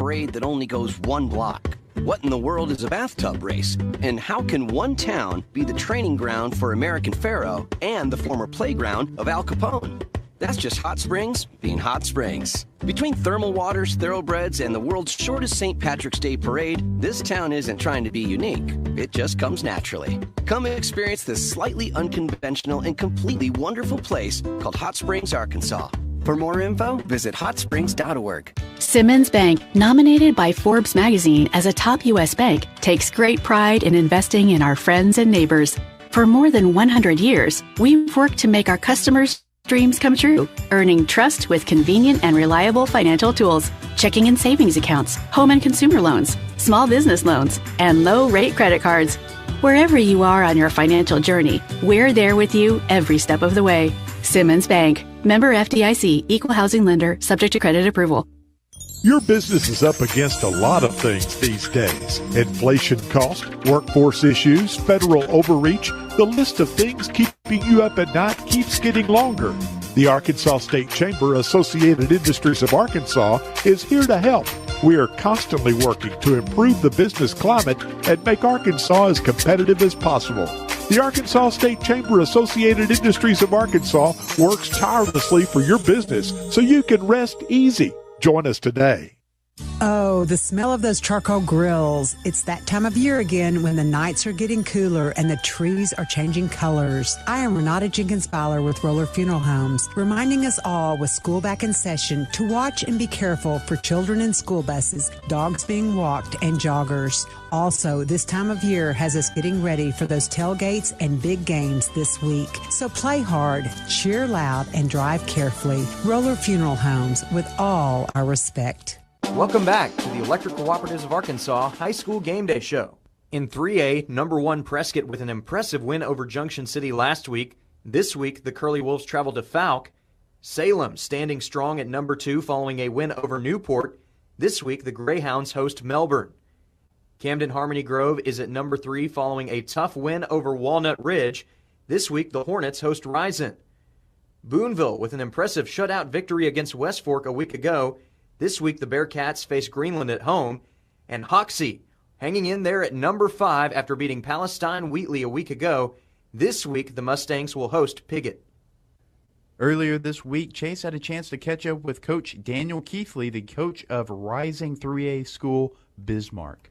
parade that only goes one block? What in the world is a bathtub race? And how can one town be the training ground for American Pharaoh and the former playground of Al Capone? That's just Hot Springs being Hot Springs. Between thermal waters, thoroughbreds, and the world's shortest St. Patrick's Day parade, this town isn't trying to be unique. It just comes naturally. Come experience this slightly unconventional and completely wonderful place called Hot Springs, Arkansas. For more info, visit hotsprings.org. Simmons Bank, nominated by Forbes magazine as a top U.S. bank, takes great pride in investing in our friends and neighbors. For more than 100 years, we've worked to make our customers' dreams come true, earning trust with convenient and reliable financial tools, checking and savings accounts, home and consumer loans, small business loans, and low-rate credit cards. Wherever you are on your financial journey, we're there with you every step of the way. Simmons Bank, member FDIC, equal housing lender, subject to credit approval. Your business is up against a lot of things these days. Inflation cost, workforce issues, federal overreach. The list of things keeping you up at night keeps getting longer. The Arkansas State Chamber Associated Industries of Arkansas is here to help. We are constantly working to improve the business climate and make Arkansas as competitive as possible. The Arkansas State Chamber Associated Industries of Arkansas works tirelessly for your business so you can rest easy. Join us today. Oh, the smell of those charcoal grills. It's that time of year again when the nights are getting cooler and the trees are changing colors. I am Renata Jenkins-Fowler with Roller Funeral Homes, reminding us all with school back in session to watch and be careful for children in school buses, dogs being walked, and joggers. Also, this time of year has us getting ready for those tailgates and big games this week. So play hard, cheer loud, and drive carefully. Roller Funeral Homes, with all our respect. Welcome back to the Electric Cooperatives of Arkansas High School Game Day Show. In 3A, number 1 Prescott with an impressive win over Junction City last week. This week, the Curly Wolves travel to Falk. Salem standing strong at number 2 following a win over Newport. This week, the Greyhounds host Melbourne. Camden Harmony Grove is at number 3 following a tough win over Walnut Ridge. This week, the Hornets host Rison. Boonville with an impressive shutout victory against West Fork a week ago. This week, the Bearcats face Greenland at home. And Hoxie hanging in there at number 5 after beating Palestine Wheatley a week ago. This week, the Mustangs will host Piggott. Earlier this week, Chase had a chance to catch up with Coach Daniel Keithley, the coach of rising 3A school Bismarck.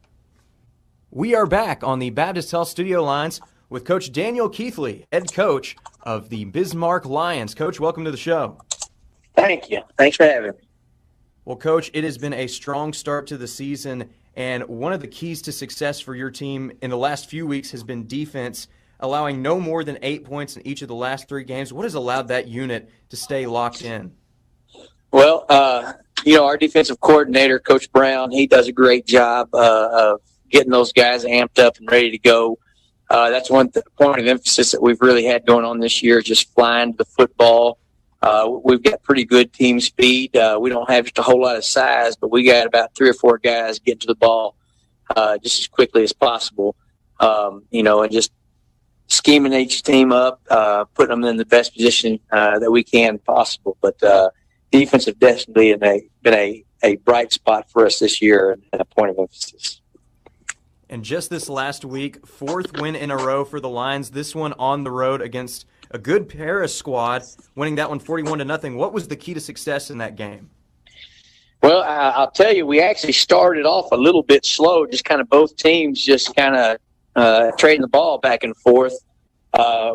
We are back on the Baptist Health studio lines with Coach Daniel Keithley, head coach of the Bismarck Lions. Coach, welcome to the show. Thank you. Thanks for having me. Well, Coach, it has been a strong start to the season, and one of the keys to success for your team in the last few weeks has been defense, allowing no more than 8 points in each of the last 3 games. What has allowed that unit to stay locked in? Well, our defensive coordinator, Coach Brown, he does a great job of getting those guys amped up and ready to go. That's one point of emphasis that we've really had going on this year, just flying the football. We've got pretty good team speed. We don't have just a whole lot of size, but we got about 3 or 4 guys getting to the ball just as quickly as possible. And just scheming each team up, putting them in the best position that we can possible. But defense have definitely been a bright spot for us this year and a point of emphasis. And just this last week, 4th win in a row for the Lions, this one on the road against a good Paris squad, winning that one 41-0. What was the key to success in that game? Well, I'll tell you, we actually started off a little bit slow, just kind of both teams just kind of trading the ball back and forth.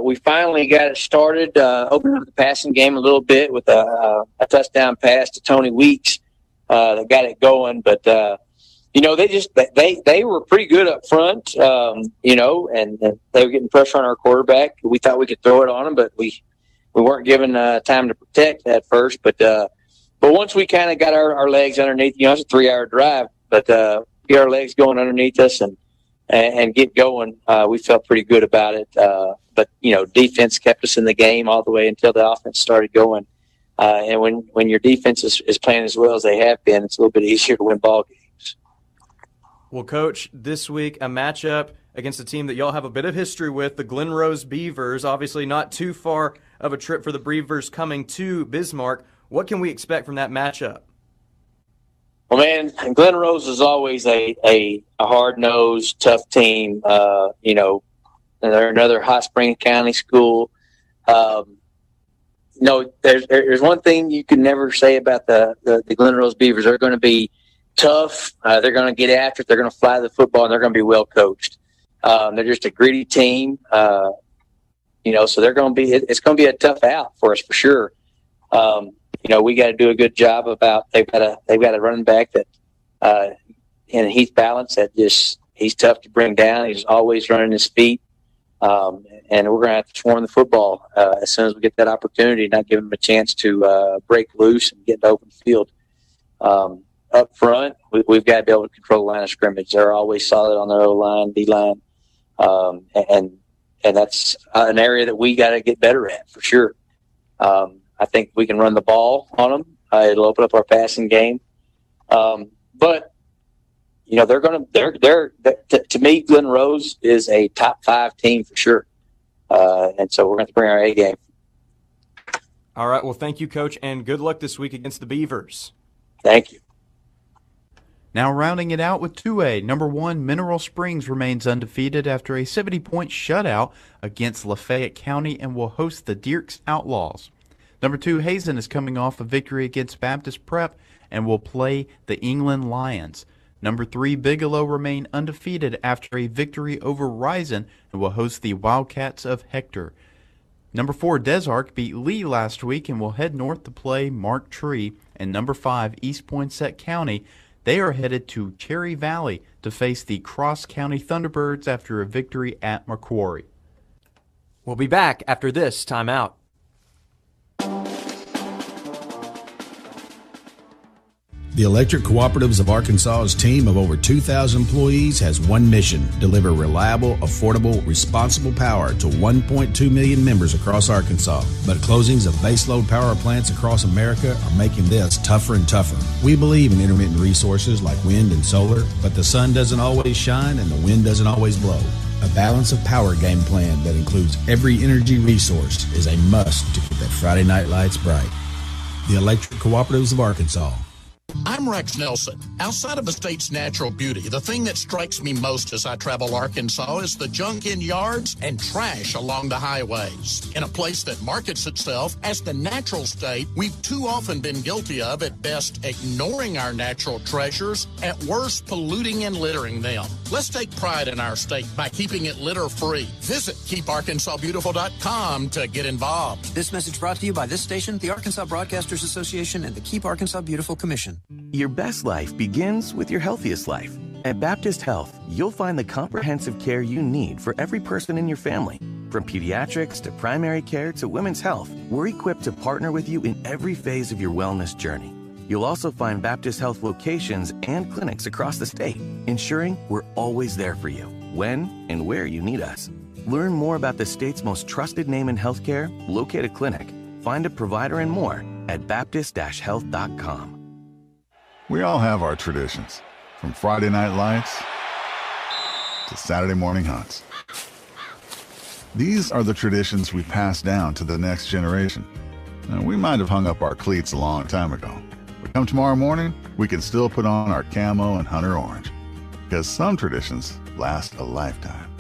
We finally got it started, opening up the passing game a little bit with a touchdown pass to Tony Weeks that got it going. But, they were pretty good up front, and they were getting pressure on our quarterback. We thought we could throw it on them, but we weren't given time to protect at first. But once we kind of got our legs underneath, it's a 3-hour drive, but get our legs going underneath us and get going, we felt pretty good about it. But defense kept us in the game all the way until the offense started going. And when your defense is playing as well as they have been, it's a little bit easier to win ball games. Well, Coach, this week a matchup against a team that y'all have a bit of history with, the Glen Rose Beavers. Obviously not too far of a trip for the Beavers coming to Bismarck. What can we expect from that matchup? Well, man, Glen Rose is always a hard-nosed, tough team. They're another Hot Spring County school. There's one thing you can never say about the Glen Rose Beavers. They're going to be tough. They're going to get after it. They're going to fly the football, and they're going to be well coached. They're just a gritty team. So they're going to be. It's going to be a tough out for us for sure. We got to do a good job about. They've got a running back that, and Heath Balance that he's tough to bring down. He's always running his feet. And we're going to have to swarm the football as soon as we get that opportunity, not give them a chance to break loose and get into open field. Up front, we've got to be able to control the line of scrimmage. They're always solid on their O-line, D-line, and that's an area that we got to get better at for sure. I think we can run the ball on them. It'll open up our passing game. But they're going to, to me, Glen Rose is a top 5 team for sure. And so we're going to bring our A game. All right. Well, thank you, Coach, and good luck this week against the Beavers. Thank you. Now rounding it out with 2A, number 1, Mineral Springs remains undefeated after a 70-point shutout against Lafayette County and will host the Dierks Outlaws. Number 2, Hazen is coming off a victory against Baptist Prep and will play the England Lions. Number 3, Bigelow remain undefeated after a victory over Risen and will host the Wildcats of Hector. Number 4, Desark beat Lee last week and will head north to play Mark Tree. And number 5, East Poinsett County, they are headed to Cherry Valley to face the Cross County Thunderbirds after a victory at Macquarie. We'll be back after this timeout. The Electric Cooperatives of Arkansas's team of over 2,000 employees has one mission: deliver reliable, affordable, responsible power to 1.2 million members across Arkansas. But closings of baseload power plants across America are making this tougher and tougher. We believe in intermittent resources like wind and solar, but the sun doesn't always shine and the wind doesn't always blow. A balance of power game plan that includes every energy resource is a must to keep that Friday night lights bright. The Electric Cooperatives of Arkansas. I'm Rex Nelson. Outside of the state's natural beauty, the thing that strikes me most as I travel Arkansas is the junk in yards and trash along the highways. In a place that markets itself as the natural state, we've too often been guilty of, at best, ignoring our natural treasures, at worst, polluting and littering them. Let's take pride in our state by keeping it litter-free. Visit KeepArkansasBeautiful.com to get involved. This message brought to you by this station, the Arkansas Broadcasters Association, and the Keep Arkansas Beautiful Commission. Your best life begins with your healthiest life. At Baptist Health, you'll find the comprehensive care you need for every person in your family. From pediatrics to primary care to women's health, we're equipped to partner with you in every phase of your wellness journey. You'll also find Baptist Health locations and clinics across the state, ensuring we're always there for you, when and where you need us. Learn more about the state's most trusted name in healthcare, locate a clinic, find a provider, and more at baptist-health.com. We all have our traditions, from Friday night lights to Saturday morning hunts. These are the traditions we pass down to the next generation. Now, we might have hung up our cleats a long time ago, but come tomorrow morning, we can still put on our camo and hunter orange, because some traditions last a lifetime.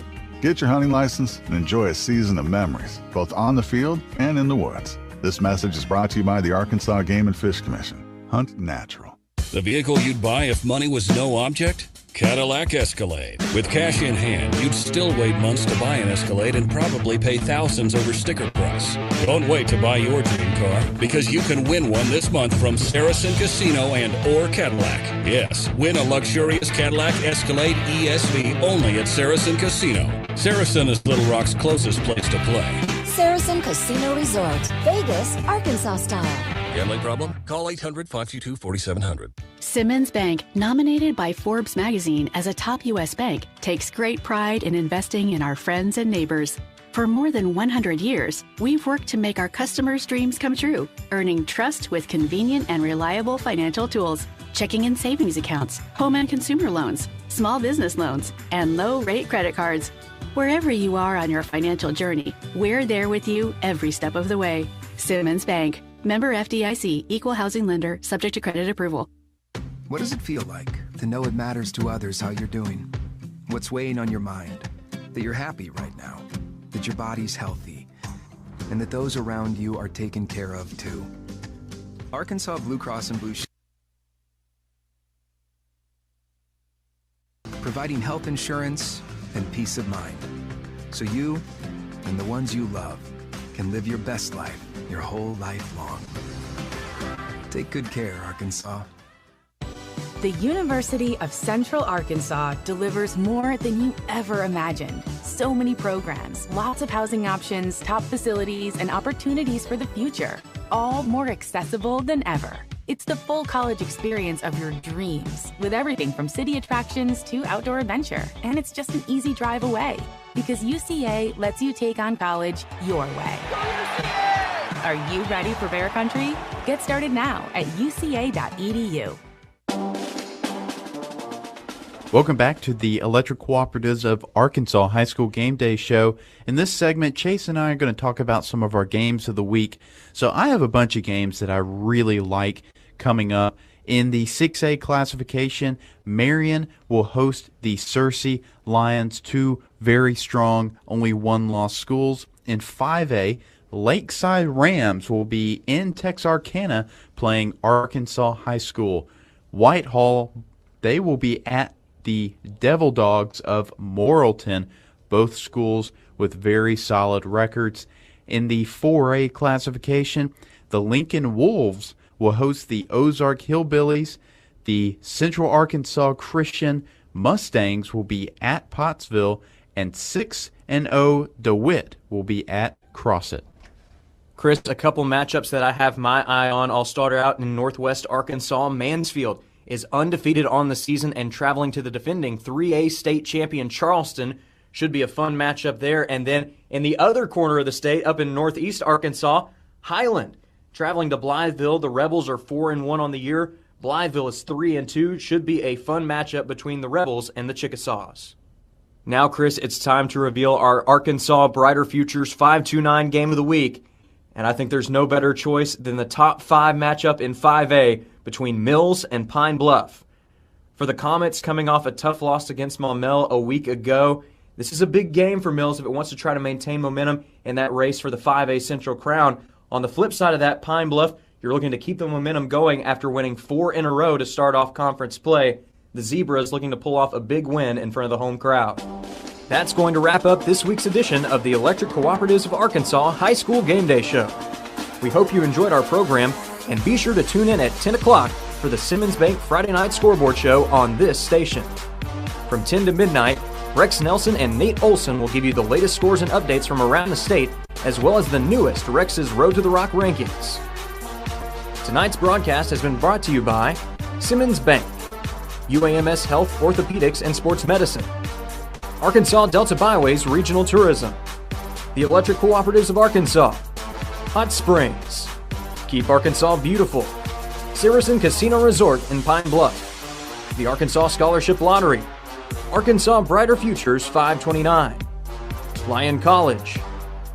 Get your hunting license and enjoy a season of memories, both on the field and in the woods. This message is brought to you by the Arkansas Game and Fish Commission. Hunt natural. The vehicle you'd buy if money was no object? Cadillac Escalade. With cash in hand, you'd still wait months to buy an Escalade and probably pay thousands over sticker price. Don't wait to buy your dream car, because you can win one this month from Saracen Casino and or Cadillac. Yes, win a luxurious Cadillac Escalade ESV only at Saracen Casino. Saracen is Little Rock's closest place to play. Saracen Casino Resort, Vegas, Arkansas style. Gambling problem? Call 800-522-4700. Simmons Bank, nominated by Forbes magazine as a top U.S. bank, takes great pride in investing in our friends and neighbors. For more than 100 years, we've worked to make our customers' dreams come true, earning trust with convenient and reliable financial tools, checking and savings accounts, home and consumer loans, small business loans, and low-rate credit cards. Wherever you are on your financial journey, we're there with you every step of the way. Simmons Bank. Member FDIC, Equal Housing Lender, subject to credit approval. What does it feel like to know it matters to others how you're doing? What's weighing on your mind? That you're happy right now, that your body's healthy, and that those around you are taken care of too. Arkansas Blue Cross and Blue Shield, providing health insurance and peace of mind, so you and the ones you love can live your best life your whole life long. Take good care, Arkansas. The University of Central Arkansas delivers more than you ever imagined. So many programs, lots of housing options, top facilities, and opportunities for the future, all more accessible than ever. It's the full college experience of your dreams, with everything from city attractions to outdoor adventure. And it's just an easy drive away, because UCA lets you take on college your way. Are you ready for Bear Country? Get started now at uca.edu. Welcome back to the Electric Cooperatives of Arkansas High School Game Day Show. In this segment, Chase and I are going to talk about some of our games of the week. So I have a bunch of games that I really like coming up. In the 6A classification, Marion will host the Searcy Lions, two very strong, only one-loss schools. In 5A, Lakeside Rams will be in Texarkana playing Arkansas High School. Whitehall, they will be at the Devil Dogs of Morrilton, both schools with very solid records. In the 4A classification, the Lincoln Wolves will host the Ozark Hillbillies. The Central Arkansas Christian Mustangs will be at Pottsville, and 6-0 DeWitt will be at Crossett. Chris, a couple matchups that I have my eye on. I'll start out in Northwest Arkansas. Mansfield is undefeated on the season and traveling to the defending 3A state champion Charleston. Should be a fun matchup there. And then in the other corner of the state, up in Northeast Arkansas, Highland traveling to Blytheville. The Rebels are 4-1 on the year. Blytheville is 3-2. Should be a fun matchup between the Rebels and the Chickasaws. Now, Chris, it's time to reveal our Arkansas Brighter Futures 529 game of the week. And I think there's no better choice than the top 5 matchup in 5A between Mills and Pine Bluff. For the Comets, coming off a tough loss against Maumelle a week ago, this is a big game for Mills if it wants to try to maintain momentum in that race for the 5A Central crown. On the flip side of that, Pine Bluff, you're looking to keep the momentum going after winning 4 in a row to start off conference play. The Zebras looking to pull off a big win in front of the home crowd. That's going to wrap up this week's edition of the Electric Cooperatives of Arkansas High School Game Day Show. We hope you enjoyed our program, and be sure to tune in at 10 o'clock for the Simmons Bank Friday Night Scoreboard Show on this station. From 10 to midnight, Rex Nelson and Nate Olson will give you the latest scores and updates from around the state, as well as the newest Rex's Road to the Rock rankings. Tonight's broadcast has been brought to you by Simmons Bank, UAMS Health, Orthopedics, and Sports Medicine, Arkansas Delta Byways Regional Tourism, the Electric Cooperatives of Arkansas, Hot Springs, Keep Arkansas Beautiful, Saracen Casino Resort in Pine Bluff, the Arkansas Scholarship Lottery, Arkansas Brighter Futures 529, Lyon College,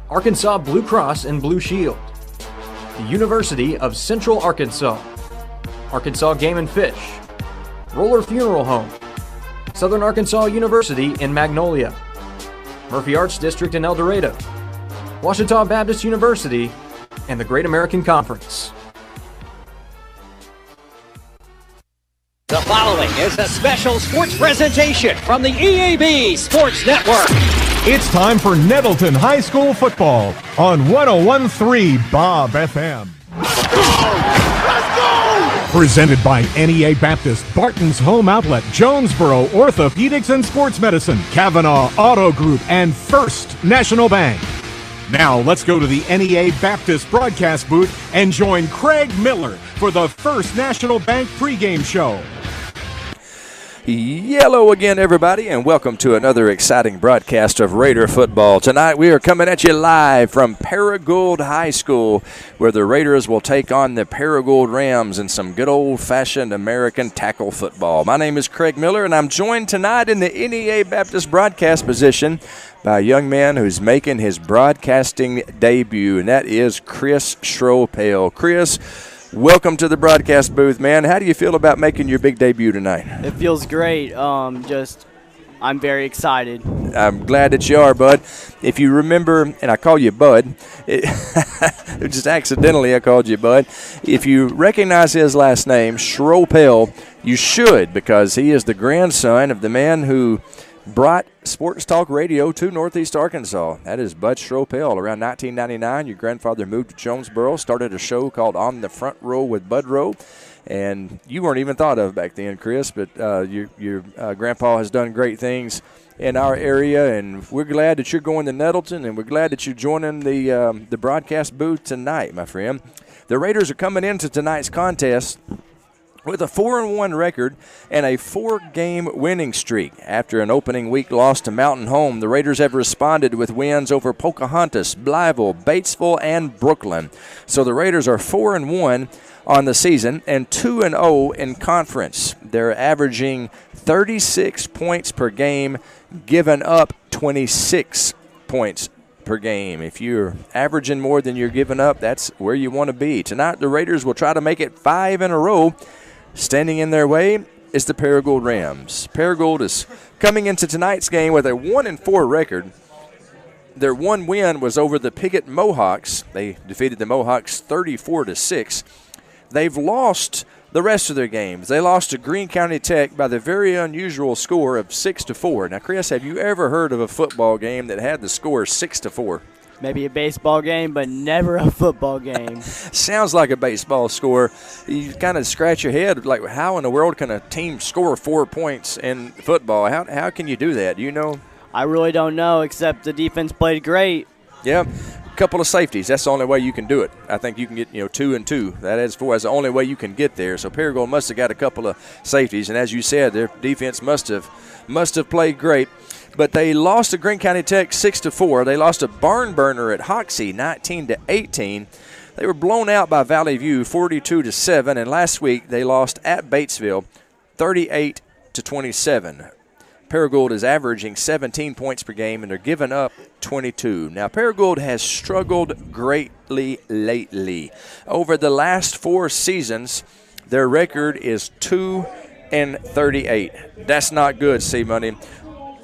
Arkansas Blue Cross and Blue Shield, the University of Central Arkansas, Arkansas Game and Fish, Roller Funeral Home, Southern Arkansas University in Magnolia, Murphy Arts District in El Dorado, Ouachita Baptist University, and the Great American Conference. The following is a special sports presentation from the EAB Sports Network. It's time for Nettleton High School football on 101.3 Bob FM. Presented by NEA Baptist, Barton's Home Outlet, Jonesboro Orthopedics and Sports Medicine, Kavanaugh Auto Group, and First National Bank. Now let's go to the NEA Baptist broadcast booth and join Craig Miller for the First National Bank pregame show. Yellow again, everybody, and welcome to another exciting broadcast of Raider football. Tonight we are coming at you live from Paragould High School, where the Raiders will take on the Paragould Rams in some good old-fashioned American tackle football. My name is Craig Miller, and I'm joined tonight in the NEA Baptist broadcast position by a young man who's making his broadcasting debut, and that is Chris Schropel. Chris, welcome to the broadcast booth, man. How do you feel about making your big debut tonight? It feels great. I'm very excited. I'm glad that you are, Bud. If you remember, and I call you Bud, just accidentally I called you Bud. If you recognize his last name, Schropel, you should, because he is the grandson of the man who brought Sports Talk Radio to Northeast Arkansas. That is Bud Schropel. Around 1999, your grandfather moved to Jonesboro, started a show called On the Front Row with Bud Rowe. And you weren't even thought of back then, Chris, but your grandpa has done great things in our area, and we're glad that you're going to Nettleton, and we're glad that you're joining the broadcast booth tonight, my friend. The Raiders are coming into tonight's contest with a 4-1 record and a 4-game winning streak. After an opening week loss to Mountain Home, the Raiders have responded with wins over Pocahontas, Blytheville, Batesville, and Brooklyn. So the Raiders are 4-1 on the season and 2-0 in conference. They're averaging 36 points per game, giving up 26 points per game. If you're averaging more than you're giving up, that's where you want to be. Tonight, the Raiders will try to make it 5 in a row. Standing in their way is the Paragould Rams. Paragould is coming into tonight's game with a 1-4 record. Their one win was over the Piggott Mohawks. They defeated the Mohawks 34-6. They've lost the rest of their games. They lost to Greene County Tech by the very unusual score of 6-4. Now, Chris, have you ever heard of a football game that had the score 6-4? Maybe a baseball game, but never a football game. Sounds like a baseball score. You kind of scratch your head, like, how in the world can a team score 4 points in football? How can you do that? Do you know? I really don't know, except the defense played great. Yeah. Couple of safeties. That's the only way you can do it. I think you can get 2 and 2. That's the only way you can get there. So Paragould must have got a couple of safeties, and as you said, their defense must have played great. But they lost to Greene County Tech 6-4. They lost a barn burner at Hoxie 19-18. They were blown out by Valley View 42-7, and last week they lost at Batesville 38-27. Paragould is averaging 17 points per game, and they're giving up 22. Now, Paragould has struggled greatly lately. Over the last 4 seasons, their record is 2-38. That's not good, C-Money.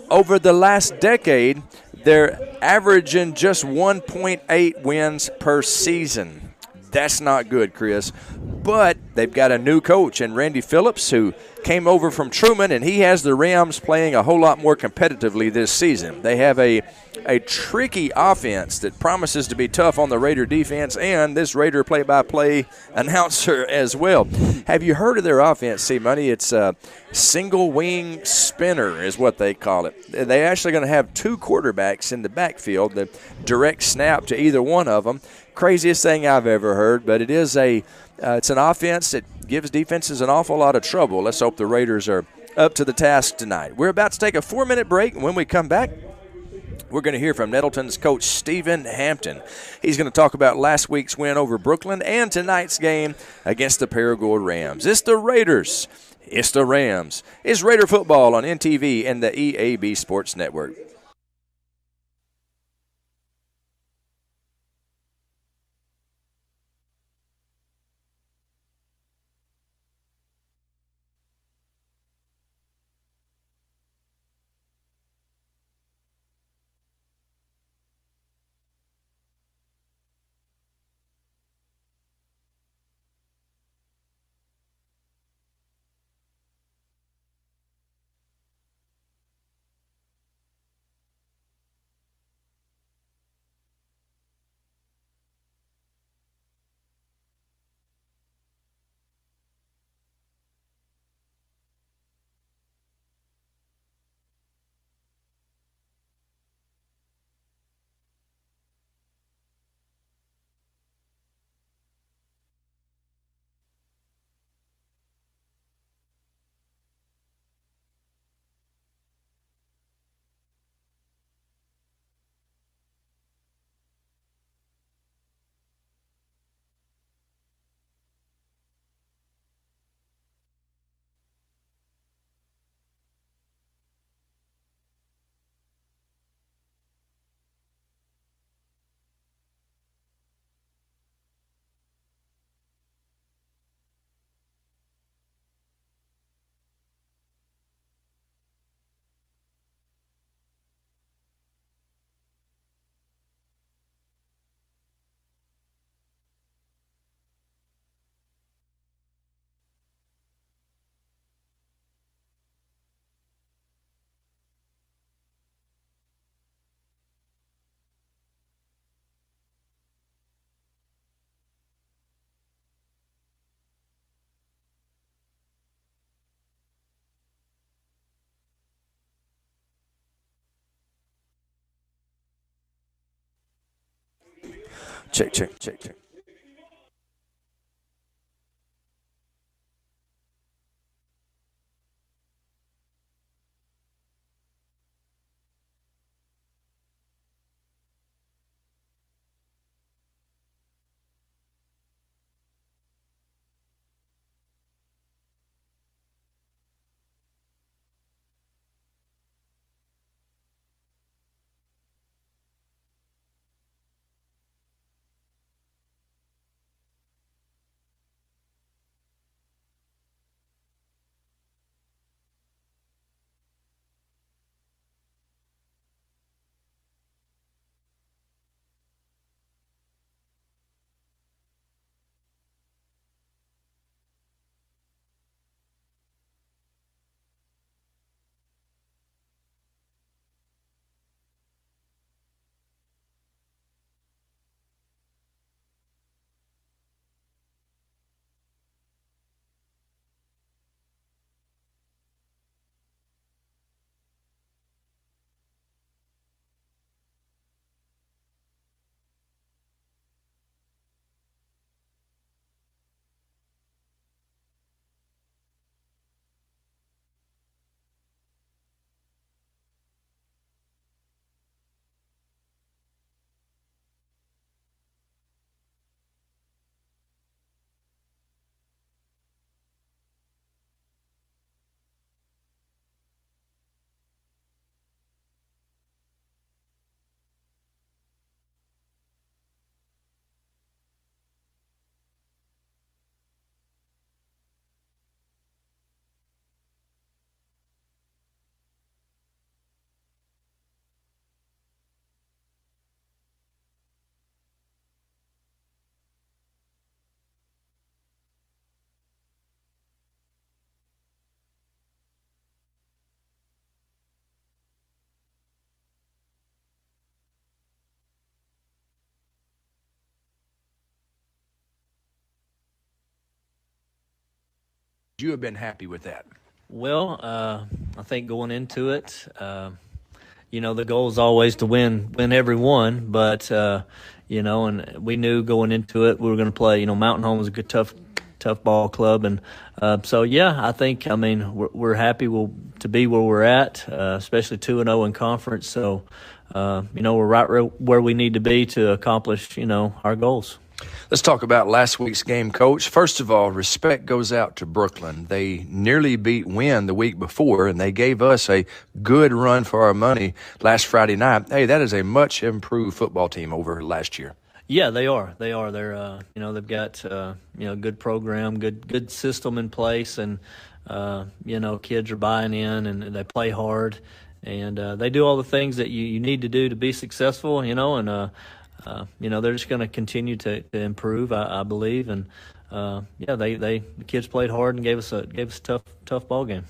Over the last decade, they're averaging just 1.8 wins per season. That's not good, Chris. But they've got a new coach in Randy Phillips who came over from Truman, and he has the Rams playing a whole lot more competitively this season. They have a tricky offense that promises to be tough on the Raider defense and this Raider play-by-play announcer as well. Have you heard of their offense, C-Money? It's a single-wing spinner is what they call it. They're actually going to have 2 quarterbacks in the backfield, the direct snap to either one of them. Craziest thing I've ever heard, but it is it's an offense that gives defenses an awful lot of trouble. Let's hope the Raiders are up to the task tonight. We're about to take a 4-minute break, and when we come back, we're going to hear from Nettleton's coach, Stephen Hampton. He's going to talk about last week's win over Brooklyn and tonight's game against the Paragould Rams. It's the Raiders. It's the Rams. It's Raider football on NTV and the EAB Sports Network. Check, check, check, check. You have been happy with that? Well, I think going into it, the goal is always to win every one, but, and we knew going into it we were going to play, Mountain Home was a good, tough ball club. And I think, we're happy to be where we're at, especially 2-0 in conference. So, we're right where we need to be to accomplish, our goals. Let's talk about last week's game, Coach. First of all, respect goes out to Brooklyn. They nearly beat Wynn the week before, and they gave us a good run for our money last Friday night. Hey, that is a much improved football team over last year. Yeah, they are. They're, they've got, good program, good system in place, and, kids are buying in, and they play hard, and they do all the things that you need to do to be successful, and they're just going to continue to improve, I believe, and the kids played hard and gave us a tough ball game.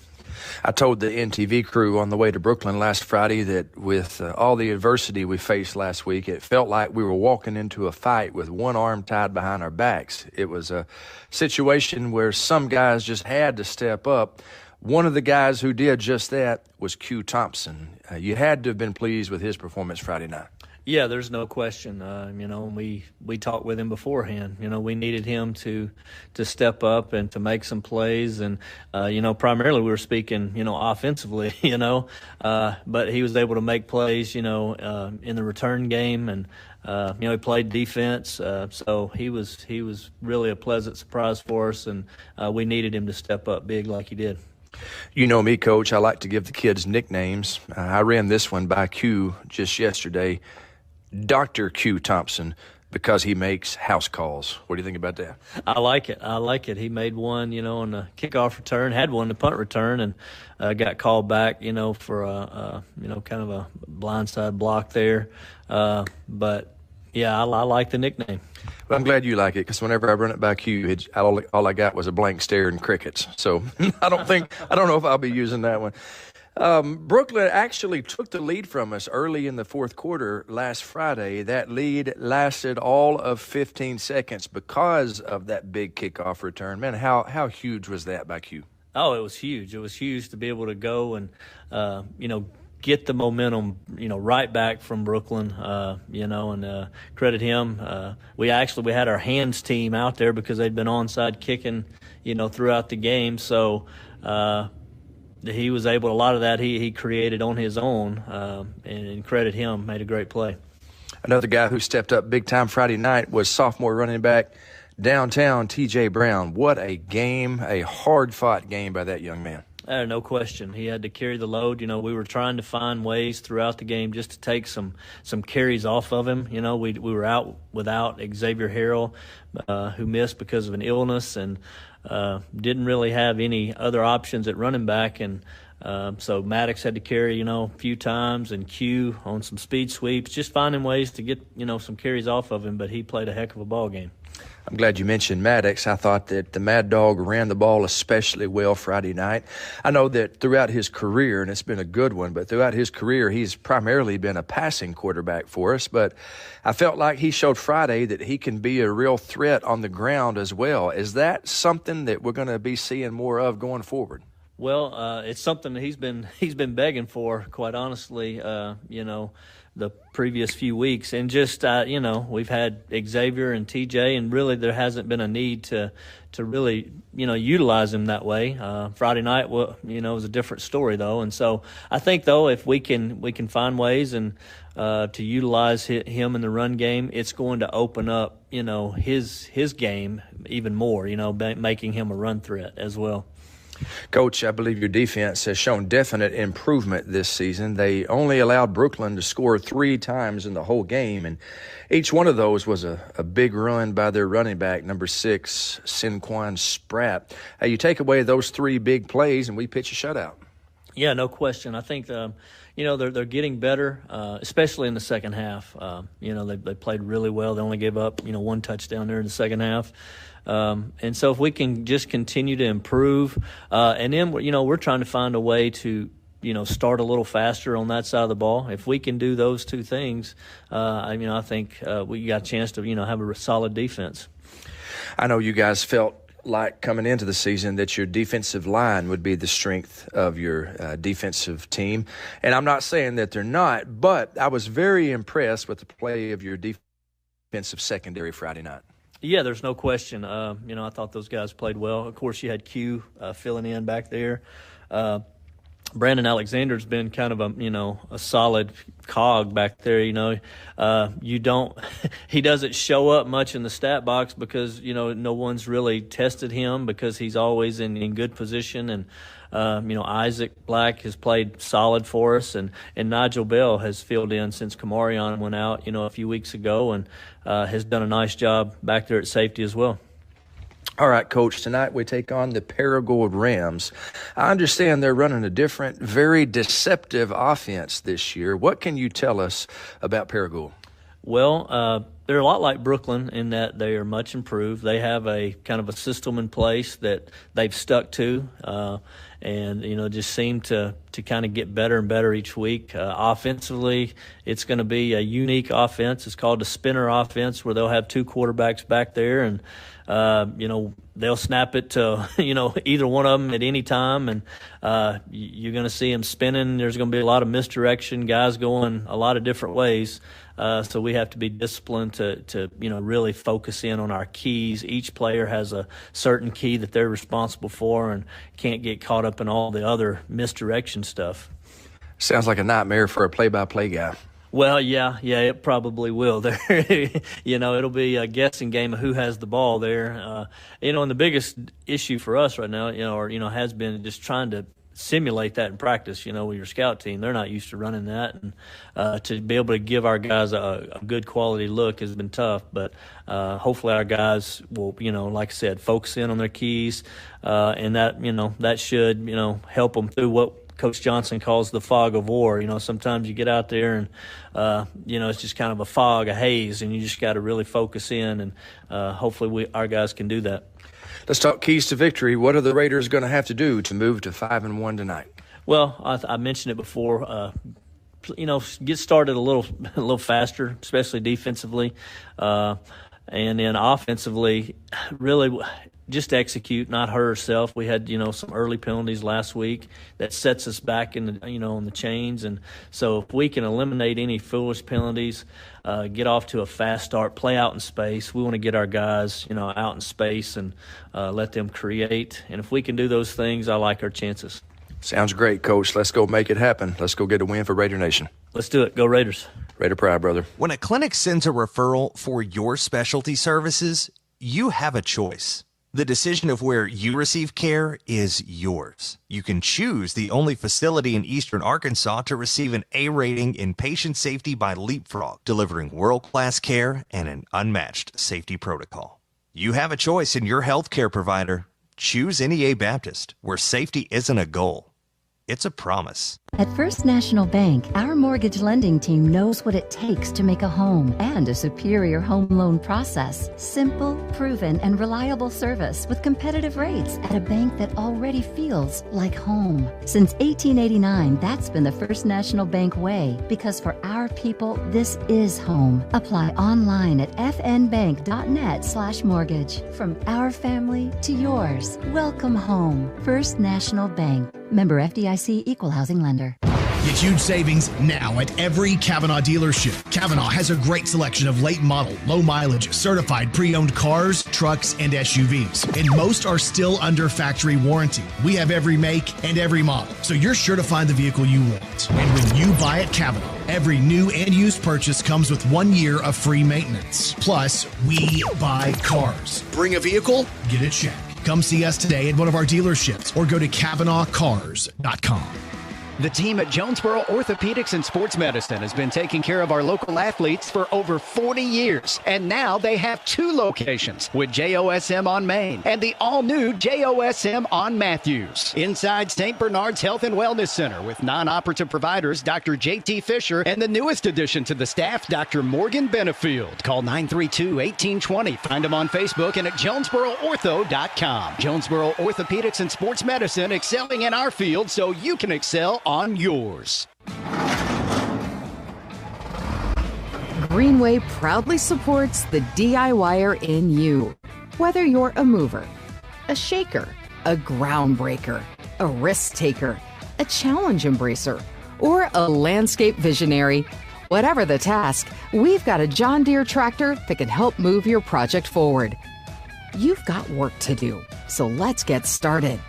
I told the NTV crew on the way to Brooklyn last Friday that with all the adversity we faced last week, it felt like we were walking into a fight with one arm tied behind our backs. It was a situation where some guys just had to step up. One of the guys who did just that was Q Thompson. You had to have been pleased with his performance Friday night. Yeah, there's no question. We talked with him beforehand. We needed him to step up and to make some plays, and primarily we were speaking, offensively, but he was able to make plays, in the return game, and he played defense, so he was really a pleasant surprise for us, and we needed him to step up big like he did. You know me, Coach. I like to give the kids nicknames. I ran this one by Q just yesterday. Dr. Q Thompson, because he makes house calls. What do you think about that? I like it. He made one, on the kickoff return, had one in the punt return, and got called back, for a kind of a blindside block there. But yeah, I like the nickname. Well, I'm glad you like it, because whenever I run it by Q, all I got was a blank stare and crickets. So I don't know if I'll be using that one. Brooklyn actually took the lead from us early in the fourth quarter last Friday. That lead lasted all of 15 seconds because of that big kickoff return. Man, how huge was that by Q? Oh, it was huge. It was huge to be able to go and, get the momentum, right back from Brooklyn, and credit him. We had our hands team out there because they'd been onside kicking, throughout the game. So he was able, a lot of that he created on his own, and credit him, made a great play. Another guy who stepped up big time Friday night was sophomore running back downtown T.J. Brown. What a game, a hard-fought game by that young man. No question. He had to carry the load. We were trying to find ways throughout the game just to take some carries off of him. We were out without Xavier Harrell, who missed because of an illness, and didn't really have any other options at running back. And so Maddox had to carry, a few times, and Q on some speed sweeps, just finding ways to get, some carries off of him. But he played a heck of a ball game. I'm glad you mentioned Maddox. I thought that the Mad Dog ran the ball especially well Friday night. I know that throughout his career, and it's been a good one, but throughout his career, he's primarily been a passing quarterback for us. But I felt like he showed Friday that he can be a real threat on the ground as well. Is that something that we're going to be seeing more of going forward? Well, it's something that he's been begging for, quite honestly, the previous few weeks. And just, we've had Xavier and TJ, and really there hasn't been a need to really, utilize him that way. Friday night, was a different story, though. And so I think, though, if we can find ways and to utilize him in the run game, it's going to open up, his game even more, making him a run threat as well. Coach, I believe your defense has shown definite improvement this season. They only allowed Brooklyn to score 3 times in the whole game, and each one of those was a big run by their running back, number 6, Sinquan Spratt. You take away those 3 big plays, and we pitch a shutout. Yeah, no question. I think, they're getting better, especially in the second half. They played really well. They only gave up, 1 touchdown there in the second half. And so if we can just continue to improve, and then, we're trying to find a way to, start a little faster on that side of the ball. If we can do those 2 things, I think we got a chance to, have a solid defense. I know you guys felt like coming into the season that your defensive line would be the strength of your defensive team. And I'm not saying that they're not, but I was very impressed with the play of your defensive secondary Friday night. Yeah, there's no question. I thought those guys played well. Of course, you had Q filling in back there. Brandon Alexander's been kind of a solid cog back there. He doesn't show up much in the stat box because no one's really tested him because he's always in good position. And Isaac Black has played solid for us, and Nigel Bell has filled in since Kamarion went out a few weeks ago, and has done a nice job back there at safety as well. All right, Coach, tonight we take on the Paragould Rams. I understand they're running a different, very deceptive offense this year. What can you tell us about Paragould? Well, they're a lot like Brooklyn in that they are much improved. They have a kind of a system in place that they've stuck to, and just seem to kind of get better and better each week. Offensively, it's going to be a unique offense. It's called a spinner offense, where they'll have 2 quarterbacks back there, and they'll snap it to either one of them at any time, and you're going to see them spinning. There's going to be a lot of misdirection, guys going a lot of different ways. So we have to be disciplined to really focus in on our keys. Each player has a certain key that they're responsible for, and can't get caught up in all the other misdirection stuff. Sounds like a nightmare for a play-by-play guy. Well, yeah, it probably will. There, it'll be a guessing game of who has the ball there. And the biggest issue for us right now, has been just trying to simulate that in practice. With your scout team, they're not used to running that, and to be able to give our guys a good quality look has been tough. But hopefully our guys will, like I said, focus in on their keys, and that should, help them through what Coach Johnson calls the fog of war. Sometimes you get out there and, it's just kind of a fog, a haze, and you just got to really focus in, and hopefully our guys can do that. Let's talk keys to victory. What are the Raiders going to have to do to move to 5-1 tonight? Well, I mentioned it before. Get started a little faster, especially defensively, and then offensively. Really, just execute, not hurt herself. We had, some early penalties last week that sets us back in the, on the chains. And so if we can eliminate any foolish penalties, get off to a fast start, play out in space. We want to get our guys, out in space and let them create. And if we can do those things, I like our chances. Sounds great, Coach. Let's go make it happen. Let's go get a win for Raider Nation. Let's do it. Go Raiders. Raider pride, brother. When a clinic sends a referral for your specialty services, you have a choice. The decision of where you receive care is yours. You can choose the only facility in Eastern Arkansas to receive an A rating in patient safety by Leapfrog, delivering world-class care and an unmatched safety protocol. You have a choice in your healthcare provider. Choose NEA Baptist, where safety isn't a goal. It's a promise. At First National Bank, our mortgage lending team knows what it takes to make a home and a superior home loan process. Simple, proven, and reliable service with competitive rates at a bank that already feels like home. Since 1889, that's been the First National Bank way, because for our people, this is home. Apply online at fnbank.net/mortgage. From our family to yours, welcome home. First National Bank. Member FDIC, Equal Housing Lender. Get huge savings now at every Kavanaugh dealership. Kavanaugh has a great selection of late model, low mileage, certified pre-owned cars, trucks, and SUVs. And most are still under factory warranty. We have every make and every model, so you're sure to find the vehicle you want. And when you buy at Kavanaugh, every new and used purchase comes with 1 year of free maintenance. Plus, we buy cars. Bring a vehicle, get a check. Come see us today at one of our dealerships or go to CavanaughCars.com. The team at Jonesboro Orthopedics and Sports Medicine has been taking care of our local athletes for over 40 years. And now they have 2 locations with JOSM on Main and the all-new JOSM on Matthews. Inside St. Bernard's Health and Wellness Center with non-operative providers Dr. J.T. Fisher and the newest addition to the staff, Dr. Morgan Benefield. Call 932-1820. Find them on Facebook and at JonesboroOrtho.com. Jonesboro Orthopedics and Sports Medicine, excelling in our field so you can excel on yours. Greenway proudly supports the DIYer in you. Whether you're a mover, a shaker, a groundbreaker, a risk taker, a challenge embracer, or a landscape visionary, whatever the task, we've got a John Deere tractor that can help move your project forward. You've got work to do, so let's get started.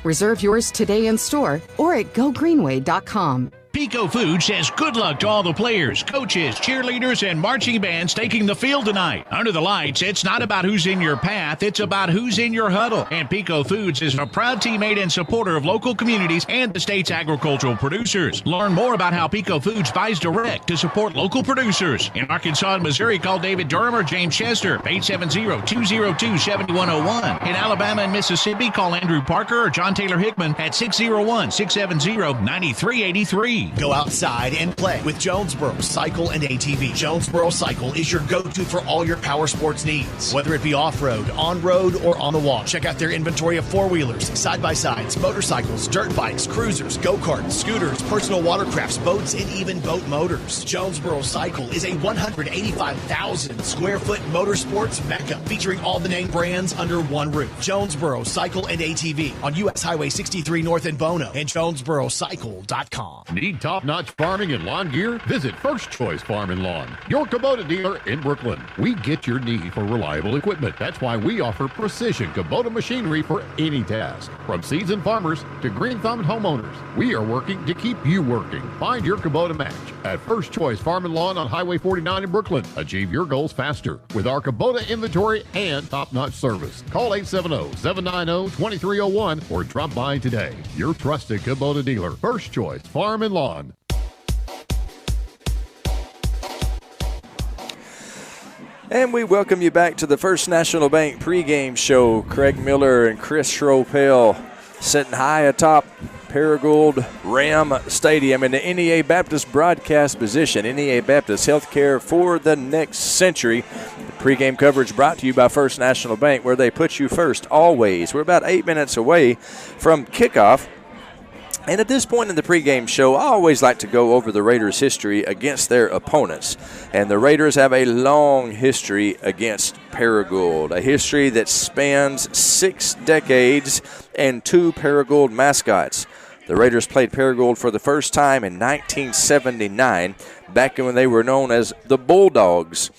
Reserve yours today in store or at gogreenway.com. Pico Foods says good luck to all the players, coaches, cheerleaders, and marching bands taking the field tonight. Under the lights, it's not about who's in your path, it's about who's in your huddle. And Pico Foods is a proud teammate and supporter of local communities and the state's agricultural producers. Learn more about how Pico Foods buys direct to support local producers. In Arkansas and Missouri, call David Durham or James Chester, 870-202-7101. In Alabama and Mississippi, call Andrew Parker or John Taylor Hickman at 601-670-9383. Go outside and play with Jonesboro Cycle and ATV. Jonesboro Cycle is your go-to for all your power sports needs, whether it be off-road, on-road, or on the wall. Check out their inventory of four-wheelers, side-by-sides, motorcycles, dirt bikes, cruisers, go-karts, scooters, personal watercrafts, boats, and even boat motors. Jonesboro Cycle is a 185,000 square foot motorsports mecca featuring all the name brands under one roof. Jonesboro Cycle and ATV on U.S. Highway 63 North in Bono and JonesboroCycle.com. Need top-notch farming and lawn gear? Visit First Choice Farm and Lawn, your Kubota dealer in Brooklyn. We get your need for reliable equipment. That's why we offer precision Kubota machinery for any task. From seasoned farmers to green-thumbed homeowners, we are working to keep you working. Find your Kubota match at First Choice Farm and Lawn on Highway 49 in Brooklyn. Achieve your goals faster with our Kubota inventory and top-notch service. Call 870-790-2301 or drop by today. Your trusted Kubota dealer, First Choice Farm and Lawn. And we welcome you back to the First National Bank Pregame Show. Craig Miller and Chris Schropel sitting high atop Paragould Ram Stadium in the NEA Baptist broadcast position. NEA Baptist Healthcare for the next century. The pregame coverage brought to you by First National Bank, where they put you first always. We're about 8 minutes away from kickoff. And at this point in the pregame show, I always like to go over the Raiders' history against their opponents. And the Raiders have a long history against Paragould, a history that spans 6 decades and 2 Paragould mascots. The Raiders played Paragould for the first time in 1979, back when they were known as the Bulldogs.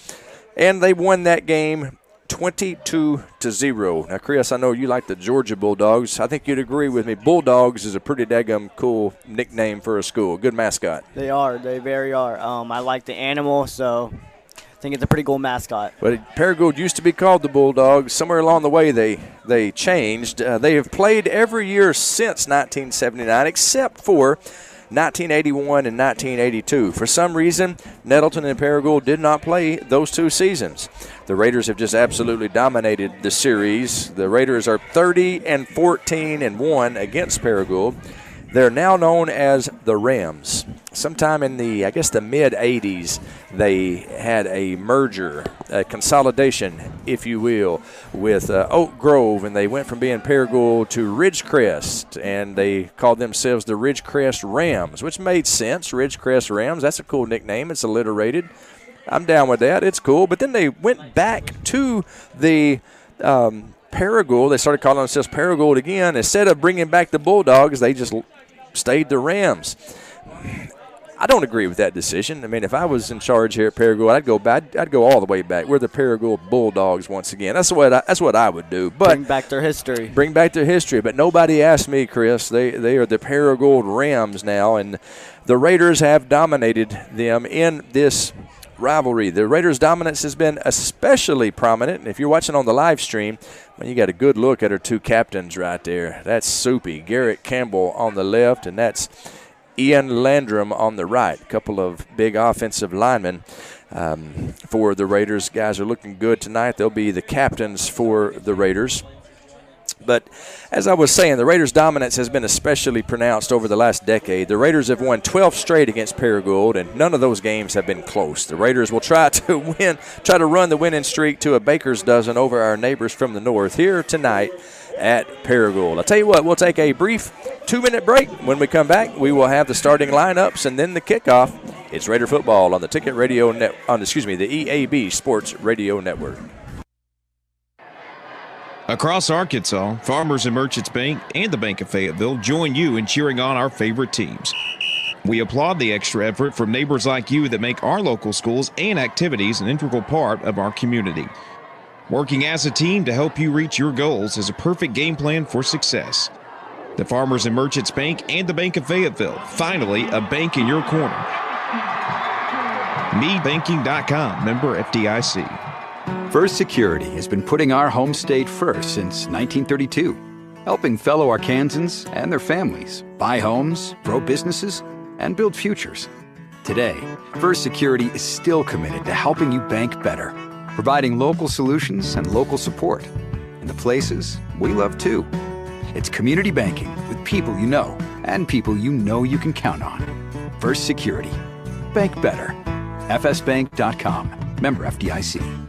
And they won that game 22-0. Now, Chris, I know you like the Georgia Bulldogs. I think you'd agree with me. Bulldogs is a pretty daggum cool nickname for a school. Good mascot. They are. They very are. I like the animal, so I think it's a pretty cool mascot. But Paragould used to be called the Bulldogs. Somewhere along the way they changed. They have played every year since 1979 except for 1981 and 1982. For some reason, Nettleton and Paragould did not play those 2 seasons. The Raiders have just absolutely dominated the series. The Raiders are 30-14-1 against Paragould. They're now known as the Rams. Sometime in the mid-'80s, they had a merger, a consolidation, if you will, with Oak Grove, and they went from being Paragould to Ridgecrest, and they called themselves the Ridgecrest Rams, which made sense. Ridgecrest Rams, that's a cool nickname. It's alliterated. I'm down with that. It's cool. But then they went back to the Paragould. They started calling themselves Paragould again. Instead of bringing back the Bulldogs, they just stayed the Rams. I don't agree with that decision. I mean, if I was in charge here at Paragould, I'd go all the way back. We're the Paragould Bulldogs once again. That's what I would do. But bring back their history. Bring back their history. But nobody asked me, Chris. They are the Paragould Rams now, and the Raiders have dominated them in this rivalry. The Raiders' dominance has been especially prominent, and if you're watching on the live stream, well, you got a good look at our 2 captains right there. That's Soupy, Garrett Campbell on the left, and that's Ian Landrum on the right. A couple of big offensive linemen for the Raiders. Guys are looking good tonight. They'll be the captains for the Raiders. But as I was saying, the Raiders' dominance has been especially pronounced over the last decade. The Raiders have won 12 straight against Paragould, and none of those games have been close. The Raiders will try to run the winning streak to a baker's dozen over our neighbors from the north here tonight at Paragould. I'll tell you what, we'll take a brief 2-minute break. When we come back, we will have the starting lineups and then the kickoff. It's Raider football on the the EAB Sports Radio Network. Across Arkansas, Farmers and Merchants Bank and the Bank of Fayetteville join you in cheering on our favorite teams. We applaud the extra effort from neighbors like you that make our local schools and activities an integral part of our community. Working as a team to help you reach your goals is a perfect game plan for success. The Farmers and Merchants Bank and the Bank of Fayetteville, finally a bank in your corner. MeBanking.com, member FDIC. First Security has been putting our home state first since 1932, helping fellow Arkansans and their families buy homes, grow businesses, and build futures. Today, First Security is still committed to helping you bank better, providing local solutions and local support in the places we love too. It's community banking with people you know and people you know you can count on. First Security. Bank better. FSBank.com. Member FDIC.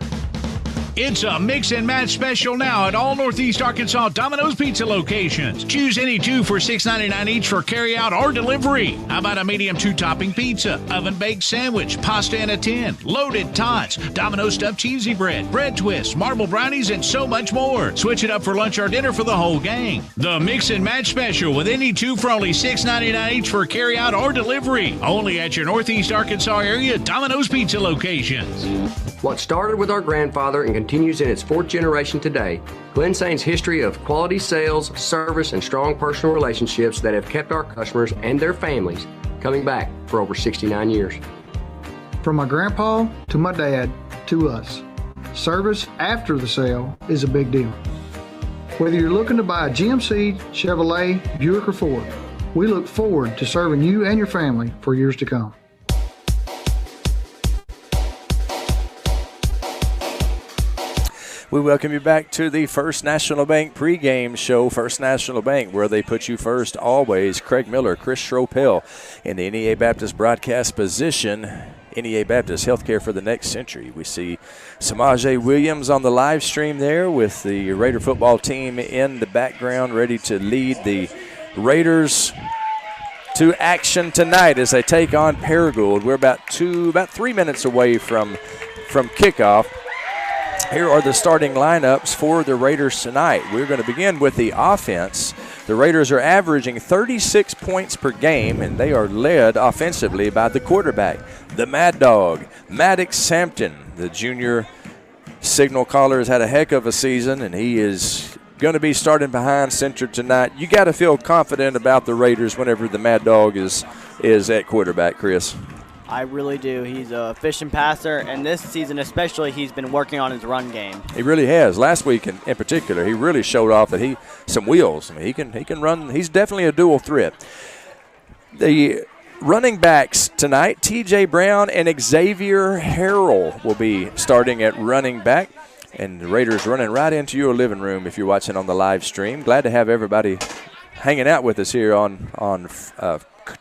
It's a mix and match special now at all Northeast Arkansas Domino's Pizza locations. Choose any 2 for $6.99 each for carryout or delivery. How about a medium 2-topping pizza, oven-baked sandwich, pasta in a tin, loaded tots, Domino's stuffed cheesy bread, bread twists, marble brownies, and so much more. Switch it up for lunch or dinner for the whole gang. The mix and match special with any 2 for only $6.99 each for carryout or delivery. Only at your Northeast Arkansas area Domino's Pizza locations. What started with our grandfather and continues in its 4th generation today, Glen Saint's history of quality sales, service, and strong personal relationships that have kept our customers and their families coming back for over 69 years. From my grandpa to my dad to us, service after the sale is a big deal. Whether you're looking to buy a GMC, Chevrolet, Buick, or Ford, we look forward to serving you and your family for years to come. We welcome you back to the First National Bank pregame show. First National Bank, where they put you first always. Craig Miller, Chris Schropel in the NEA Baptist broadcast position. NEA Baptist, healthcare for the next century. We see Samaje Williams on the live stream there with the Raider football team in the background, ready to lead the Raiders to action tonight as they take on Paragould. We're about 3 minutes away from kickoff. Here are the starting lineups for the Raiders tonight. We're going to begin with the offense. The Raiders are averaging 36 points per game, and they are led offensively by the quarterback, the Mad Dog, Maddox Hampton. The junior signal caller has had a heck of a season, and he is going to be starting behind center tonight. You got to feel confident about the Raiders whenever the Mad Dog is at quarterback, Chris. I really do. He's a efficient passer, and this season especially, he's been working on his run game. He really has. Last week in particular, he really showed off that some wheels. I mean, he can run. He's definitely a dual threat. The running backs tonight, T.J. Brown and Xavier Harrell will be starting at running back. And the Raiders running right into your living room if you're watching on the live stream. Glad to have everybody hanging out with us here on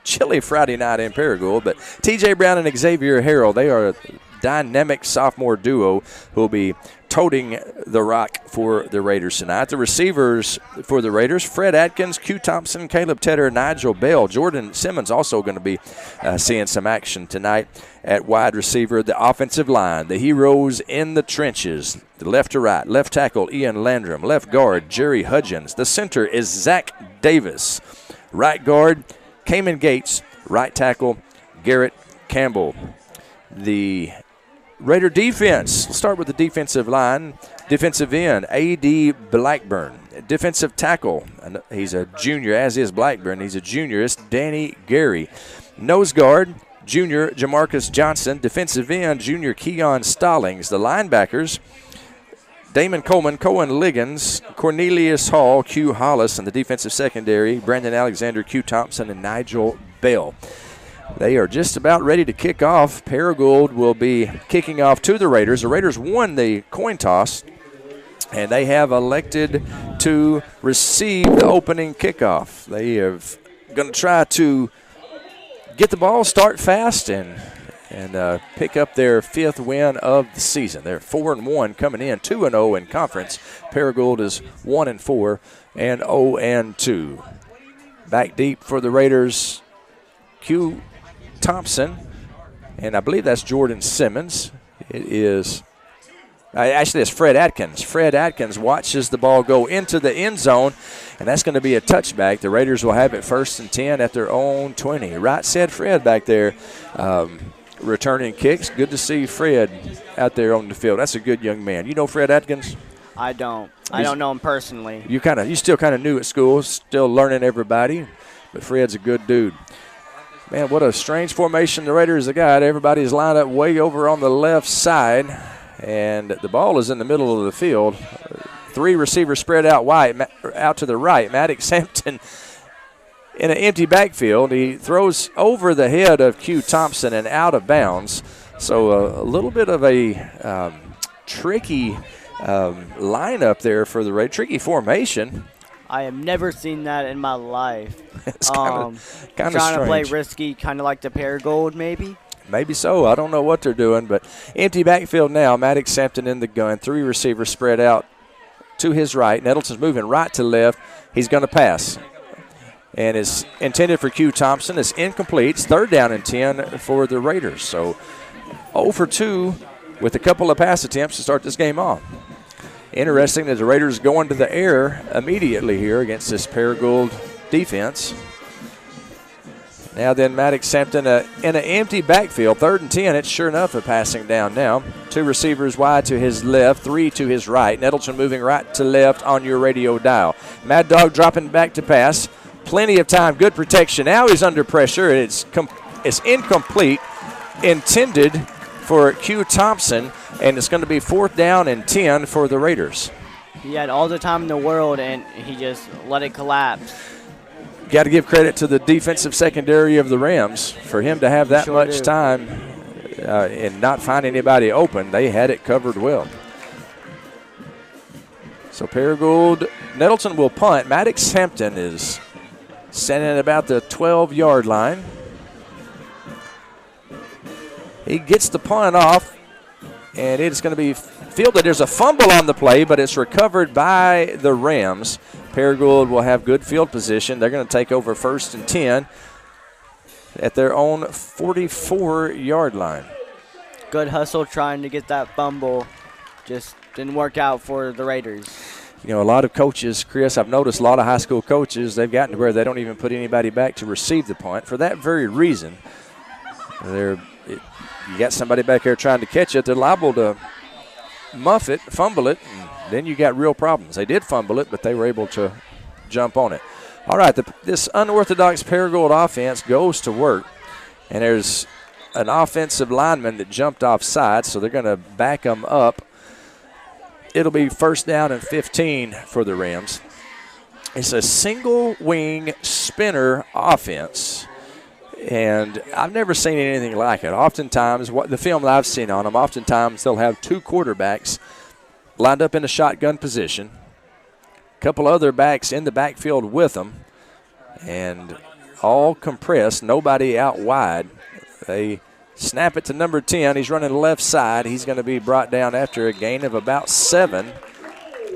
chilly Friday night in Paragould. But T.J. Brown and Xavier Harrell, they are a dynamic sophomore duo who will be toting the rock for the Raiders tonight. The receivers for the Raiders, Fred Atkins, Q Thompson, Caleb Tedder, Nigel Bell. Jordan Simmons also going to be seeing some action tonight at wide receiver. The offensive line, the heroes in the trenches, the left to right, left tackle Ian Landrum, left guard Jerry Hudgens. The center is Zach Davis. Right guard Cayman Gates, right tackle Garrett Campbell. The Raider defense, let's start with the defensive line. Defensive end, A.D. Blackburn. Defensive tackle, he's a junior, as is Blackburn. He's a junior. It's Danny Gary. Nose guard, junior Jamarcus Johnson. Defensive end, junior Keon Stallings. The linebackers, Damon Coleman, Cohen Liggins, Cornelius Hall, Q Hollis, and the defensive secondary, Brandon Alexander, Q Thompson, and Nigel Bell. They are just about ready to kick off. Paragould will be kicking off to the Raiders. The Raiders won the coin toss, and they have elected to receive the opening kickoff. They are going to try to get the ball, start fast, and pick up their 5th win of the season. They're 4-1 coming in, 2-0 in conference. Paragould is 1-4 and 0-2. Back deep for the Raiders, Q Thompson, and I believe that's Jordan Simmons. It is actually it's Fred Atkins. Fred Atkins watches the ball go into the end zone, and that's going to be a touchback. The Raiders will have it 1st and 10 at their own 20. Right said Fred back there. Returning kicks. Good to see Fred out there on the field. That's a good young man. You know Fred Atkins? I don't know him personally. You still kind of new at school, still learning everybody, but Fred's a good dude. Man, what a strange formation the Raiders have got. Everybody's lined up way over on the left side, and the ball is in the middle of the field. 3 receivers spread out wide, out to the right. Maddox Hampton in an empty backfield. He throws over the head of Q Thompson and out of bounds. So a little bit of a tricky lineup there for the Raiders. Tricky formation. I have never seen that in my life. It's kind of trying to play risky, kind of like the Paragould maybe. Maybe so. I don't know what they're doing, but empty backfield now. Maddox Hampton in the gun. 3 receivers spread out to his right. Nettleton's moving right to left. He's going to pass. And is intended for Q Thompson. It's incomplete. It's 3rd down and 10 for the Raiders. So 0 for 2 with a couple of pass attempts to start this game off. Interesting that the Raiders go into the air immediately here against this Paragould defense. Now then, Maddox Hampton in an empty backfield, 3rd and 10. It's sure enough a passing down now. 2 receivers wide to his left, 3 to his right. Nettleton moving right to left on your radio dial. Mad Dog dropping back to pass. Plenty of time, good protection. Now he's under pressure, and it's incomplete, intended for Q Thompson, and it's going to be 4th down and 10 for the Raiders. He had all the time in the world, and he just let it collapse. Got to give credit to the defensive secondary of the Rams for him to have that much time and not find anybody open. They had it covered well. So Paragould, Nettleton will punt. Maddox Hampton is standing at about the 12-yard line. He gets the punt off, and it's going to be fielded. There's a fumble on the play, but it's recovered by the Rams. Paragould will have good field position. They're going to take over 1st and 10. at their own 44-yard line. Good hustle trying to get that fumble. Just didn't work out for the Raiders. You know, a lot of coaches, Chris, I've noticed a lot of high school coaches, they've gotten to where they don't even put anybody back to receive the punt. For that very reason, you got somebody back there trying to catch it, they're liable to muff it, fumble it, and then you got real problems. They did fumble it, but they were able to jump on it. All right, this unorthodox Paragould offense goes to work, and there's an offensive lineman that jumped offside, so they're going to back them up. It'll be 1st down and 15 for the Rams. It's a single wing spinner offense, and I've never seen anything like it. Oftentimes, the film that I've seen on them, oftentimes they'll have 2 quarterbacks lined up in a shotgun position, a couple other backs in the backfield with them, and all compressed, nobody out wide. They snap it to number 10. He's running the left side. He's going to be brought down after a gain of about 7.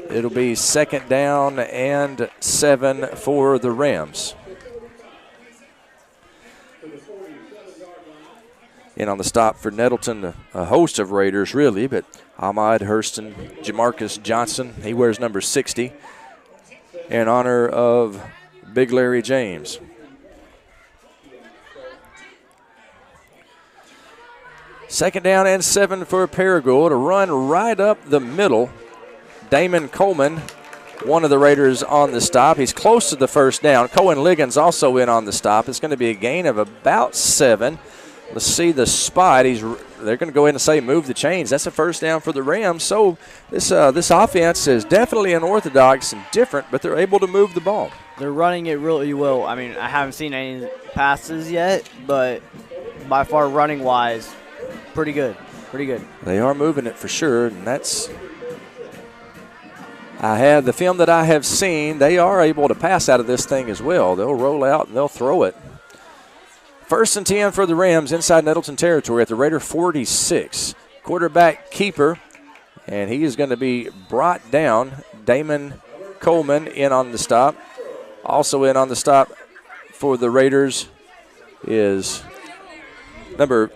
It'll be 2nd down and 7 for the Rams. In on the stop for Nettleton, a host of Raiders really, but Ahmad Hurston, Jamarcus Johnson, he wears number 60 in honor of Big Larry James. Second down and 7 for Paragould. A run right up the middle. Damon Coleman, one of the Raiders on the stop. He's close to the 1st down. Cohen Liggins also in on the stop. It's going to be a gain of about 7. Let's see the spot. They're going to go in and say move the chains. That's a 1st down for the Rams. So this offense is definitely unorthodox and different, but they're able to move the ball. They're running it really well. I mean, I haven't seen any passes yet, but by far running-wise, pretty good. Pretty good. They are moving it for sure, and I have the film that I have seen. They are able to pass out of this thing as well. They'll roll out and they'll throw it. 1st and 10 for the Rams inside Nettleton territory at the Raider 46. Quarterback keeper, and he is going to be brought down. Damon Coleman in on the stop. Also in on the stop for the Raiders is number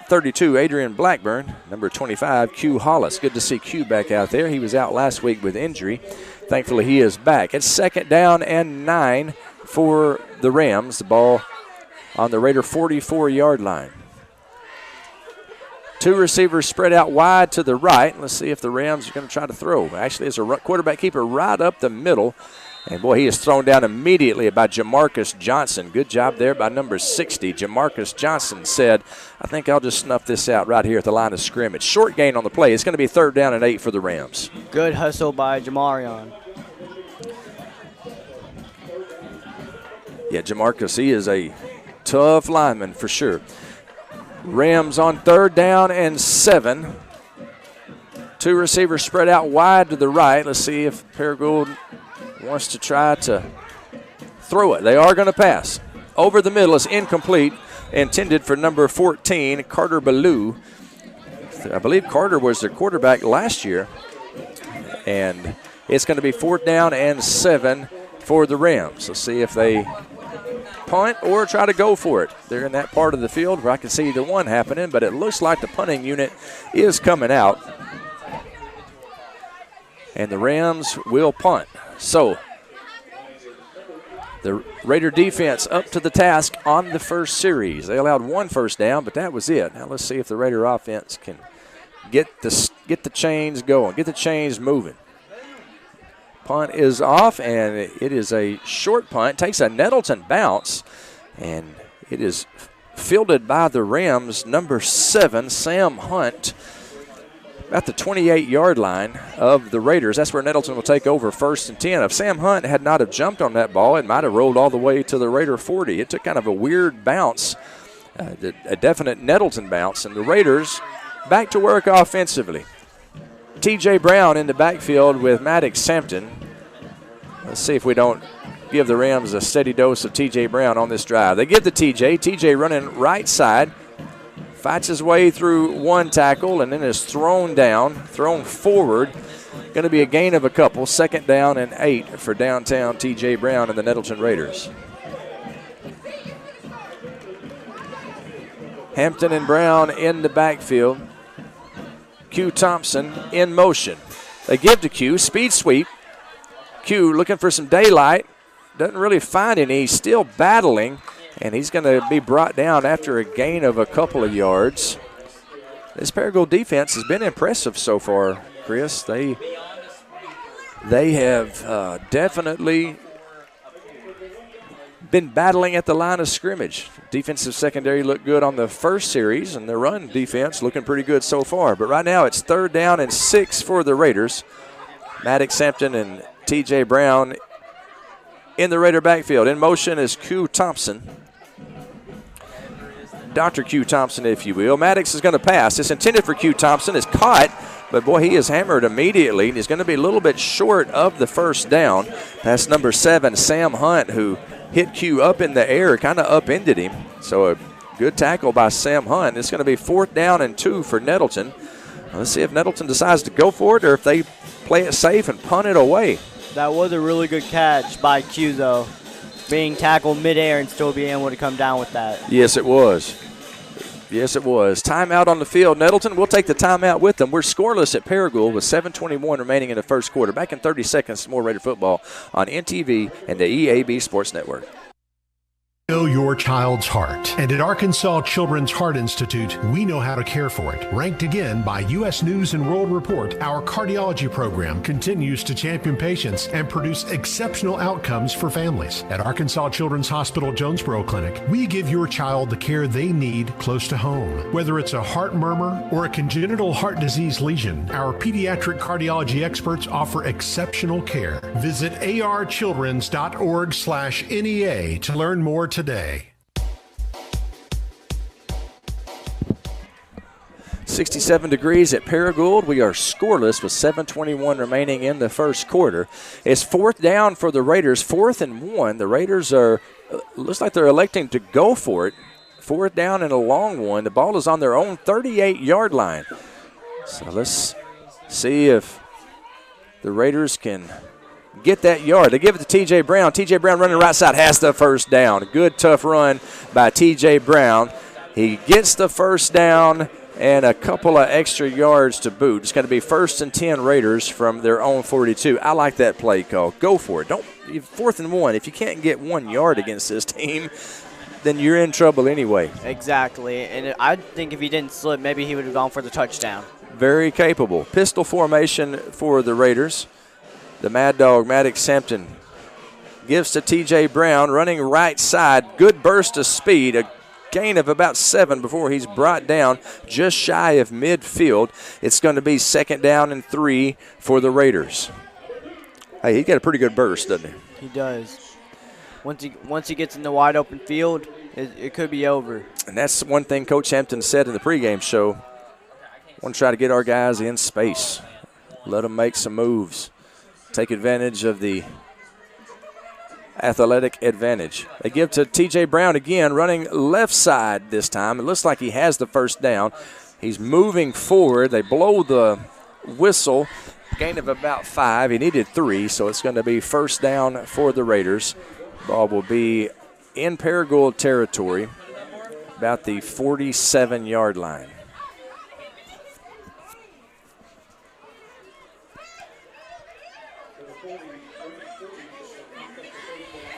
32, Adrian Blackburn. Number 25, Q Hollis. Good to see Q back out there. He was out last week with injury. Thankfully, he is back. It's 2nd down and 9 for the Rams. The ball on the Raider 44-yard line. 2 receivers spread out wide to the right. Let's see if the Rams are going to try to throw. Actually, it's a quarterback keeper right up the middle. And, boy, he is thrown down immediately by Jamarcus Johnson. Good job there by number 60. Jamarcus Johnson said, I think I'll just snuff this out right here at the line of scrimmage. Short gain on the play. It's going to be 3rd down and 8 for the Rams. Good hustle by Jamarion. Yeah, Jamarcus, he is a tough lineman for sure. Rams on 3rd down and 7. 2 receivers spread out wide to the right. Let's see if Paragould wants to try to throw it. They are going to pass. Over the middle is incomplete, intended for number 14, Carter Ballou. I believe Carter was their quarterback last year. And it's going to be 4th down and 7 for the Rams. Let's see if they punt or try to go for it. They're in that part of the field where I can see either one happening, but it looks like the punting unit is coming out. And the Rams will punt. So the Raider defense up to the task on the first series. They allowed 1 first down, but that was it. Now let's see if the Raider offense can get the chains going, get the chains moving. Punt is off, and it is a short punt. Takes a Nettleton bounce, and it is fielded by the Rams, number 7, Sam Hunt, at the 28-yard line of the Raiders. That's where Nettleton will take over 1st and 10. If Sam Hunt had not have jumped on that ball, it might have rolled all the way to the Raider 40. It took kind of a weird bounce, a definite Nettleton bounce, and the Raiders back to work offensively. T.J. Brown in the backfield with Maddox Hampton. Let's see if we don't give the Rams a steady dose of T.J. Brown on this drive. They give the T.J. T.J. running right side. Fights his way through 1 tackle and then is thrown forward. Going to be a gain of a couple. 2nd down and 8 for downtown T.J. Brown and the Nettleton Raiders. Hampton and Brown in the backfield. Q Thompson in motion. They give to Q, speed sweep. Q looking for some daylight. Doesn't really find any. He's still battling, and he's going to be brought down after a gain of a couple of yards. This Paragould defense has been impressive so far, Chris. They have definitely been battling at the line of scrimmage. Defensive secondary looked good on the first series, and the run defense looking pretty good so far. But right now it's 3rd down and 6 for the Raiders. Maddox Hampton and T.J. Brown in the Raider backfield. In motion is Q Thompson. Dr. Q Thompson, if you will. Maddox is going to pass. It's intended for Q Thompson. It's caught, but boy, he is hammered immediately. He's going to be a little bit short of the first down. That's number 7, Sam Hunt, who hit Q up in the air, kind of upended him. So a good tackle by Sam Hunt. It's going to be 4th down and 2 for Nettleton. Let's see if Nettleton decides to go for it or if they play it safe and punt it away. That was a really good catch by Q, though. Being tackled midair and still being able to come down with that. Yes, it was. Yes, it was. Timeout on the field. Nettleton will take the timeout with them. We're scoreless at Paragould with 7:21 remaining in the first quarter. Back in 30 seconds, more Raider football on NTV and the EAB Sports Network. Know your child's heart. And at Arkansas Children's Heart Institute, we know how to care for it. Ranked again by U.S. News and World Report, our cardiology program continues to champion patients and produce exceptional outcomes for families. At Arkansas Children's Hospital Jonesboro Clinic, we give your child the care they need close to home. Whether it's a heart murmur or a congenital heart disease lesion, our pediatric cardiology experts offer exceptional care. Visit archildrens.org/NEA to learn more today. 67 degrees at Paragould. We are scoreless with 7:21 remaining in the first quarter. It's 4th down for the Raiders, 4th and 1. The Raiders are, looks like they're electing to go for it. 4th down and a long one. The ball is on their own 38-yard line. So let's see if the Raiders can get that yard. They give it to T.J. Brown. T.J. Brown running right side has the first down. A good, tough run by T.J. Brown. He gets the first down and a couple of extra yards to boot. It's going to be 1st and 10 Raiders from their own 42. I like that play call. Go for it. 4th and 1. If you can't get 1 yard against this team, then you're in trouble anyway. Exactly. And I think if he didn't slip, maybe he would have gone for the touchdown. Very capable. Pistol formation for the Raiders. The Mad Dog, Maddox Hampton, gives to T.J. Brown, running right side. Good burst of speed, a gain of about 7 before he's brought down just shy of midfield. It's going to be 2nd down and 3 for the Raiders. Hey, he got a pretty good burst, doesn't he? He does. Once he gets in the wide open field, it could be over. And that's one thing Coach Hampton said in the pregame show. I want to try to get our guys in space. Let them make some moves. Take advantage of the athletic advantage. They give to T.J. Brown again, running left side this time. It looks like he has the first down. He's moving forward. They blow the whistle. Gain of about 5. He needed 3, so it's going to be 1st down for the Raiders. Ball will be in Paragould territory, about the 47-yard line.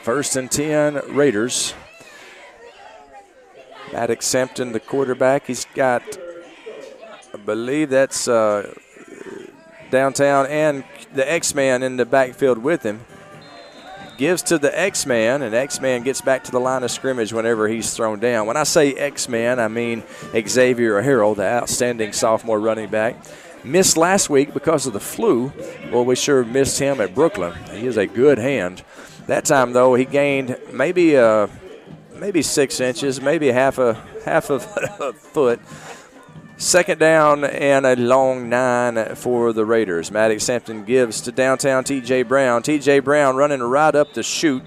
First and 10 Raiders. Maddox Hampton, the quarterback. He's got, I believe that's downtown and the X-Man in the backfield with him. Gives to the X-Man, and X-Man gets back to the line of scrimmage whenever he's thrown down. When I say X-Man, I mean Xavier Harrell, the outstanding sophomore running back. Missed last week because of the flu. Well, we sure missed him at Brooklyn. He is a good hand. That time, though, he gained maybe 6 inches, maybe half a foot. 2nd down and a long 9 for the Raiders. Maddox Hampton gives to downtown T.J. Brown. T.J. Brown running right up the chute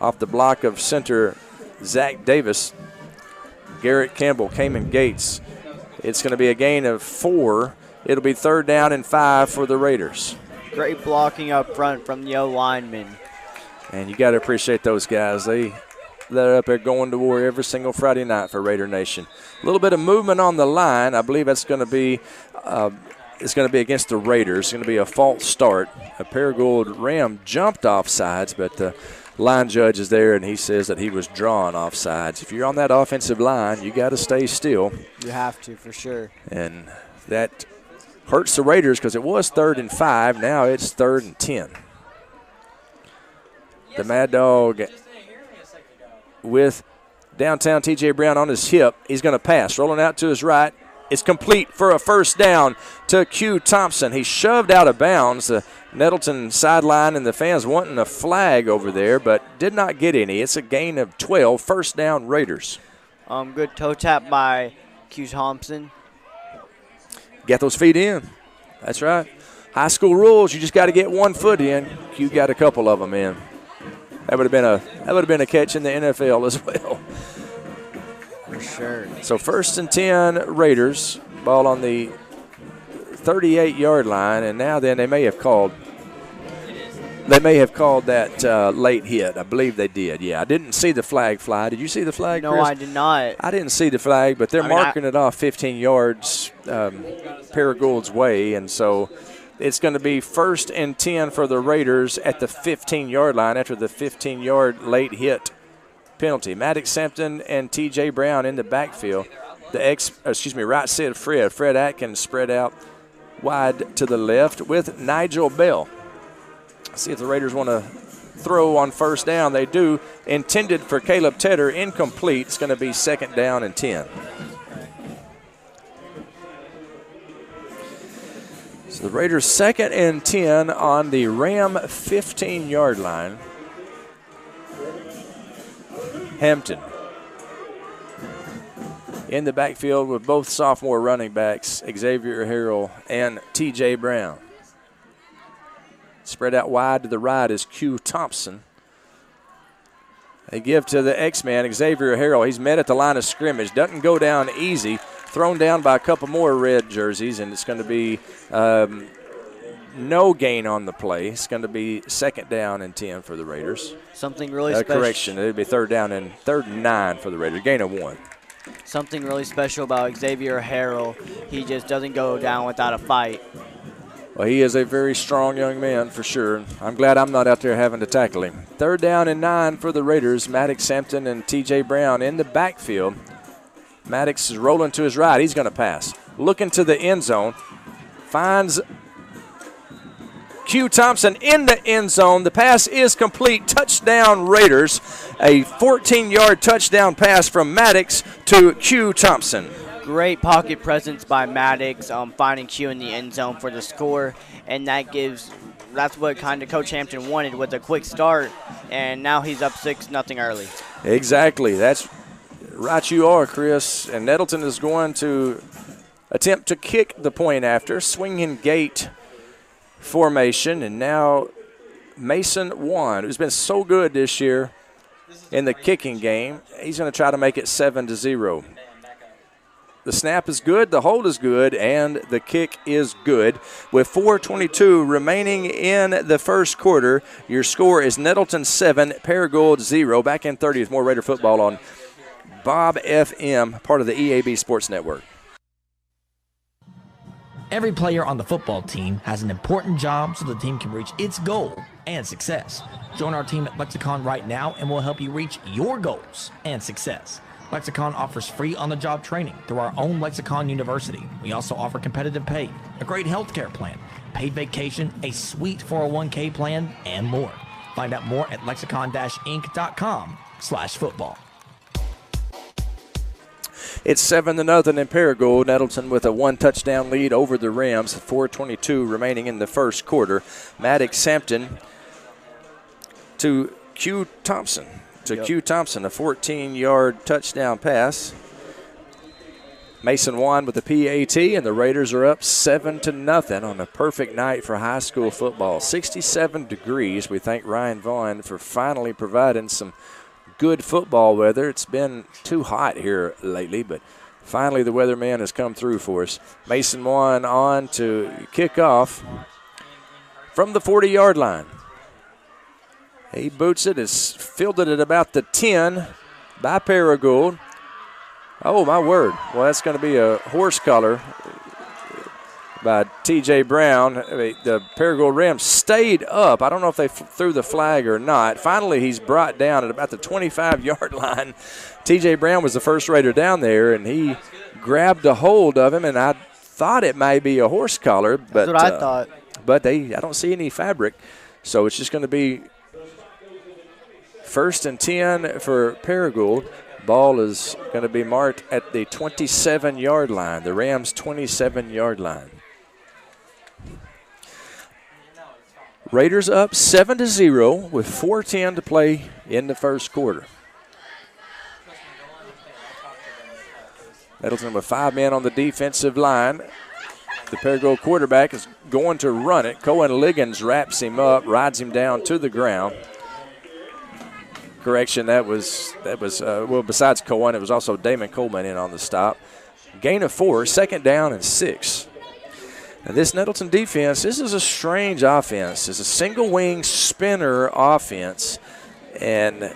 off the block of center Zach Davis. Garrett Campbell, Cayman Gates. It's going to be a gain of 4. It'll be 3rd down and 5 for the Raiders. Great blocking up front from the O-linemen. And you got to appreciate those guys. They that are up there going to war every single Friday night for Raider Nation. A little bit of movement on the line. I believe that's going to be against the Raiders. It's going to be a false start. A Paragould Ram jumped off sides, but the line judge is there, and he says that he was drawn off sides. If you're on that offensive line, you got to stay still. You have to, for sure. And that hurts the Raiders because it was 3rd and 5. Now it's 3rd and 10. The Mad Dog with downtown T.J. Brown on his hip. He's going to pass. Rolling out to his right. It's complete for a first down to Q Thompson. He shoved out of bounds. The Nettleton sideline and the fans wanting a flag over there, but did not get any. It's a gain of 12. First down, Raiders. Good toe tap by Q Thompson. Get those feet in. That's right. High school rules, you just got to get 1 foot in. Q got a couple of them in. That would have been a catch in the NFL as well. For sure. So 1st and 10 Raiders, ball on the 38-yard line, and now then they may have called that late hit. I believe they did. Yeah, I didn't see the flag fly. Did you see the flag, No, Chris? I did not. I didn't see the flag, but they're marking it off 15 yards Paragould's way, and so it's going to be 1st and 10 for the Raiders at the 15-yard line after the 15-yard late hit penalty. Maddox Hampton and T.J. Brown in the backfield. Right side Fred. Fred Atkins spread out wide to the left with Nigel Bell. See if the Raiders want to throw on first down. They do. Intended for Caleb Tedder, incomplete. It's going to be 2nd down and 10. So the Raiders 2nd and 10 on the Ram 15-yard line. Hampton in the backfield with both sophomore running backs, Xavier Harrell and T.J. Brown. Spread out wide to the right is Q Thompson. They give to the X-Man, Xavier Harrell. He's met at the line of scrimmage. Doesn't go down easy. Thrown down by a couple more red jerseys, and it's going to be no gain on the play. It's going to be 2nd down and 10 for the Raiders. Something really special. Correction, it would be 3rd and 9 for the Raiders. Gain of 1. Something really special about Xavier Harrell. He just doesn't go down without a fight. Well, he is a very strong young man for sure. I'm glad I'm not out there having to tackle him. 3rd down and 9 for the Raiders. Maddox Hampton and T.J. Brown in the backfield. Maddox is rolling to his right. He's going to pass. Looking to the end zone. Finds Q Thompson in the end zone. The pass is complete. Touchdown Raiders. A 14-yard touchdown pass from Maddox to Q Thompson. Great pocket presence by Maddox, finding Q in the end zone for the score, and that's what kind of Coach Hampton wanted with a quick start, and now he's up 6-0 early. Exactly. That's right you are, Chris. And Nettleton is going to attempt to kick the point after. Swinging gate formation, and now Mason Wan, who's been so good this year in the kicking game, he's going to try to make it 7-0. The snap is good, the hold is good, and the kick is good. With 4:22 remaining in the first quarter, your score is Nettleton 7, Paragould 0. Back in 30 with more Raider football on Bob FM, part of the EAB Sports Network. Every player on the football team has an important job so the team can reach its goal and success. Join our team at Lexicon right now and we'll help you reach your goals and success. Lexicon offers free on-the-job training through our own Lexicon University. We also offer competitive pay, a great healthcare plan, paid vacation, a sweet 401k plan, and more. Find out more at lexicon-inc.com/football. It's 7-0 in Paragould. Nettleton with a 1-touchdown lead over the Rams. 4:22 remaining in the first quarter. Maddox Hampton to Q Thompson. Q Thompson, a 14-yard touchdown pass. Mason Wan with the PAT, and the Raiders are up 7-0 on a perfect night for high school football. 67 degrees. We thank Ryan Vaughn for finally providing some good football weather. It's been too hot here lately, but finally the weatherman has come through for us. Mason Wan on to kick off from the 40-yard line. He boots it. It's fielded at about the 10 by Paragould. Oh, my word. Well, that's going to be a horse collar by T.J. Brown. The Paragould Rams stayed up. I don't know if they threw the flag or not. Finally, he's brought down at about the 25-yard line. T.J. Brown was the first Raider down there, and he grabbed a hold of him, and I thought it might be a horse collar. But, that's what I thought. But I don't see any fabric, so it's just going to be 1st and 10 for Paragould. Ball is going to be marked at the 27-yard line, the Rams' 27-yard line. Raiders up 7-0 with 4:10 to play in the first quarter. Nettleton with 5 men on the defensive line. The Paragould quarterback is going to run it. Cohen Liggins wraps him up, rides him down to the ground. Correction, that was well, besides Cohen, it was also Damon Coleman in on the stop. Gain of 4, 2nd down and 6. Now this Nettleton defense, this is a strange offense. It's a single wing spinner offense, and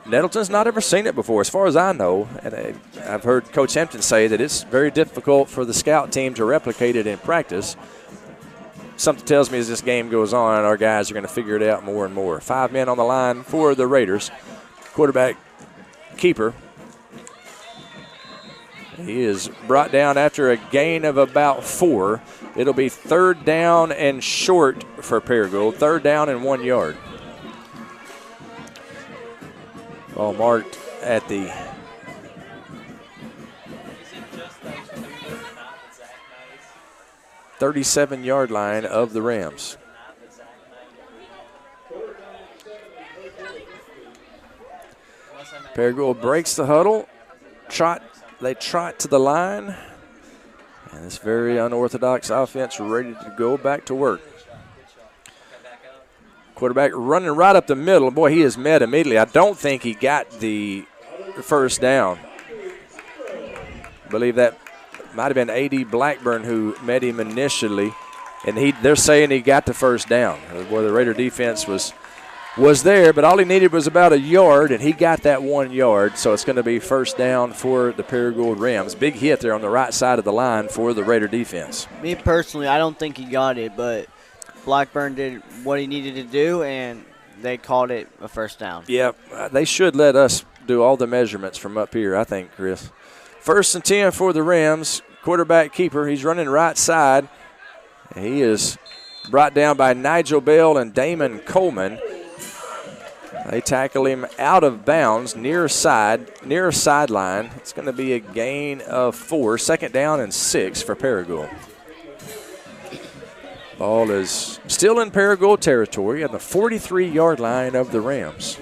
Nettleton's not ever seen it before, as far as I know. And I've heard Coach Hampton say that it's very difficult for the scout team to replicate it in practice. Something tells me as this game goes on, our guys are going to figure it out more and more. 5 men on the line for the Raiders. Quarterback keeper. He is brought down after a gain of about 4. It'll be 3rd down and short for Paragould. 3rd down and 1 yard. Ball marked at the 37-yard line of the Rams. Paragould breaks the huddle. They trot to the line. And this very unorthodox offense ready to go back to work. Quarterback running right up the middle. Boy, he is met immediately. I don't think he got the first down. I believe that might have been A.D. Blackburn who met him initially. And they're saying he got the first down. Boy, the Raider defense was there, but all he needed was about a yard, and he got that 1 yard. So it's going to be 1st down for the Paragould Rams. Big hit there on the right side of the line for the Raider defense. Me personally, I don't think he got it, but Blackburn did what he needed to do, and they called it a 1st down. Yeah, they should let us do all the measurements from up here, I think, Chris. 1st and 10 for the Rams. Quarterback keeper, he's running right side. He is brought down by Nigel Bell and Damon Coleman. They tackle him out of bounds near sideline. It's going to be a gain of 4, 2nd down and 6 for Paragould. Ball is still in Paragould territory at the 43-yard line of the Rams.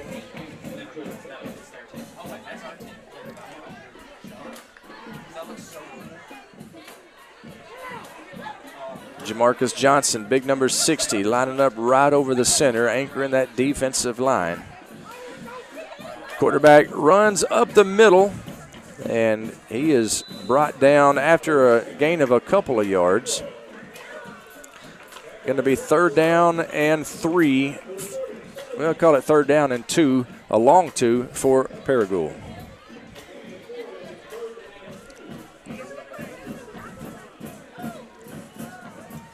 Jamarcus Johnson, big number 60, lining up right over the center, anchoring that defensive line. Quarterback runs up the middle, and he is brought down after a gain of a couple of yards. Going to be 3rd down and 3. We'll call it 3rd down and 2, a long 2 for Paragould.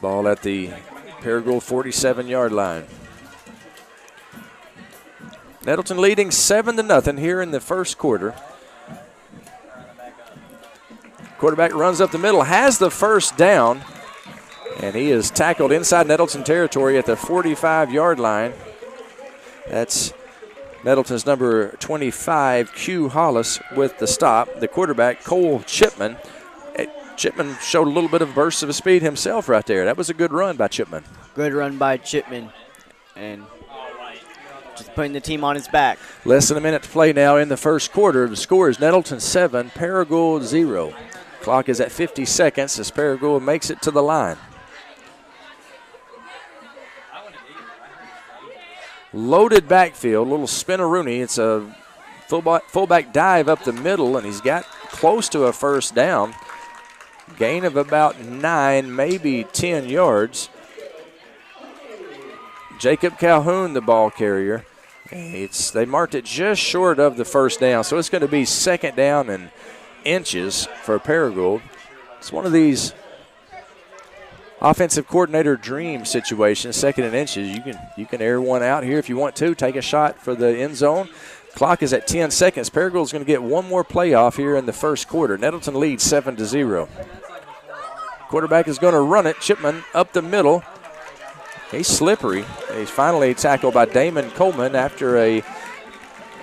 Ball at the Paragould 47-yard line. Nettleton leading 7-0 here in the first quarter. Quarterback runs up the middle, has the 1st down, and he is tackled inside Nettleton territory at the 45-yard line. That's Nettleton's number 25, Q Hollis, with the stop. The quarterback, Cole Chipman. Chipman showed a little bit of burst of speed himself right there. That was a good run by Chipman. Good run by Chipman. And just putting the team on his back. Less than a minute to play now in the first quarter. The score is Nettleton 7, Paragould 0. Clock is at 50 seconds as Paragould makes it to the line. Loaded backfield, little spin-a-rooney. It's a fullback dive up the middle, and he's got close to a 1st down. Gain of about 9, maybe 10 yards. Jacob Calhoun, the ball carrier. They marked it just short of the first down, so it's going to be second down and inches for Paragould. It's one of these offensive coordinator dream situations, second and inches. You can air one out here if you want to, take a shot for the end zone. Clock is at 10 seconds. Paragould's going to get one more play off here in the first quarter. Nettleton leads 7-0. Quarterback is going to run it. Chipman up the middle. He's slippery. He's finally tackled by Damon Coleman after a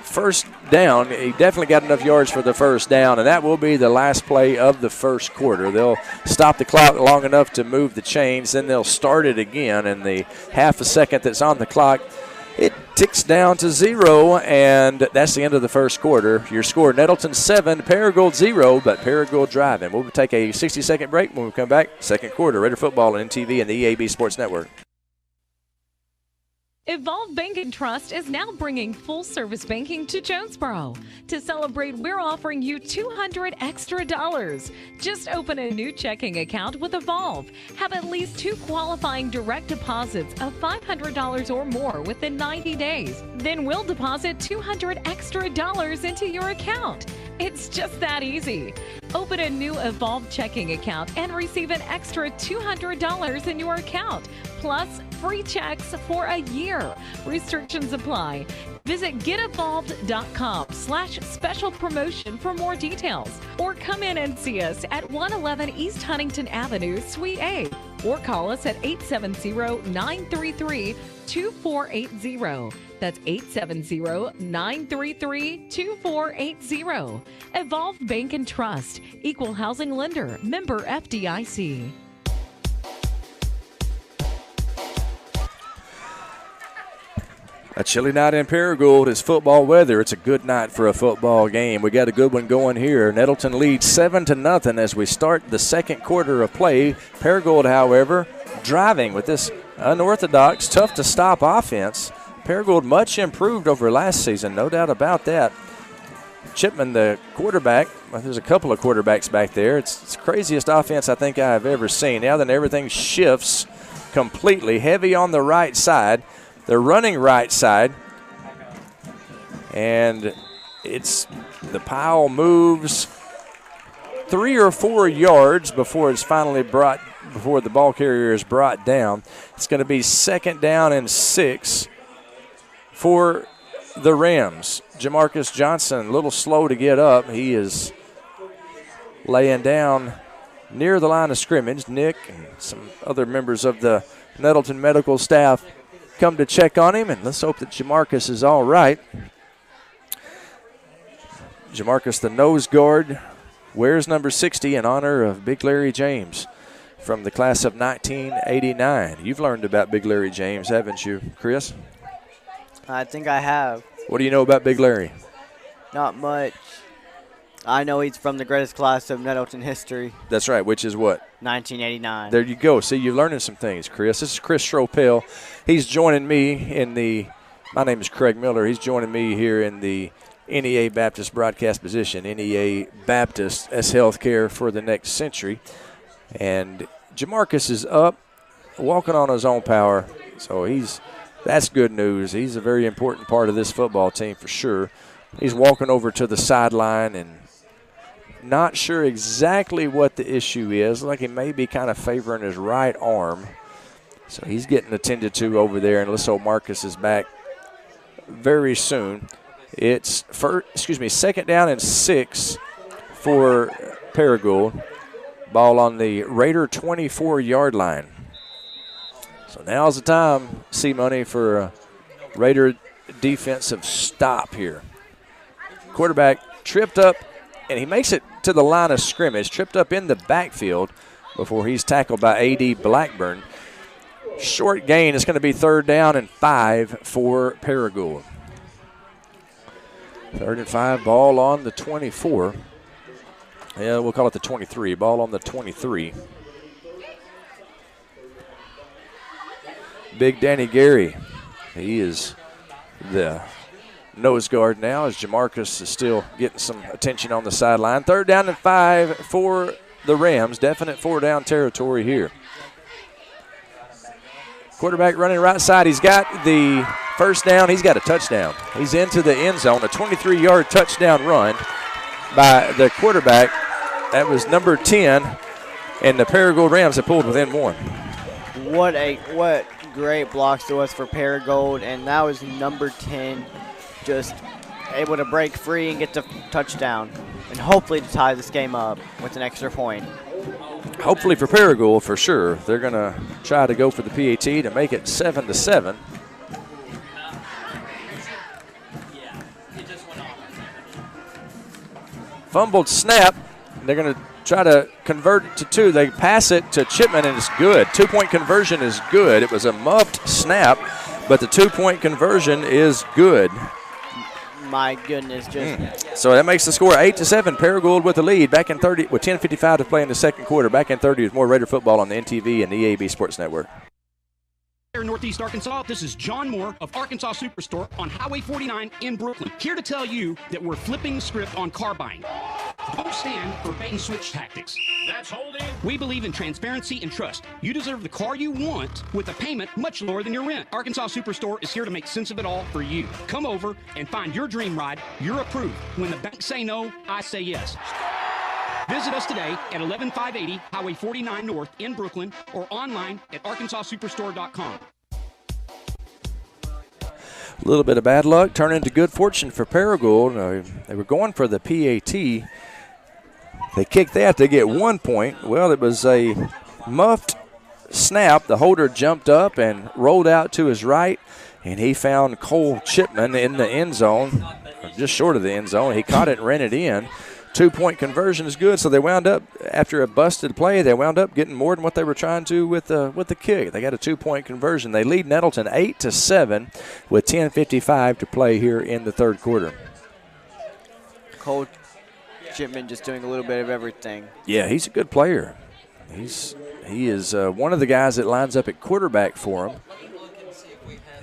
first down. He definitely got enough yards for the first down, and that will be the last play of the first quarter. They'll stop the clock long enough to move the chains, then they'll start it again, and the half a second that's on the clock, it ticks down to 0, and that's the end of the first quarter. Your score, Nettleton 7, Paragould 0, but Paragould driving. We'll take a 60-second break. When we come back, second quarter, Raider Football on NTV and the EAB Sports Network. Evolve Bank and Trust is now bringing full-service banking to Jonesboro. To celebrate, we're offering you $200 extra. Just open a new checking account with Evolve. Have at least 2 qualifying direct deposits of $500 or more within 90 days. Then we'll deposit $200 extra into your account. It's just that easy. Open a new Evolve checking account and receive an extra $200 in your account, plus free checks for a year. Restrictions apply. Visit getevolved.com/special promotion for more details, or come in and see us at 111 East Huntington Avenue, Suite A, or call us at 870-933-2480. That's 870-933-2480. Evolve Bank and Trust, Equal Housing Lender, member FDIC. A chilly night in Paragould is football weather. It's a good night for a football game. We got a good one going here. Nettleton leads 7-0 as we start the second quarter of play. Paragould, however, driving with this unorthodox, tough-to-stop offense. Paragould much improved over last season, no doubt about that. Chipman, the quarterback, well, there's a couple of quarterbacks back there. It's the craziest offense I think I've ever seen. Now then everything shifts completely, heavy on the right side. They're running right side, and the pile moves 3 or 4 yards before it's finally before the ball carrier is brought down. It's going to be second down and 6 for the Rams. Jamarcus Johnson, a little slow to get up. He is laying down near the line of scrimmage. Nick and some other members of the Nettleton medical staff come to check on him, and let's hope that Jamarcus is all right. Jamarcus, the nose guard, wears number 60 in honor of Big Larry James from the class of 1989. You've learned about Big Larry James, haven't you, Chris? I think I have. What do you know about Big Larry? Not much. I know he's from the greatest class of Nettleton history. That's right, which is what? 1989. There you go. See, you're learning some things, Chris. This is Chris Schropel. He's joining me my name is Craig Miller. He's joining me here in the NEA Baptist broadcast position. NEA Baptist as healthcare for the next century. And Jamarcus is up, walking on his own power. So that's good news. He's a very important part of this football team for sure. He's walking over to the sideline and not sure exactly what the issue is. Like he may be kind of favoring his right arm. So he's getting attended to over there, and let's hope Marcus is back very soon. It's second down and 6 for Paragould. Ball on the Raider 24-yard line. So now's the time, C-Money, for a Raider defensive stop here. Quarterback tripped up, and he makes it to the line of scrimmage, tripped up in the backfield before he's tackled by A.D. Blackburn. Short gain. It's going to be third down and 5 for Paragould. 3rd and 5, ball on the 24. Yeah, we'll call it the 23. Ball on the 23. Big Danny Gary. He is the nose guard now as Jamarcus is still getting some attention on the sideline. 3rd down and 5 for the Rams. Definite 4-down territory here. Quarterback running right side. He's got the first down. He's got a touchdown. He's into the end zone, a 23-yard touchdown run by the quarterback. That was number 10, and the Paragould Rams have pulled within 1. What great blocks there was for Paragould, and that was number 10, just able to break free and get the touchdown, and hopefully to tie this game up with an extra point. Hopefully for Paragould, for sure. They're going to try to go for the PAT to make it 7-7. Fumbled snap. They're going to try to convert it to 2. They pass it to Chipman, and it's good. 2-point conversion is good. It was a muffed snap, but the 2-point conversion is good. My goodness, just So that makes the score 8-7. Paragould with the lead. Back in 30 with 10:55 to play in the second quarter. Back in 30 with more Raider football on the NTV and the EAB Sports Network. Here in Northeast Arkansas, this is John Moore of Arkansas Superstore on Highway 49 in Brooklyn. Here to tell you that we're flipping the script on car buying. Don't stand for bait and switch tactics. That's holding. We believe in transparency and trust. You deserve the car you want with a payment much lower than your rent. Arkansas Superstore is here to make sense of it all for you. Come over and find your dream ride. You're approved. When the banks say no, I say yes. Visit us today at 11580 Highway 49 North in Brooklyn or online at arkansassuperstore.com. A little bit of bad luck turned into good fortune for Paragould. They were going for the PAT. They kicked that to get 1 point. Well, it was a muffed snap. The holder jumped up and rolled out to his right, and he found Cole Chipman in the end zone, just short of the end zone. He caught it and ran it in. 2-point conversion is good, so they wound up, after a busted play, they wound up getting more than what they were trying to with the kick. They got a 2-point conversion. They lead Nettleton 8-7 with 10:55 to play here in the third quarter. Cole Chipman just doing a little bit of everything. Yeah, he's a good player. He is one of the guys that lines up at quarterback for him.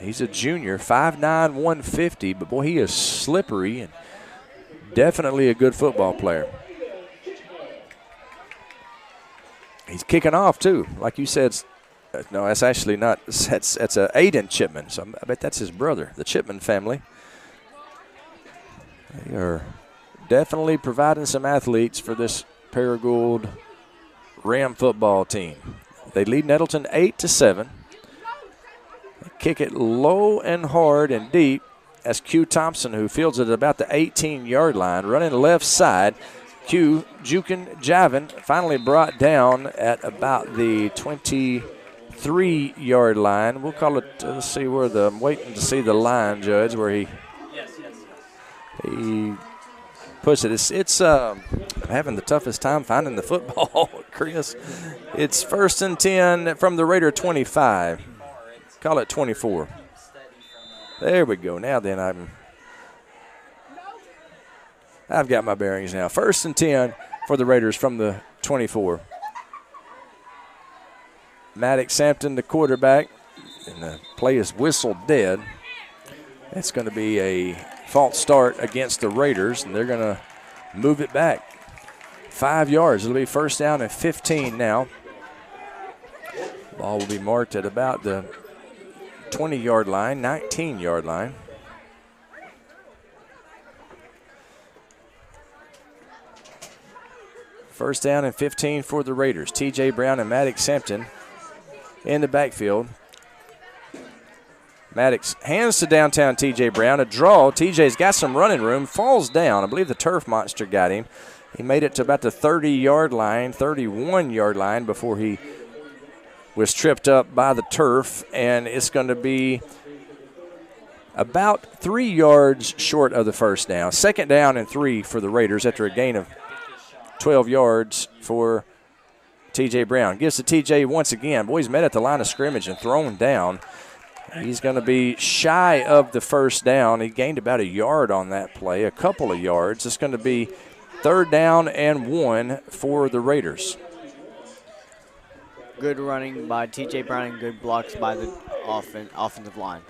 He's a junior, 5'9", 150, but boy, he is slippery and definitely a good football player. He's kicking off, too. Like you said, no, that's actually not. That's a Aiden Chipman, so I bet that's his brother, the Chipman family. They are definitely providing some athletes for this Paragould Ram football team. They lead Nettleton 8-7. They kick it low and hard and deep. That's Q Thompson, who fields it at about the 18-yard line, running left side. Q juking, jiving, finally brought down at about the 23-yard line. We'll call it, let's see where I'm waiting to see the line, Judge, where he puts it. It's I'm having the toughest time finding the football, Chris. It's 1st and 10 from the Raider 25. Call it 24. There we go. Now then, I've got my bearings now. 1st and 10 for the Raiders from the 24. Maddox Hampton, the quarterback, and the play is whistled dead. That's going to be a false start against the Raiders, and they're going to move it back 5 yards. It'll be 1st down and 15 now. Ball will be marked at about the 20-yard line, 19-yard line. First down and 15 for the Raiders. T.J. Brown and Maddox Hampton in the backfield. Maddox hands to downtown T.J. Brown. A draw. T.J.'s got some running room. Falls down. I believe the turf monster got him. He made it to about the 30-yard line, 31-yard line before he was tripped up by the turf, and it's going to be about 3 yards short of the first down. 2nd down and 3 for the Raiders after a gain of 12 yards for T.J. Brown. Gives to T.J. once again. Boy, he's met at the line of scrimmage and thrown down. He's going to be shy of the first down. He gained about a yard on that play, a couple of yards. It's going to be 3rd down and 1 for the Raiders. Good running by T.J. Brown and good blocks by the offensive line.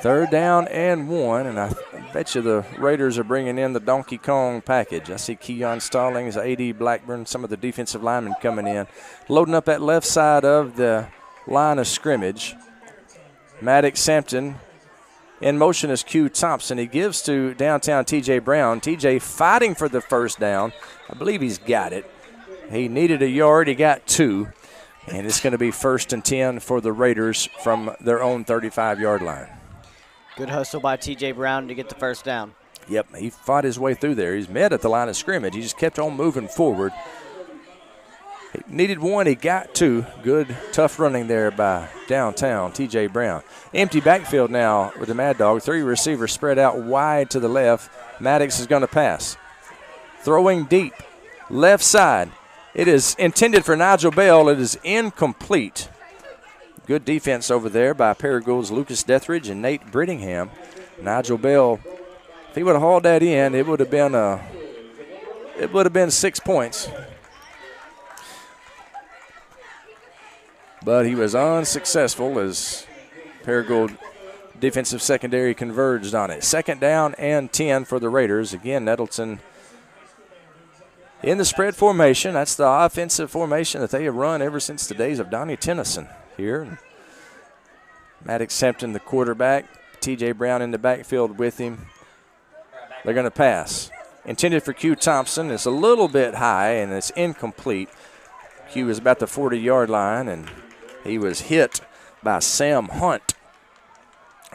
3rd down and 1, and I bet you the Raiders are bringing in the Donkey Kong package. I see Keon Stallings, A.D. Blackburn, some of the defensive linemen coming in. Loading up that left side of the line of scrimmage. Maddox Hampton in motion is Q Thompson. He gives to downtown TJ Brown. TJ fighting for the first down. I believe he's got it. He needed a yard. He got 2. And it's going to be 1st and 10 for the Raiders from their own 35-yard line. Good hustle by TJ Brown to get the first down. Yep, he fought his way through there. He's met at the line of scrimmage. He just kept on moving forward. He needed 1, he got 2. Good, tough running there by downtown TJ Brown. Empty backfield now with the Mad Dog. 3 receivers spread out wide to the left. Maddox is going to pass. Throwing deep, left side. It is intended for Nigel Bell. It is incomplete. Good defense over there by Paragould's Lucas Dethridge and Nate Brittingham. Nigel Bell, if he would have hauled that in, it would have been 6 points. But he was unsuccessful as Paragould defensive secondary converged on it. 2nd down and 10 for the Raiders. Again, Nettleton in the spread formation. That's the offensive formation that they have run ever since the days of Donnie Tennyson here. Maddox Hampton, the quarterback. TJ Brown in the backfield with him. They're going to pass. Intended for Q Thompson. It's a little bit high and it's incomplete. Q is about the 40-yard line and he was hit by Sam Hunt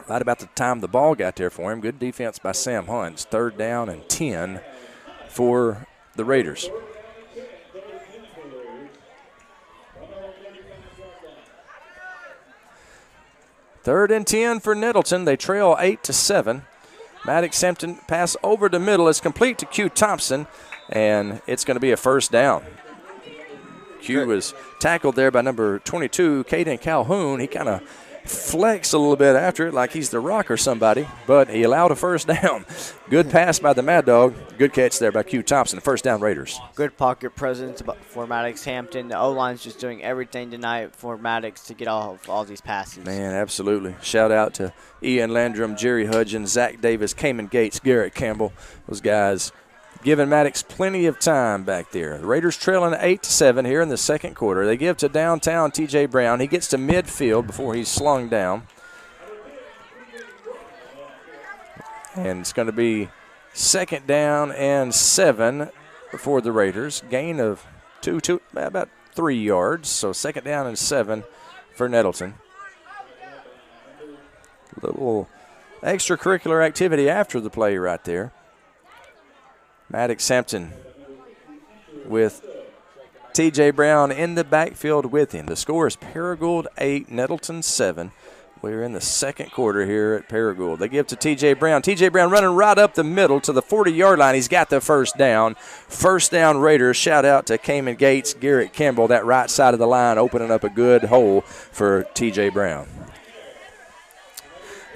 right about the time the ball got there for him. Good defense by Sam Hunt. It's 3rd down and 10 for the Raiders. Third and 10 for Nettleton. They trail 8-7. Maddox Hampton pass over the middle. It's complete to Q Thompson, and it's going to be a 1st down. Q was tackled there by number 22, Caden Calhoun. He kind of flexed a little bit after it like he's the Rock or somebody, but he allowed a 1st down. Good pass by the Mad Dog. Good catch there by Q Thompson. 1st down Raiders. Good pocket presence for Maddox Hampton. The O-line's just doing everything tonight for Maddox to get all these passes. Man, absolutely. Shout out to Ian Landrum, Jerry Hudgens, Zach Davis, Cayman Gates, Garrett Campbell. Those guys giving Maddox plenty of time back there. The Raiders trailing 8-7 here in the 2nd quarter. They give to downtown TJ Brown. He gets to midfield before he's slung down. And it's going to be 2nd down and 7 for the Raiders. Gain of about 3 yards. So 2nd down and 7 for Nettleton. A little extracurricular activity after the play right there. Maddox Hampton with TJ Brown in the backfield with him. The score is Paragould 8, Nettleton 7. We're in the 2nd quarter here at Paragould. They give to TJ Brown. TJ Brown running right up the middle to the 40-yard line. He's got the 1st down. 1st down Raiders. Shout out to Cayman Gates, Garrett Campbell, that right side of the line opening up a good hole for TJ Brown.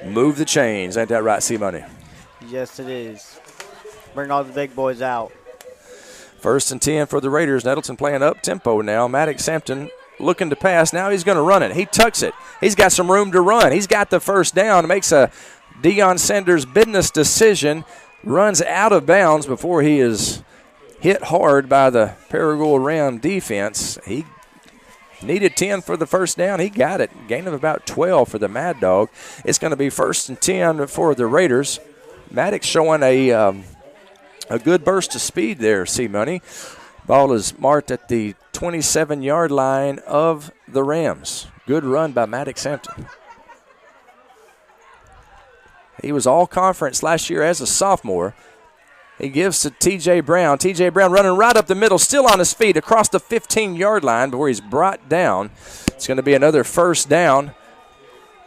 Move the chains. Ain't that right, C-Money? Yes, it is. Bring all the big boys out. 1st and 10 for the Raiders. Nettleton playing up tempo now. Maddox Hampton looking to pass. Now he's going to run it. He tucks it. He's got some room to run. He's got the 1st down. Makes a Deion Sanders business decision. Runs out of bounds before he is hit hard by the Paragould Ram defense. He needed 10 for the 1st down. He got it. Gain of about 12 for the Mad Dog. It's going to be 1st and 10 for the Raiders. Maddox showing a good burst of speed there, C-Money. Ball is marked at the 27-yard line of the Rams. Good run by Maddox Hampton. He was all-conference last year as a sophomore. He gives to TJ Brown. TJ Brown running right up the middle, still on his feet across the 15-yard line before he's brought down. It's going to be another 1st down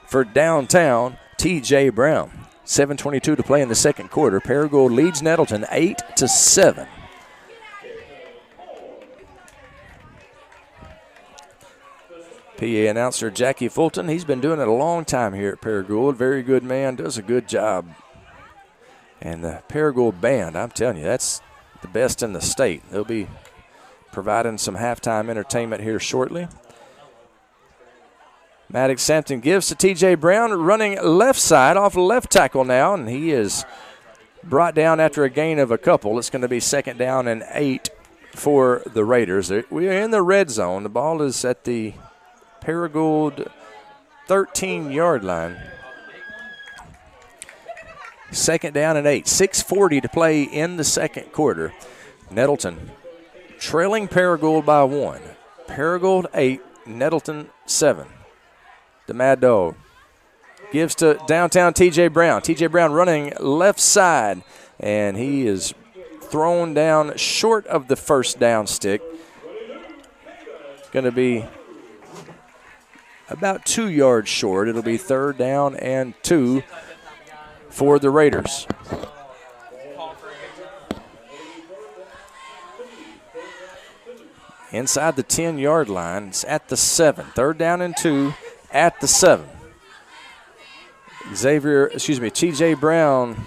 for downtown TJ Brown. 7:22 to play in the 2nd quarter. Paragould leads Nettleton 8-7. PA announcer Jackie Fulton, he's been doing it a long time here at Paragould. Very good man, does a good job. And the Paragould band, I'm telling you, that's the best in the state. They'll be providing some halftime entertainment here shortly. Maddox Hampton gives to TJ Brown, running left side off left tackle now, and he is brought down after a gain of a couple. It's going to be 2nd down and 8 for the Raiders. We are in the red zone. The ball is at the Paragould 13-yard line. 2nd down and 8. 6:40 to play in the second quarter. Nettleton trailing Paragould by 1. Paragould 8, Nettleton 7. The Mad Dog gives to downtown T.J. Brown. T.J. Brown running left side, and he is thrown down short of the first down stick. Going to be about 2 yards short. It'll be 3rd down and 2 for the Raiders. Inside the 10-yard line, it's at the 7. 3rd down and 2 at the 7. T.J. Brown.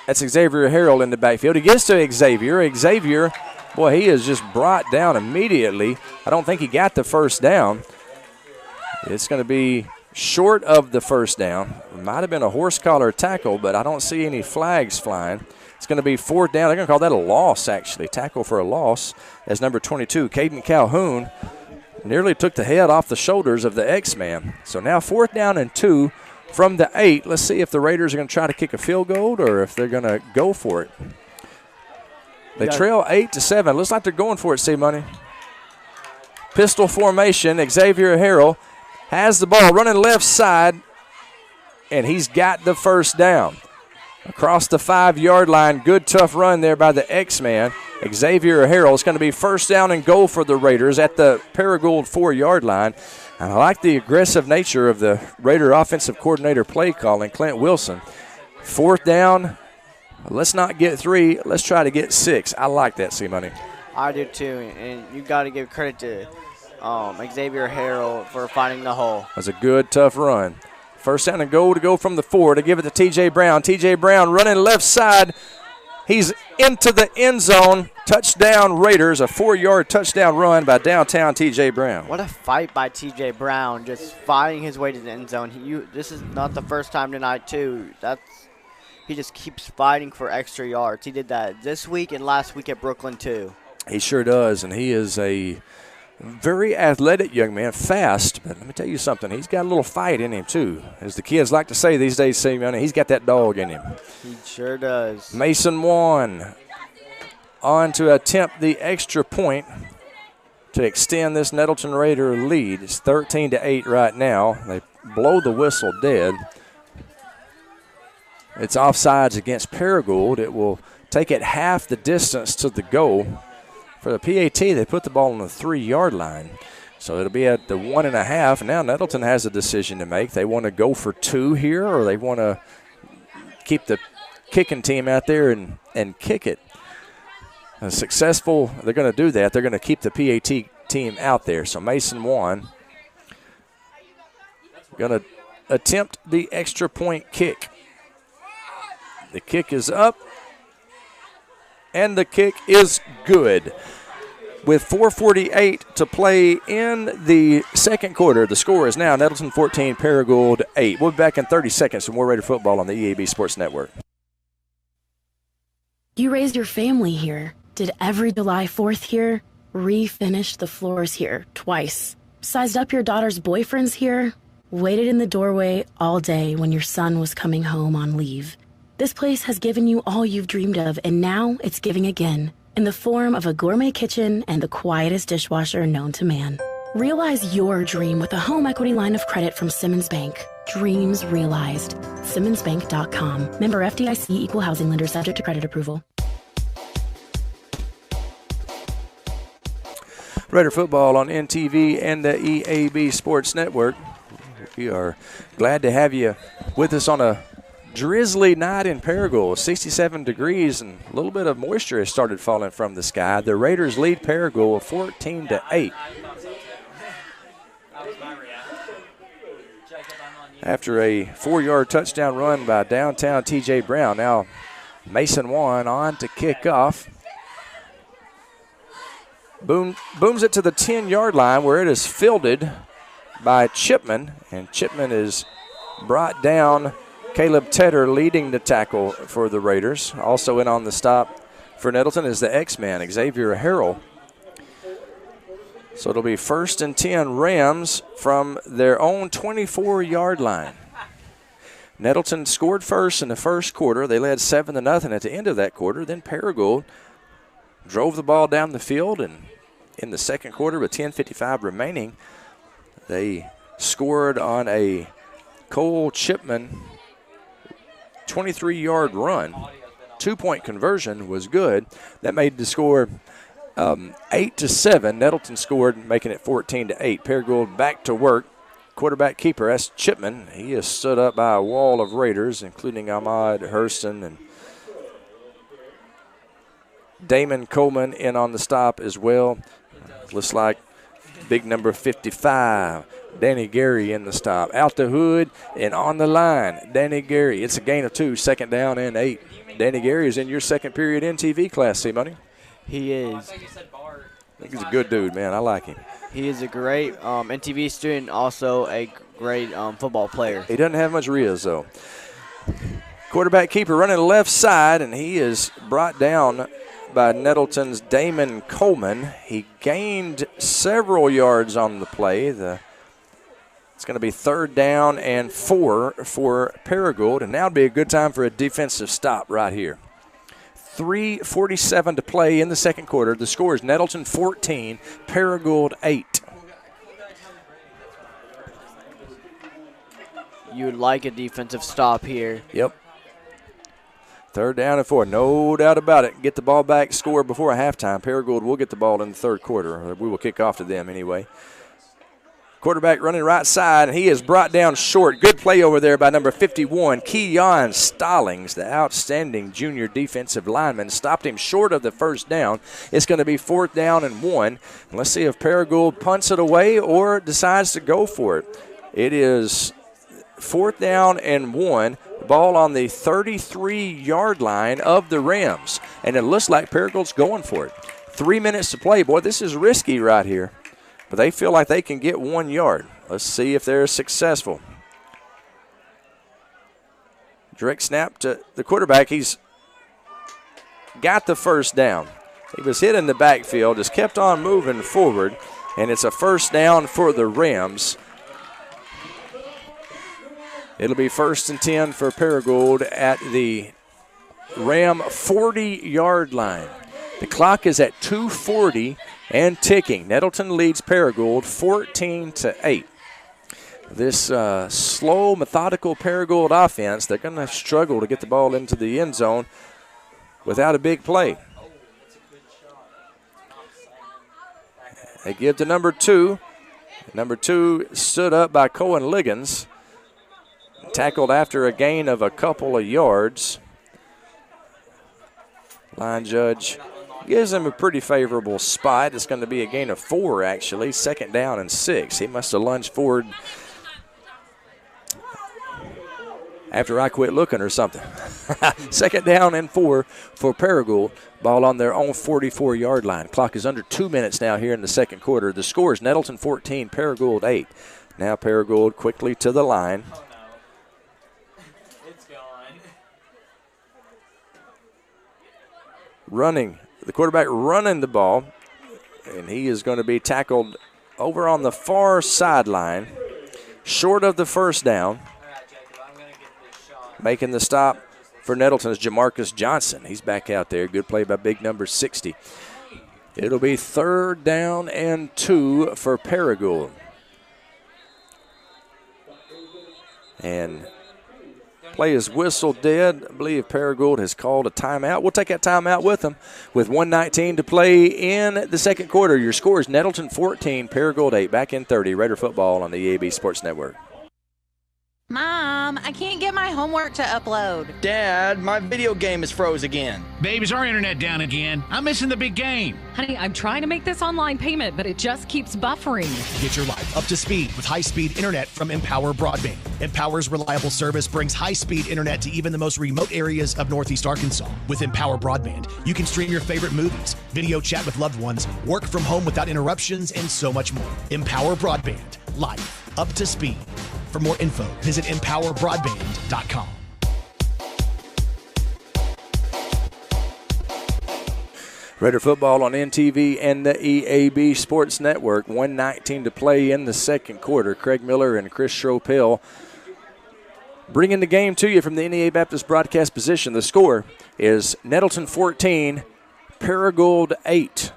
That's Xavier Harrell in the backfield. He gets to Xavier. Xavier, boy, he is just brought down immediately. I don't think he got the first down. It's going to be short of the first down. It might have been a horse collar tackle, but I don't see any flags flying. It's going to be 4th down. They're going to call that a loss, actually. Tackle for a loss as number 22, Caden Calhoun, nearly took the head off the shoulders of the X-Man. So now 4th down and 2 from the 8. Let's see if the Raiders are going to try to kick a field goal or if they're going to go for it. They trail 8-7. Looks like they're going for it, C-Money. Pistol formation. Xavier Harrell has the ball running left side, and he's got the first down. Across the 5-yard line, good tough run there by the X-Man. Xavier Harrell. It's going to be 1st down and goal for the Raiders at the Paragould 4-yard line. And I like the aggressive nature of the Raider offensive coordinator play calling, Clint Wilson. 4th down. Let's not get 3. Let's try to get 6. I like that, C-Money. I do too, and you got to give credit to Xavier Harrell for finding the hole. That's a good, tough run. 1st down and goal to go from the 4 to give it to T.J. Brown. T.J. Brown running left side. He's into the end zone. Touchdown Raiders, a 4-yard touchdown run by downtown T.J. Brown. What a fight by T.J. Brown, just fighting his way to the end zone. This is not the first time tonight, too. He just keeps fighting for extra yards. He did that this week and last week at Brooklyn, too. He sure does, and he is a very athletic young man, fast, but let me tell you something. He's got a little fight in him, too. As the kids like to say these days, he's got that dog in him. He sure does. Mason Wan on to attempt the extra point to extend this Nettleton Raider lead. It's 13-8 right now. They blow the whistle dead. It's offsides against Paragould. It will take it half the distance to the goal. For the PAT, they put the ball on the 3-yard line. So it'll be at the 1.5. Now Nettleton has a decision to make. They want to go for 2 here, or they want to keep the kicking team out there and kick it. Successful, they're going to do that. They're going to keep the PAT team out there. So Mason Wan going to attempt the extra point kick. The kick is up, and the kick is good. With 4:48 to play in the second quarter, the score is now Nettleton 14, Paragould 8. We'll be back in 30 seconds for more Raider football on the EAB Sports Network. You raised your family here, did every July 4th here, refinished the floors here twice, sized up your daughter's boyfriends here, waited in the doorway all day when your son was coming home on leave. This place has given you all you've dreamed of, and now it's giving again, in the form of a gourmet kitchen and the quietest dishwasher known to man. Realize your dream with a home equity line of credit from Simmons Bank. Dreams realized. SimmonsBank.com. Member FDIC, equal housing lender, subject to credit approval. Raider football on NTV and the EAB Sports Network. We are glad to have you with us on a drizzly night in Paragould. 67 degrees and a little bit of moisture has started falling from the sky. The Raiders lead Paragould 14-8. After a 4-yard touchdown run by downtown T.J. Brown. Now Mason Wan on to kick off. Booms it to the 10-yard line where it is fielded by Chipman. And Chipman is brought down. Caleb Tedder leading the tackle for the Raiders. Also in on the stop for Nettleton is the X-Man, Xavier Harrell. So it'll be 1st and 10 Rams from their own 24-yard line. Nettleton scored first in the first quarter. They led 7-0 at the end of that quarter. Then Paragould drove the ball down the field, and in the second quarter with 10:55 remaining, they scored on a Cole Chipman 23-yard run. 2-point conversion was good. That made the score 8-7. Nettleton scored, making it 14-8. Paragould back to work. Quarterback keeper, that's Chipman. He is stood up by a wall of Raiders, including Ahmad Hurston and Damon Coleman in on the stop as well. Looks like big number 55, Danny Gary in the stop. Out the hood and on the line, Danny Gary. It's a gain of 2, 2nd down and 8. Danny Gary is in your second period NTV class, C-Money. He is. I think he's a good dude, man. I like him. He is a great NTV student, also a great football player. He doesn't have much Riz, though. Quarterback keeper running the left side, and he is brought down by Nettleton's Damon Coleman. He gained several yards on the play. It's going to be 3rd down and 4 for Paragould, and now would be a good time for a defensive stop right here. 3:47 to play in the second quarter. The score is Nettleton 14, Paragould 8. You would like a defensive stop here. Yep. 3rd down and 4, no doubt about it. Get the ball back, score before halftime. Paragould will get the ball in the third quarter. We will kick off to them anyway. Quarterback running right side, and he is brought down short. Good play over there by number 51, Keon Stallings, the outstanding junior defensive lineman. Stopped him short of the first down. It's going to be 4th down and 1. And let's see if Paragould punts it away or decides to go for it. It is 4th down and 1. Ball on the 33-yard line of the Rams. And it looks like Paragould's going for it. 3 minutes to play. Boy, this is risky right here. But they feel like they can get 1 yard. Let's see if they're successful. Direct snap to the quarterback. He's got the first down. He was hit in the backfield, just kept on moving forward, and it's a 1st down for the Rams. It'll be 1st and 10 for Paragould at the Ram 40-yard line. The clock is at 2:40 and ticking. Nettleton leads Paragould 14-8. This slow, methodical Paragould offense, they're going to struggle to get the ball into the end zone without a big play. They give to number 2. Number 2 stood up by Cohen Liggins. Tackled after a gain of a couple of yards. Line judge gives him a pretty favorable spot. It's going to be a gain of 4, actually. 2nd down and 6. He must have lunged forward after I quit looking or something. 2nd down and 4 for Paragould. Ball on their own 44-yard line. Clock is under 2 minutes now here in the second quarter. The score is Nettleton 14, Paragould 8. Now Paragould quickly to the line. The quarterback running the ball, and he is going to be tackled over on the far sideline, short of the first down. Making the stop for Nettleton is Jamarcus Johnson. He's back out there. Good play by big number 60. It'll be 3rd down and 2 for Paragould. And play is whistle dead. I believe Paragould has called a timeout. We'll take that timeout with them with 1:19 to play in the second quarter. Your score is Nettleton 14, Paragould 8. Back in 30. Raider football on the EAB Sports Network. Mom, I can't get my homework to upload. Dad, my video game is froze again. Babe, is our internet down again? I'm missing the big game. Honey, I'm trying to make this online payment, but it just keeps buffering. Get your life up to speed with high-speed internet from Empower Broadband. Empower's reliable service brings high-speed internet to even the most remote areas of Northeast Arkansas. With Empower Broadband, you can stream your favorite movies, video chat with loved ones, work from home without interruptions, and so much more. Empower Broadband. Life up to speed. For more info, visit empowerbroadband.com. Raider football on NTV and the EAB Sports Network. 1:19 to play in the second quarter. Craig Miller and Chris Schropel bringing the game to you from the NEA Baptist broadcast position. The score is Nettleton 14, Paragould 8.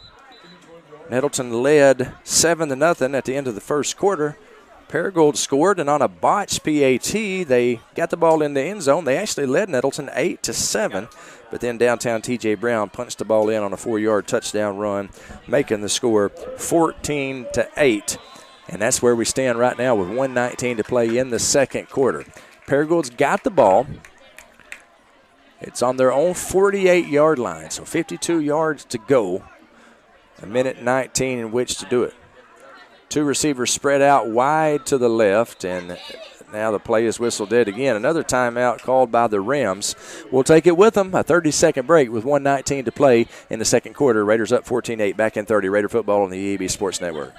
Nettleton led 7-0 at the end of the first quarter. Paragould scored, and on a botched PAT, they got the ball in the end zone. They actually led Nettleton 8-7, but then downtown TJ Brown punched the ball in on a 4-yard touchdown run, making the score 14-8. And that's where we stand right now with 1:19 to play in the second quarter. Paragould's got the ball. It's on their own 48-yard line, so 52 yards to go. A minute 19 in which to do it. Two receivers spread out wide to the left, and now the play is whistled dead again. Another timeout called by the Rams. We'll take it with them. A 30-second break with 1:19 to play in the second quarter. Raiders up 14-8, back in 30. Raider football on the EAB Sports Network.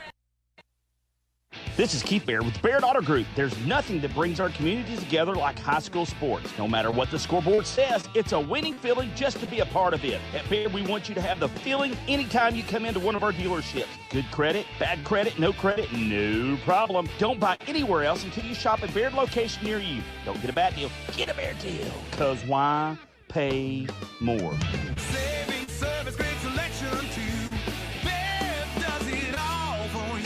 This is Keith Baird with Baird Auto Group. There's nothing that brings our communities together like high school sports. No matter what the scoreboard says, it's a winning feeling just to be a part of it. At Baird, we want you to have the feeling anytime you come into one of our dealerships. Good credit, bad credit, no no problem. Don't buy anywhere else until you shop at Baird location near you. Don't get a bad deal, get a Baird deal. Because why pay more? Saving service, great selection too. Baird does it all for you.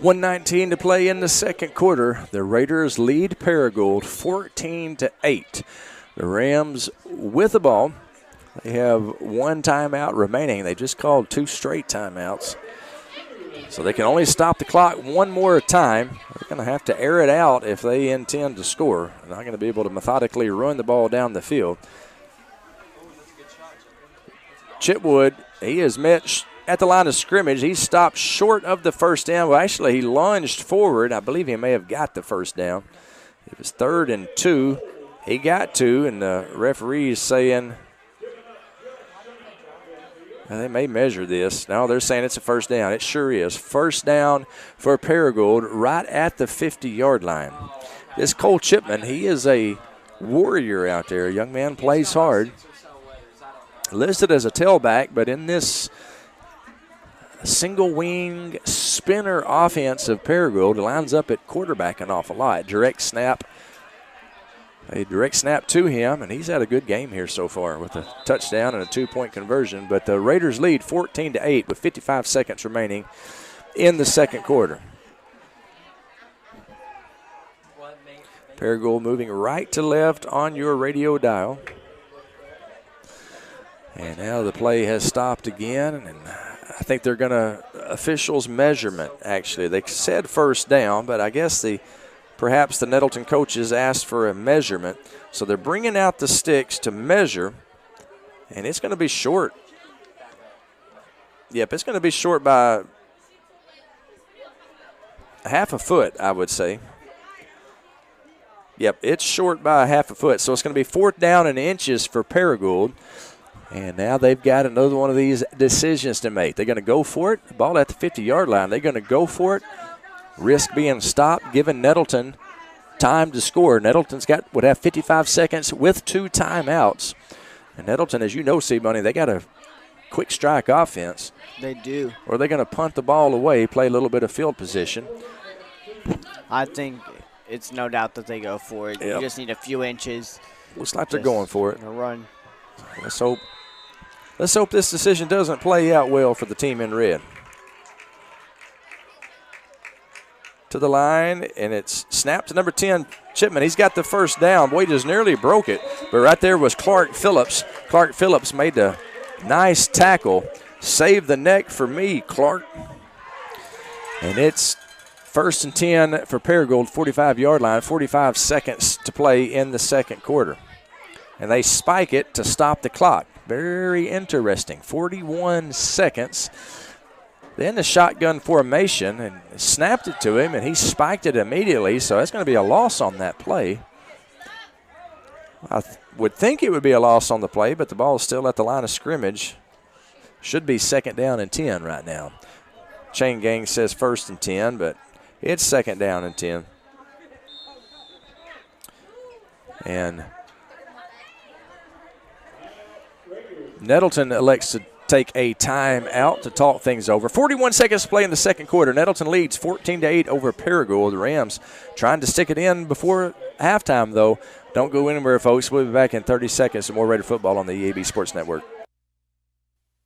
1:19 to play in the second quarter. The Raiders lead Paragould 14-8. The Rams with the ball. They have one timeout remaining. They just called 2 straight timeouts. So they can only stop the clock one more time. They're going to have to air it out if they intend to score. They're not going to be able to methodically run the ball down the field. Chitwood, he is met at the line of scrimmage. He stopped short of the first down. Well, actually, he lunged forward. I believe he may have got the first down. It was 3rd and 2. He got 2, and the referee is saying, they may measure this. No, they're saying it's a first down. It sure is. First down for Paragould right at the 50-yard line. This Cole Chipman, he is a warrior out there. A young man, plays hard. Listed as a tailback, but in this single wing spinner offense of Paragould, lines up at quarterback an awful lot. A direct snap to him, and he's had a good game here so far with a touchdown and a 2-point conversion. But the Raiders lead 14-8 with 55 seconds remaining in the second quarter. Paragould moving right to left on your radio dial. And now the play has stopped again, and I think they're going to officials measurement, actually. They said first down, but I guess perhaps the Nettleton coaches asked for a measurement. So they're bringing out the sticks to measure, and it's going to be short. Yep, it's going to be short by half a foot, I would say. Yep, it's short by half a foot. So it's going to be 4th down and inches for Paragould. And now they've got another one of these decisions to make. They're going to go for it. The ball at the 50-yard line. They're going to go for it. Risk being stopped, giving Nettleton time to score. Nettleton's would have 55 seconds with 2 timeouts. And Nettleton, as you know, C-Money, they got a quick strike offense. They do. Or they're going to punt the ball away, play a little bit of field position. I think it's no doubt that they go for it. Yep. You just need a few inches. Looks like they're going for it. A run. Let's hope this decision doesn't play out well for the team in red. To the line, and it's snapped to number 10, Chipman. He's got the first down. Boy, he just nearly broke it. But right there was Clark Phillips. Clark Phillips made a nice tackle. Save the neck for me, Clark. And it's 1st and 10 for Paragould, 45-yard line, 45 seconds to play in the second quarter. And they spike it to stop the clock. Very interesting. 41 seconds. Then the shotgun formation, and snapped it to him, and he spiked it immediately, so that's going to be a loss on that play. I would think it would be a loss on the play, but the ball is still at the line of scrimmage. Should be 2nd down and 10 right now. Chain Gang says 1st and 10, but it's 2nd down and 10. And Nettleton elects to take a timeout to talk things over. 41 seconds to play in the second quarter. Nettleton leads 14-8 over Paragould. The Rams trying to stick it in before halftime, though. Don't go anywhere, folks. We'll be back in 30 seconds with more Raider football on the EAB Sports Network.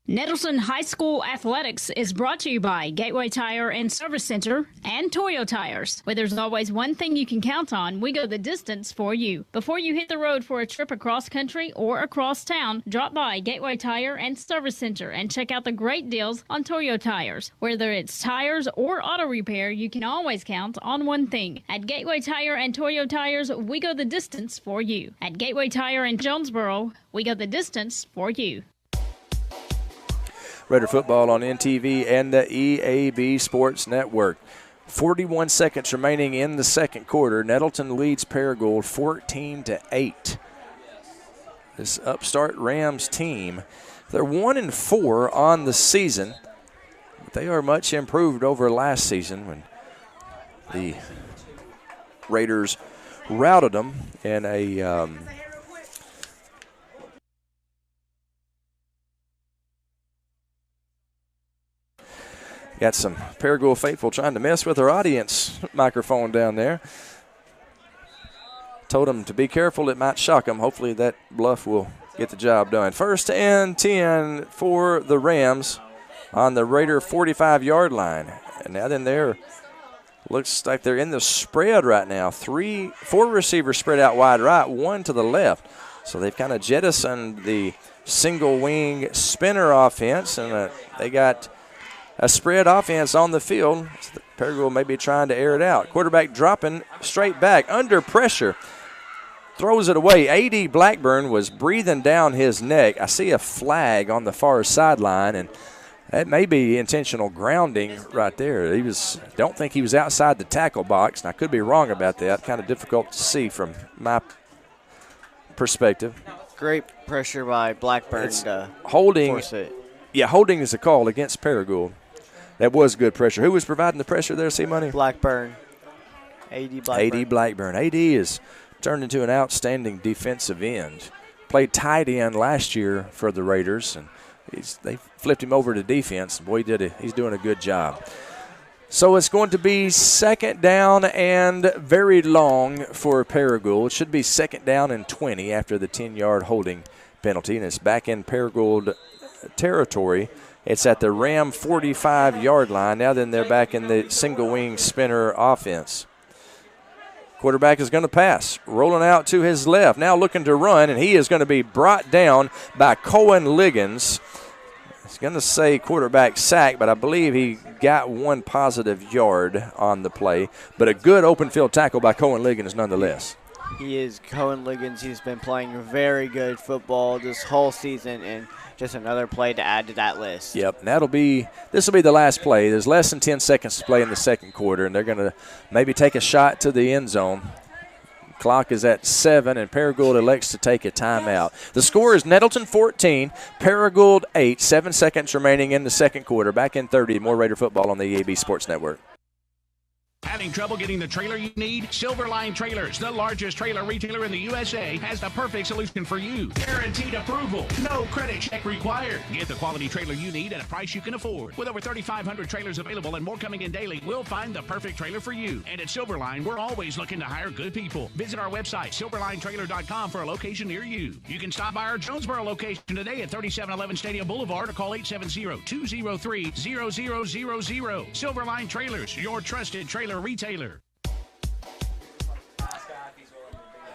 Nettleton High School Athletics is brought to you by Gateway Tire and Service Center and Toyo Tires. Where there's always one thing you can count on, we go the distance for you. Before you hit the road for a trip across country or across town, drop by Gateway Tire and Service Center and check out the great deals on Toyo Tires. Whether it's tires or auto repair, you can always count on one thing. At Gateway Tire and Toyo Tires, we go the distance for you. At Gateway Tire in Jonesboro, we go the distance for you. Raider football on NTV and the EAB Sports Network. 41 seconds remaining in the second quarter. Nettleton leads Paragould 14-8. This upstart Rams team, they're 1-4 on the season. But they are much improved over last season when the Raiders routed them in a got some Paragould faithful trying to mess with our audience microphone down there. Told them to be careful. It might shock them. Hopefully that bluff will get the job done. 1st and 10 for the Rams on the Raider 45-yard line. And now then there looks like they're in the spread right now. 4 receivers spread out wide right, 1 to the left. So they've kind of jettisoned the single wing spinner offense, and they got a spread offense on the field. So Paragould may be trying to air it out. Quarterback dropping straight back under pressure. Throws it away. A.D. Blackburn was breathing down his neck. I see a flag on the far sideline, and that may be intentional grounding right there. Don't think he was outside the tackle box, and I could be wrong about that. Kind of difficult to see from my perspective. Great pressure by Blackburn to holding. Force it. Yeah, holding is a call against Paragould. That was good pressure. Who was providing the pressure there, C-Money? Blackburn. A.D. Blackburn. A.D. Blackburn. A.D. is turned into an outstanding defensive end. Played tight end last year for the Raiders, and they flipped him over to defense. Boy, he's doing a good job. So it's going to be 2nd down and very long for Paragould. It should be 2nd down and 20 after the 10-yard holding penalty, and it's back in Paragould territory. It's at the Ram 45-yard line. Now then they're back in the single wing spinner offense. Quarterback is going to pass, rolling out to his left, now looking to run, and he is going to be brought down by Cohen Liggins. It's going to say quarterback sack, but I believe he got 1 positive yard on the play. But a good open field tackle by Cohen Liggins nonetheless. He is Cohen Liggins. He's been playing very good football this whole season, and just another play to add to that list. Yep, and this will be the last play. There's less than 10 seconds to play in the second quarter, and they're going to maybe take a shot to the end zone. Clock is at 7, and Paragould elects to take a timeout. The score is Nettleton 14, Paragould 8, 7 seconds remaining in the second quarter. Back in 30, more Raider football on the EAB Sports Network. Having trouble getting the trailer you need? Silverline Trailers, the largest trailer retailer in the USA, has the perfect solution for you. Guaranteed approval. No credit check required. Get the quality trailer you need at a price you can afford. With over 3,500 trailers available and more coming in daily, we'll find the perfect trailer for you. And at Silverline, we're always looking to hire good people. Visit our website, silverlinetrailer.com, for a location near you. You can stop by our Jonesboro location today at 3711 Stadium Boulevard or call 870-203-0000. Silverline Trailers, your trusted trailer retailer.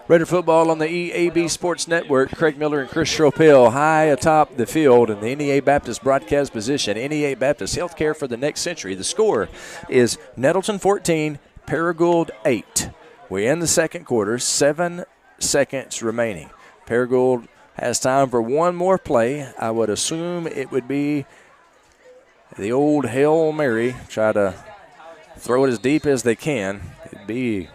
Raider football on the EAB Sports Network. Craig Miller and Chris Schropel high atop the field in the NEA Baptist broadcast position. NEA Baptist Healthcare for the next century. The score is Nettleton 14, Paragould 8. We're in the second quarter, 7 seconds remaining. Paragould has time for one more play. I would assume it would be the old Hail Mary. Try to throw it as deep as they can. It'd be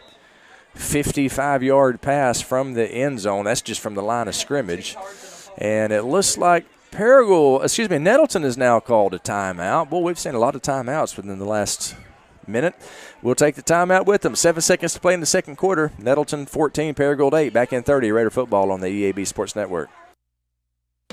55-yard pass from the end zone. That's just from the line of scrimmage. And it looks like Nettleton is now called a timeout. Boy, we've seen a lot of timeouts within the last minute. We'll take the timeout with them. 7 seconds to play in the second quarter. Nettleton 14, Paragould 8. Back in 30, Raider football on the EAB Sports Network.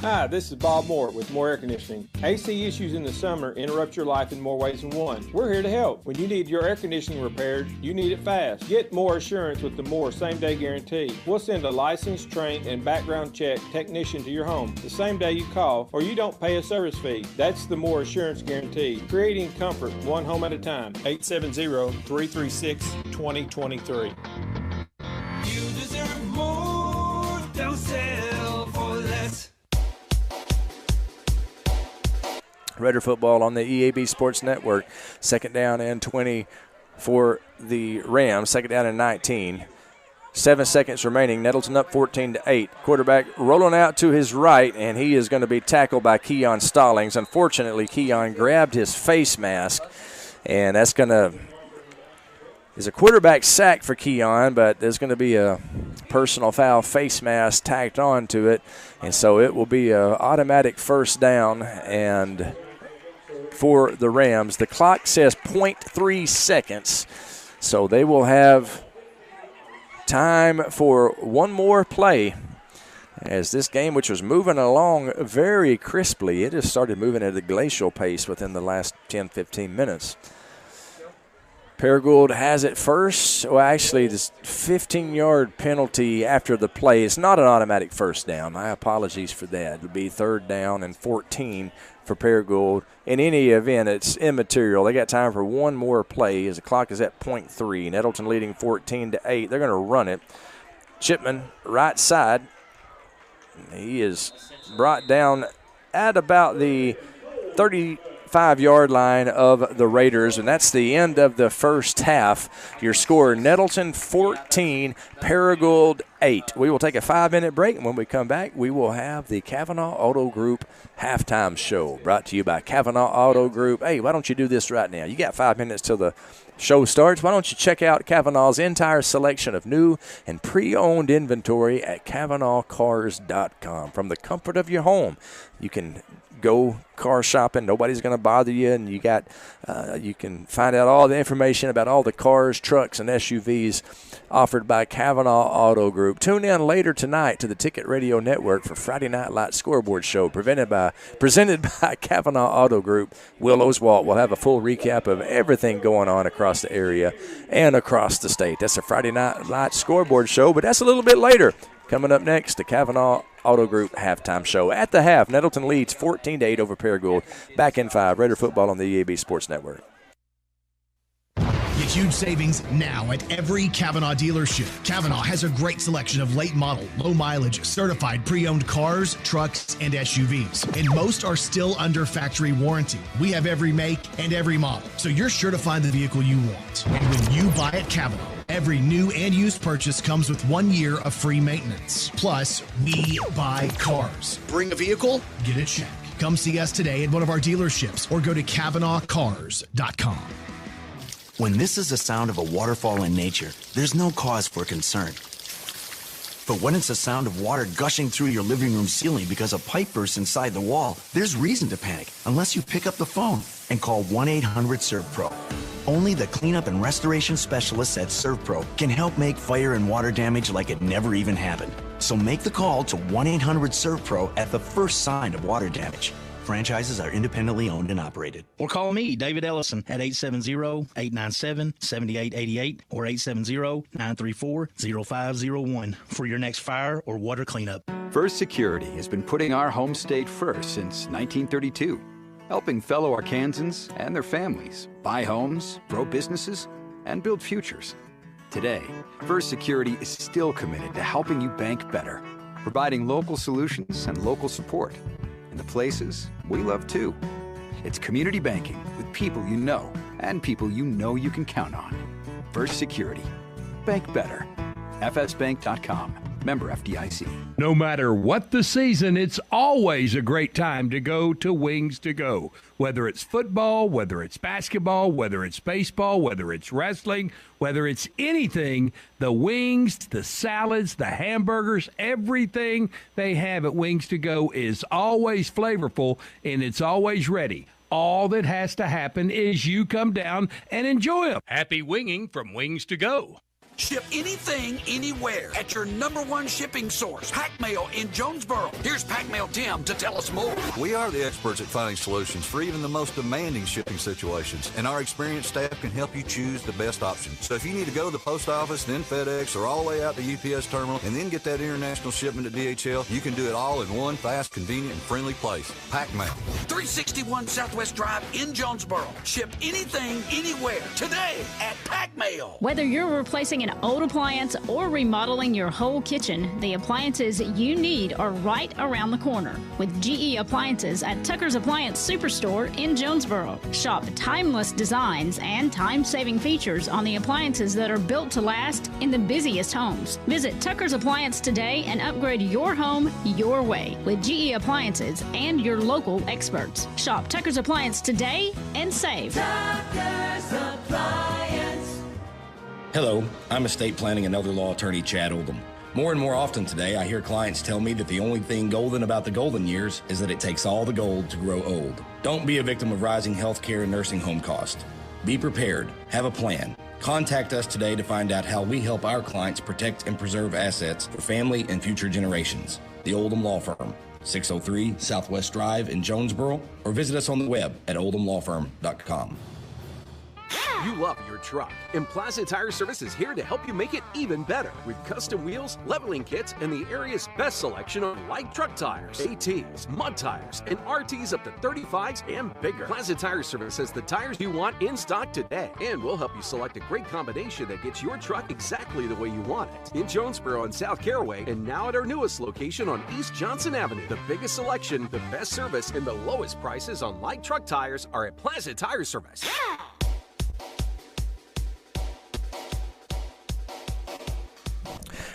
Hi, this is Bob Moore with Moore Air Conditioning. AC issues in the summer interrupt your life in more ways than one. We're here to help. When you need your air conditioning repaired, you need it fast. Get more assurance with the Moore same-day guarantee. We'll send a licensed, trained, and background check technician to your home the same day you call, or you don't pay a service fee. That's the Moore Assurance Guarantee, creating comfort one home at a time. 870-336-2023. You deserve more. Don't settle for less. Raider football on the EAB Sports Network. Second down and 20 for the Rams. Second down and 19. 7 seconds remaining. Nettleton up 14-8. Quarterback rolling out to his right, and he is going to be tackled by Keon Stallings. Unfortunately, Keon grabbed his face mask, and that's going to is a quarterback sack for Keon, but there's going to be a personal foul face mask tacked on to it, and so it will be an automatic first down. And for the Rams, the clock says 0.3 seconds, so they will have time for one more play as this game, which was moving along very crisply, it has started moving at a glacial pace within the last 10-15 minutes. Paragould has it first. Well, actually, this 15-yard penalty after the play is not an automatic first down. My apologies for that. It would be third down and 14 for Paragould. In any event, it's immaterial. They got time for one more play as the clock is at 0.3. Nettleton leading 14-8. They're going to run it. Chipman, right side. He is brought down at about the 35-yard line of the Raiders, and that's the end of the first half. Your score, Nettleton 14, Paragould 8. We will take a 5-minute break, and when we come back, we will have the Kavanaugh Auto Group halftime show brought to you by Kavanaugh Auto Group. Hey, why don't you do this right now? You got 5 minutes till the show starts. Why don't you check out Kavanaugh's entire selection of new and pre-owned inventory at KavanaughCars.com. From the comfort of your home, you can go car shopping. Nobody's going to bother you, and you can find out all the information about all the cars, trucks, and SUVs offered by Kavanaugh Auto Group. Tune in later tonight to the Ticket Radio Network for Friday Night Light Scoreboard Show presented by Kavanaugh Auto Group. Will Oswalt will have a full recap of everything going on across the area and across the state. That's a Friday Night Light Scoreboard Show, but that's a little bit later. Coming up next, the Kavanaugh Auto Group halftime show. At the half, Nettleton leads 14-8 over Paragould. Back in 5, Raider football on the EAB Sports Network. Get huge savings now at every Kavanaugh dealership. Kavanaugh has a great selection of late model, low mileage, certified pre-owned cars, trucks, and SUVs. And most are still under factory warranty. We have every make and every model, so you're sure to find the vehicle you want. And when you buy at Kavanaugh, every new and used purchase comes with 1 year of free maintenance. Plus, we buy cars. Bring a vehicle, get a check. Come see us today at one of our dealerships or go to KavanaughCars.com. When this is the sound of a waterfall in nature, there's no cause for concern. But when it's the sound of water gushing through your living room ceiling because a pipe bursts inside the wall, there's reason to panic unless you pick up the phone and call 1-800-SERVPRO. Only the cleanup and restoration specialists at ServPro can help make fire and water damage like it never even happened. So make the call to 1-800-ServPro at the first sign of water damage. Franchises are independently owned and operated. Or call me, David Ellison, at 870-897-7888 or 870-934-0501 for your next fire or water cleanup. First Security has been putting our home state first since 1932, helping fellow Arkansans and their families buy homes, grow businesses, and build futures. Today, First Security is still committed to helping you bank better, providing local solutions and local support in the places we love too. It's community banking with people you know and people you know you can count on. First Security. Bank better. FSBank.com. Member FDIC. No matter what the season, it's always a great time to go to Wings to Go. Whether it's football, whether it's basketball, whether it's baseball, whether it's wrestling, whether it's anything, the wings, the salads, the hamburgers, everything they have at Wings to Go is always flavorful and it's always ready. All that has to happen is you come down and enjoy them. Happy winging from Wings to Go. Ship anything, anywhere at your #1 shipping source, Pack Mail in Jonesboro. Here's Pack Mail Tim to tell us more. We are the experts at finding solutions for even the most demanding shipping situations, and our experienced staff can help you choose the best option. So if you need to go to the post office, then FedEx, or all the way out to UPS terminal, and then get that international shipment to DHL, you can do it all in one fast, convenient, and friendly place. Pack Mail. 361 Southwest Drive in Jonesboro. Ship anything, anywhere, today at Pack Mail. Whether you're replacing an old appliance or remodeling your whole kitchen, the appliances you need are right around the corner with GE Appliances at Tucker's Appliance Superstore in Jonesboro. Shop timeless designs and time-saving features on the appliances that are built to last in the busiest homes. Visit Tucker's Appliance today and upgrade your home your way with GE Appliances and your local experts. Shop Tucker's Appliance today and save. Tucker's Appliance. Hello, I'm estate planning and elder law attorney Chad Oldham. More and more often today, I hear clients tell me that the only thing golden about the golden years is that it takes all the gold to grow old. Don't be a victim of rising healthcare and nursing home costs. Be prepared. Have a plan. Contact us today to find out how we help our clients protect and preserve assets for family and future generations. The Oldham Law Firm, 603 Southwest Drive in Jonesboro, or visit us on the web at oldhamlawfirm.com. You love your truck, and Plaza Tire Service is here to help you make it even better with custom wheels, leveling kits, and the area's best selection of light truck tires, ATs, mud tires, and RTs up to 35s and bigger. Plaza Tire Service has the tires you want in stock today, and we'll help you select a great combination that gets your truck exactly the way you want it. In Jonesboro and South Caraway, and now at our newest location on East Johnson Avenue. The biggest selection, the best service, and the lowest prices on light truck tires are at Plaza Tire Service.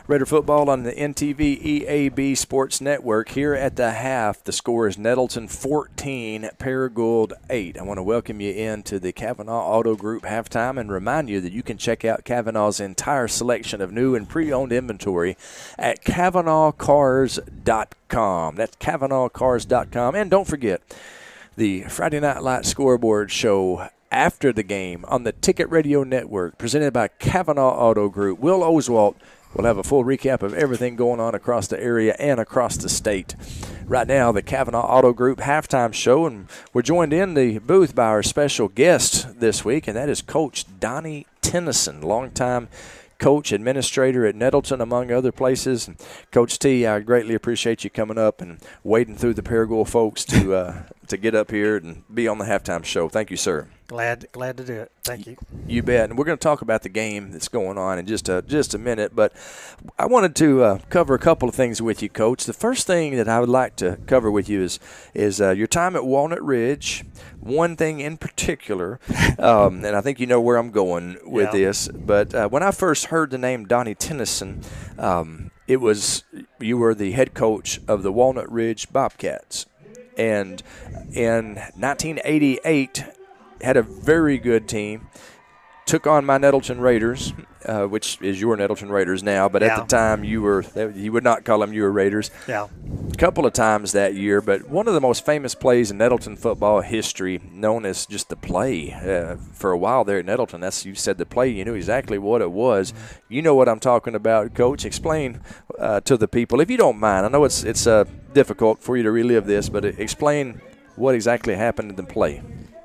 Raider football on the NTV EAB Sports Network. Here at the half, the score is Nettleton 14, Paragould 8. I want to welcome you into the Kavanaugh Auto Group halftime and remind you that you can check out Kavanaugh's entire selection of new and pre-owned inventory at CavanaughCars.com. That's CavanaughCars.com. And don't forget, the Friday Night Light Scoreboard Show after the game on the Ticket Radio Network, presented by Kavanaugh Auto Group. Will Oswalt will have a full recap of everything going on across the area and across the state. Right now, the Kavanaugh Auto Group halftime show, and we're joined in the booth by our special guest this week, and that is Coach Donnie Tennyson, longtime coach, administrator at Nettleton, among other places. And Coach T, I greatly appreciate you coming up and wading through the Paragould folks to get up here and be on the halftime show. Thank you, sir. Glad to do it. Thank you. You bet. And we're going to talk about the game that's going on in just a minute. But I wanted to cover a couple of things with you, Coach. The first thing that I would like to cover with you is your time at Walnut Ridge. One thing in particular, and I think you know where I'm going with this. But when I first heard the name Donnie Tennyson, it was you were the head coach of the Walnut Ridge Bobcats. And in 1988, had a very good team, took on my Nettleton Raiders, which is your Nettleton Raiders now, but at the time you would not call them your Raiders. Yeah. A couple of times that year, but one of the most famous plays in Nettleton football history, known as just the play, for a while there at Nettleton. You said the play, you knew exactly what it was. You know what I'm talking about, Coach. Explain to the people, if you don't mind. I know it's difficult for you to relive this, but explain what exactly happened in the play.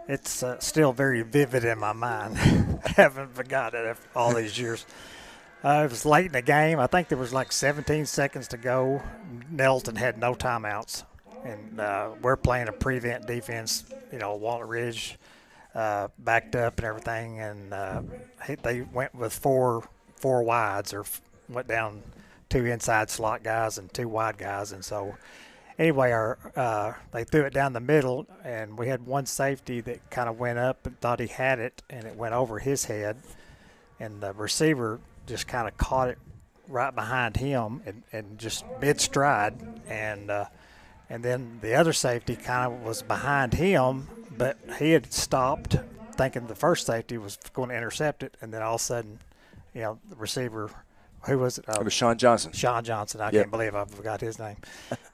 It's still very vivid in my mind. I haven't forgotten it after all these years. It was late in the game. I think there was like 17 seconds to go. Nettleton had no timeouts. And we're playing a prevent defense, Walnut Ridge backed up and everything. And they went with four wides, or went down 2 inside slot guys and 2 wide guys. And so anyway, they threw it down the middle, and we had one safety that kind of went up and thought he had it, and it went over his head. And the receiver just kind of caught it right behind him and just mid-stride. And then the other safety kind of was behind him, but he had stopped thinking the first safety was going to intercept it. And then all of a sudden, the receiver – who was it? It was Sean Johnson. Sean Johnson. I can't believe I forgot his name.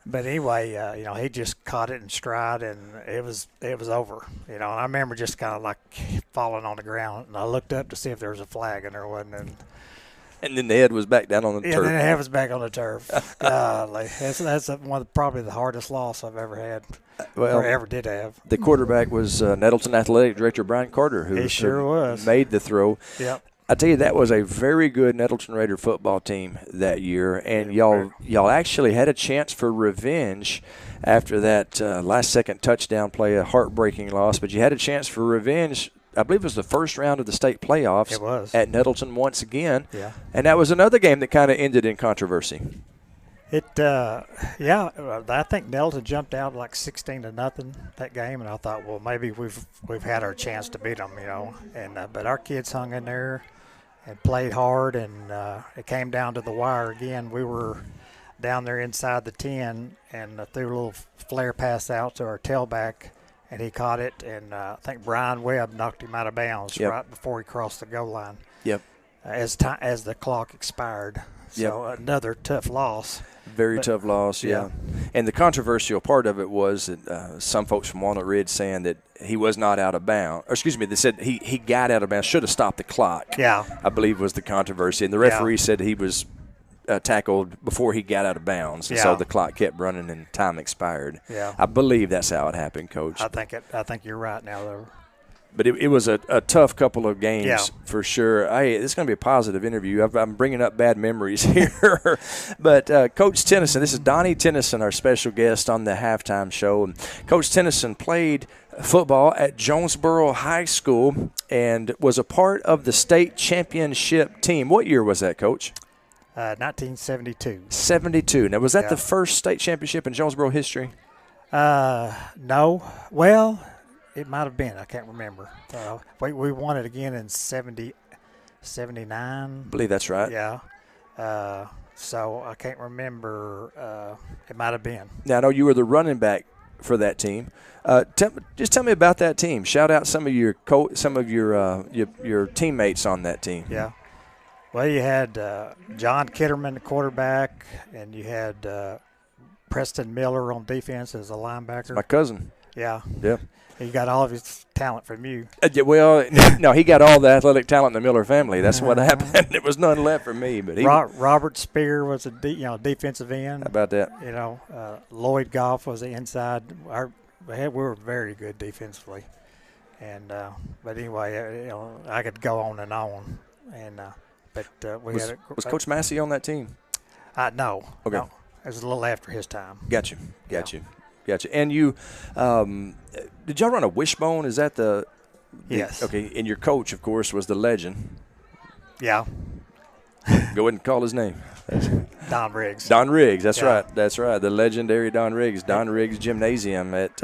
But anyway, he just caught it in stride, and it was over. And I remember just kind of like falling on the ground, and I looked up to see if there was a flag, and there wasn't. And And then the head was back down on the turf. Yeah, then the head was back on the turf. Golly. That's probably the hardest loss I've ever had. Or ever did have. The quarterback was Nettleton Athletic Director Brian Carter, who he sure was. made the throw. Yep. I tell you, that was a very good Nettleton Raider football team that year, and y'all actually had a chance for revenge after that last-second touchdown play, a heartbreaking loss. But you had a chance for revenge. I believe it was the first round of the state playoffs. It was. At Nettleton once again. Yeah. And that was another game that kind of ended in controversy. I think Nettleton jumped out like 16-0 that game, and I thought, well, maybe we've had our chance to beat them, And but our kids hung in there and played hard, and it came down to the wire again. We were down there inside the 10 and threw a little flare pass out to our tailback, and he caught it, and I think Brian Webb knocked him out of bounds right before he crossed the goal line. Yep. As the clock expired. So another tough loss. Very tough loss, yeah. And the controversial part of it was that some folks from Walnut Ridge saying that he was not out of bounds. Or excuse me, they said he got out of bounds, should have stopped the clock. Yeah. I believe was the controversy. And the referee said he was tackled before he got out of bounds. And so the clock kept running and time expired. Yeah. I believe that's how it happened, Coach. I think you're right now, though. But it was a tough couple of games for sure. Hey, this is going to be a positive interview. I'm bringing up bad memories here. But Coach Tennyson, this is Donnie Tennyson, our special guest on the halftime show. And Coach Tennyson played football at Jonesboro High School and was a part of the state championship team. What year was that, Coach? 1972. 72. Now, was that the first state championship in Jonesboro history? No. Well, it might have been. I can't remember. We won it again in 79. I believe that's right. Yeah. So I can't remember. It might have been. Now, I know you were the running back for that team. Just tell me about that team. Shout out some of your teammates on that team. Yeah. Well, you had John Kitterman, the quarterback, and you had Preston Miller on defense as a linebacker. That's my cousin. Yeah. Yeah. He got all of his talent from you. No, he got all the athletic talent in the Miller family. That's what happened. There was none left for me. But Robert Spear was a defensive end. How about that? Lloyd Goff was the inside. We were very good defensively, and but anyway, I could go on and on. And was Coach Massey on that team? No. Okay. No. It was a little after his time. Got you. And you, did y'all run a wishbone? Is that the yes? Okay. And your coach, of course, was the legend. Yeah. Go ahead and call his name. Don Riggs. Don Riggs. That's right. That's right. The legendary Don Riggs. Don Riggs Gymnasium at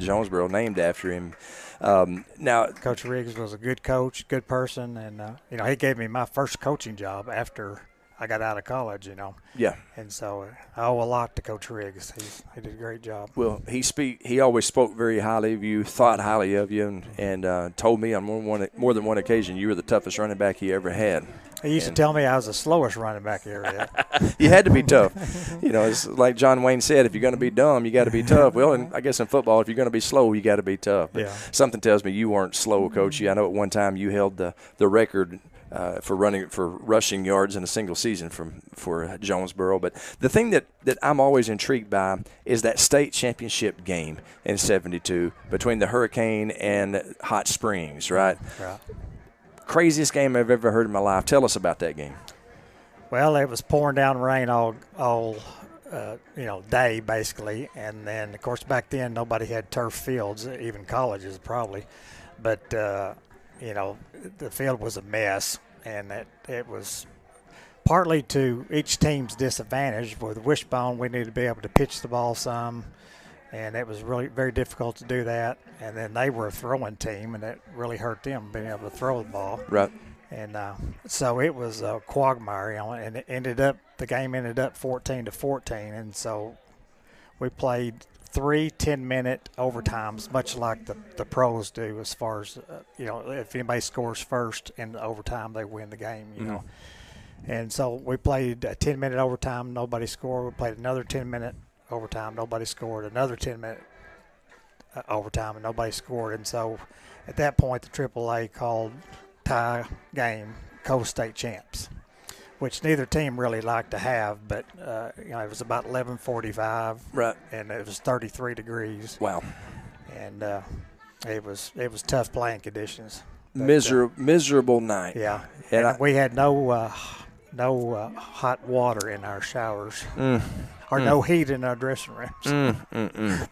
Jonesboro, named after him. Now, Coach Riggs was a good coach, good person, and he gave me my first coaching job after I got out of college, Yeah. And so I owe a lot to Coach Riggs. He did a great job. Well, he always spoke very highly of you, thought highly of you, and told me on more than one occasion you were the toughest running back he ever had. He used to tell me I was the slowest running back he ever had. You had to be tough. It's like John Wayne said, if you're going to be dumb, you got to be tough. Well, and I guess in football, if you're going to be slow, you got to be tough. But something tells me you weren't slow, Coach. I know at one time you held the record for rushing yards in a single season for Jonesboro. But the thing that I'm always intrigued by is that state championship game in 72 between the Hurricane and Hot Springs, right? Right. Craziest game I've ever heard in my life. Tell us about that game. Well, it was pouring down rain all day basically, and then of course back then nobody had turf fields, even colleges probably, but the field was a mess, and it was partly to each team's disadvantage. With wishbone, we needed to be able to pitch the ball some, and it was really very difficult to do that. And then they were a throwing team, and it really hurt them being able to throw the ball. Right. And so it was a quagmire, and the game ended up 14-14, and so we played 3 10-minute overtimes, much like the pros do, as far as if anybody scores first in the overtime, they win the game. And so we played a 10-minute overtime, nobody scored. We played another 10-minute overtime, nobody scored. Another 10-minute overtime, and nobody scored. And so at that point, the AAA called tie game, Coast State champs. which neither team really liked to have, but it was about 11:45, right, and it was 33 degrees. Wow, and it was tough playing conditions. But, miserable night. Yeah, and we had no hot water in our showers, or no heat in our dressing rooms.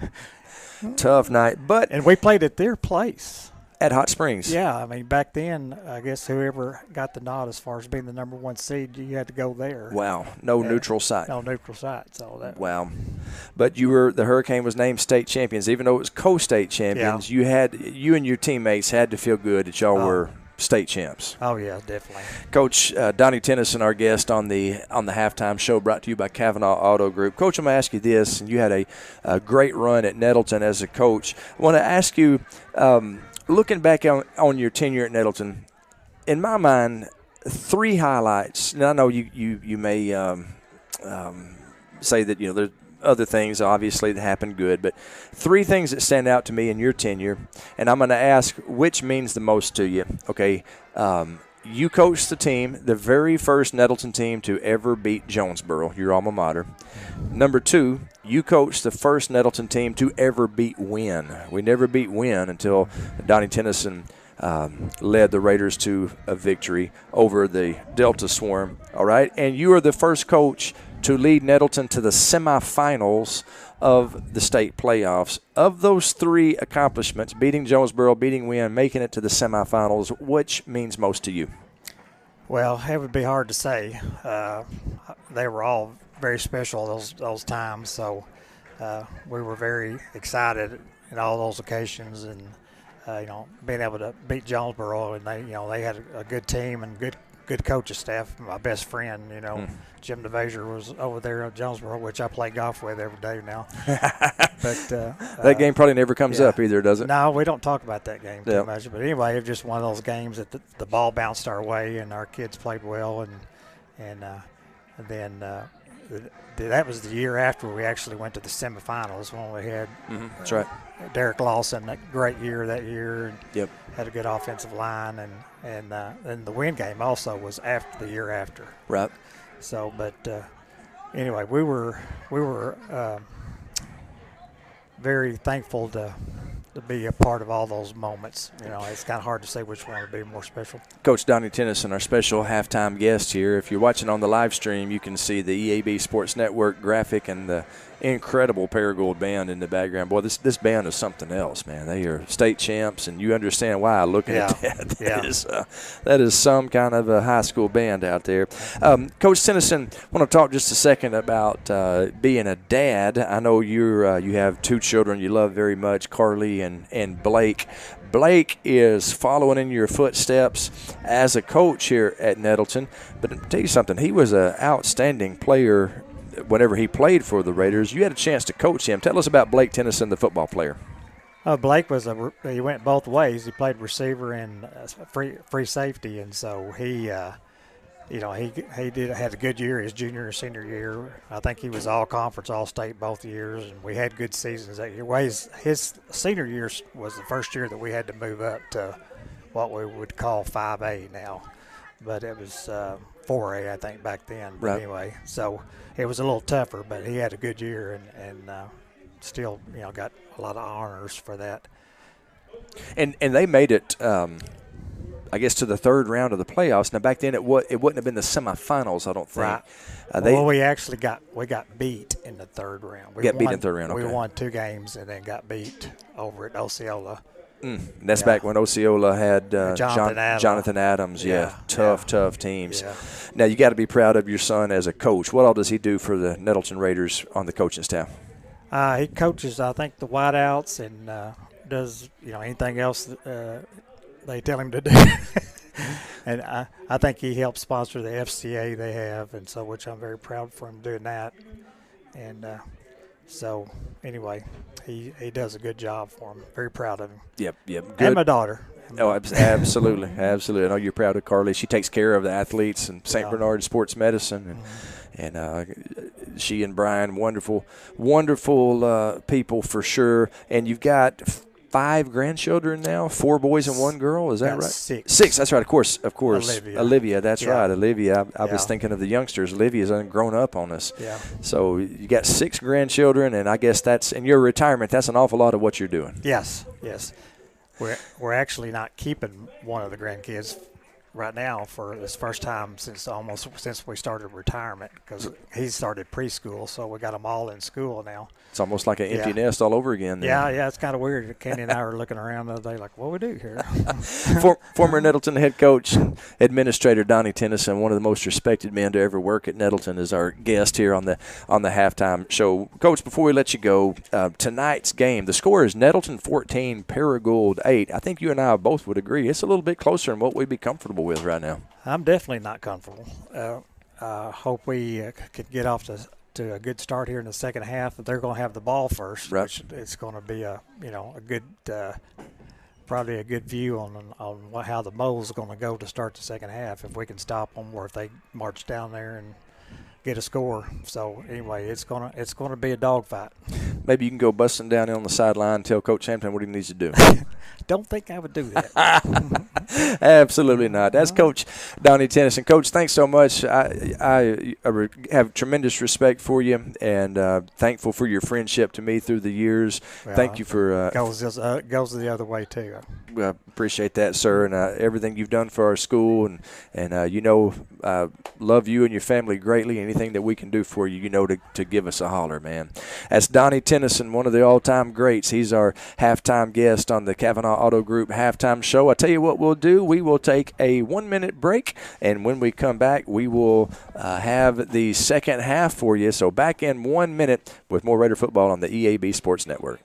Tough night, and we played at their place. At Hot Springs. Yeah, I mean, back then, I guess whoever got the nod as far as being the number 1 seed, you had to go there. Wow, no neutral site. No neutral site, so that. Wow, but the Hurricane was named state champions, even though it was co-state champions. Yeah. You and your teammates had to feel good that y'all were state champs. Oh yeah, definitely. Coach Donnie Tennyson, our guest on the halftime show, brought to you by Kavanaugh Auto Group. Coach, I'm going to ask you this, and you had a great run at Nettleton as a coach. I want to ask you. Looking back on your tenure at Nettleton, in my mind, 3 highlights. Now I know you may say that there's other things obviously that happened good, but 3 things that stand out to me in your tenure, and I'm going to ask which means the most to you. Okay, you coached the team, the very first Nettleton team to ever beat Jonesboro, your alma mater. Number 2, you coached the first Nettleton team to ever beat Wynn. We never beat Wynn until Donnie Tennyson led the Raiders to a victory over the Delta Swarm. All right, and you are the first coach to lead Nettleton to the semifinals of the state playoffs. Of those 3 accomplishments, beating Jonesboro, beating Wynn, making it to the semifinals, which means most to you? Well, it would be hard to say. They were all very special those times, so we were very excited in all those occasions, and being able to beat Jonesboro, and they had a good team and good coaching staff. My best friend, Jim DeVazier, was over there at Jonesboro, which I play golf with every day now. But that game probably never comes up either, does it? No, we don't talk about that game too much. But anyway, it was just one of those games that the ball bounced our way, and our kids played well, and then that was the year after we actually went to the semifinals when we had. That's right. Derek Lawson, a great year that year. Yep. Had a good offensive line, and the Wynn game also was after the year after. Right. So, but anyway, we were very thankful to be a part of all those moments. It's kind of hard to say which one would be more special. Coach Donnie Tennyson, our special halftime guest here. If you're watching on the live stream, you can see the EAB Sports Network graphic and the incredible Paragould band in the background. Boy, this band is something else, man. They are state champs, and you understand why looking at that. That is some kind of a high school band out there. Coach Tennyson, I want to talk just a second about being a dad. I know you have 2 children you love very much, Carly and Blake. Blake is following in your footsteps as a coach here at Nettleton. But to tell you something, he was an outstanding player whenever he played for the Raiders. You had a chance to coach him. Tell us about Blake Tennyson, the football player. Blake he went both ways. He played receiver and free safety, and so he had a good year his junior and senior year. I think he was all conference, all state both years, and we had good seasons that year. His senior year was the first year that we had to move up to what we would call 5A now, but it was 4A I think back then. But anyway, so it was a little tougher, but he had a good year and still got a lot of honors for that. And they made it. I guess to the 3rd round of the playoffs. Now back then it wouldn't have been the semifinals, I don't think. Right. We actually got beat in the 3rd round. Beat in the 3rd round. Okay. We won 2 games and then got beat over at Osceola. And that's back when Osceola had Jonathan Adams. Tough teams. Yeah. Now you got to be proud of your son as a coach. What all does he do for the Nettleton Raiders on the coaching staff? He coaches, I think, the wideouts and does anything else they tell him to do. And I think he helps sponsor the FCA they have, and so which I'm very proud for him doing that. And so anyway, he does a good job for him. Very proud of him. Yep. Good. And my daughter. Oh, absolutely. I know you're proud of Carly. She takes care of the athletes in St. Bernard Sports Medicine, and she and Brian, wonderful people for sure. And you've got 5 grandchildren now, 4 boys and 1 girl. Is that right? 6. 6. That's right. Of course. Olivia. That's Yeah. right. Olivia. I was thinking of the youngsters. Olivia's grown up on us. Yeah. So you got 6 grandchildren, and I guess that's in your retirement. That's an awful lot of what you're doing. Yes. We're actually not keeping one of the grandkids right now for this first time since we started retirement, because he started preschool, so we got them all in school now. It's almost like an empty nest all over again. Then. Yeah, it's kind of weird. Kenny and I were looking around the other day like, what we do here? Former Nettleton head coach and administrator Donnie Tennyson, one of the most respected men to ever work at Nettleton, is our guest here on the halftime show. Coach, before we let you go, tonight's game, the score is Nettleton 14, Paragould 8. I think you and I both would agree it's a little bit closer than what we'd be comfortable with right now. I'm definitely not comfortable. Hope we could get off to a good start here in the second half. They're going to have the ball first, which it's going to be a good, probably a good view on how the Moles are going to go to start the second half. If we can stop them, or if they march down there and get a score. So anyway, it's gonna be a dogfight. Maybe you can go busting down on the sideline and tell Coach Hampton what he needs to do. Don't think I would do that. Absolutely not. That's Coach Donnie Tennyson. Coach, thanks so much. I have tremendous respect for you, and thankful for your friendship to me through the years. Well, thank you for goes the other way too. Appreciate that, sir, and everything you've done for our school, and love you and your family greatly. Anything that we can do for you, to give us a holler, man. That's Donnie Tennyson, one of the all-time greats. He's our halftime guest on the Kavanaugh Auto Group halftime show. I tell you what we'll do. We will take a 1-minute break, and when we come back, we will have the second half for you. So back in 1 minute with more Raider football on the EAB Sports Network.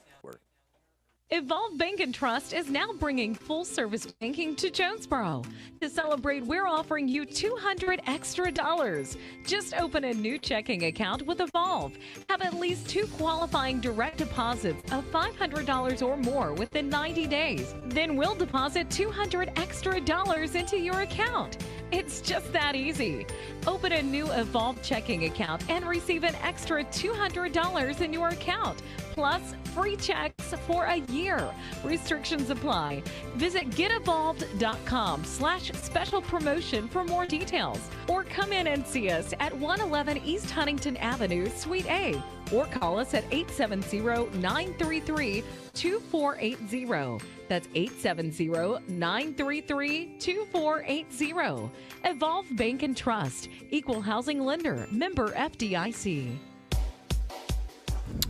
Evolve Bank and Trust is now bringing full-service banking to Jonesboro. To celebrate, we're offering you $200 extra. Just open a new checking account with Evolve. Have at least 2 qualifying direct deposits of $500 or more within 90 days. Then we'll deposit $200 extra into your account. It's just that easy. Open a new Evolve checking account and receive an extra $200 in your account, plus free checks for a year. Restrictions apply. Visit getevolved.com/special promotion for more details, or come in and see us at 111 East Huntington Avenue, Suite A, or call us at 870-933-2480. That's 870-933-2480. Evolve Bank and Trust. Equal housing lender. Member FDIC.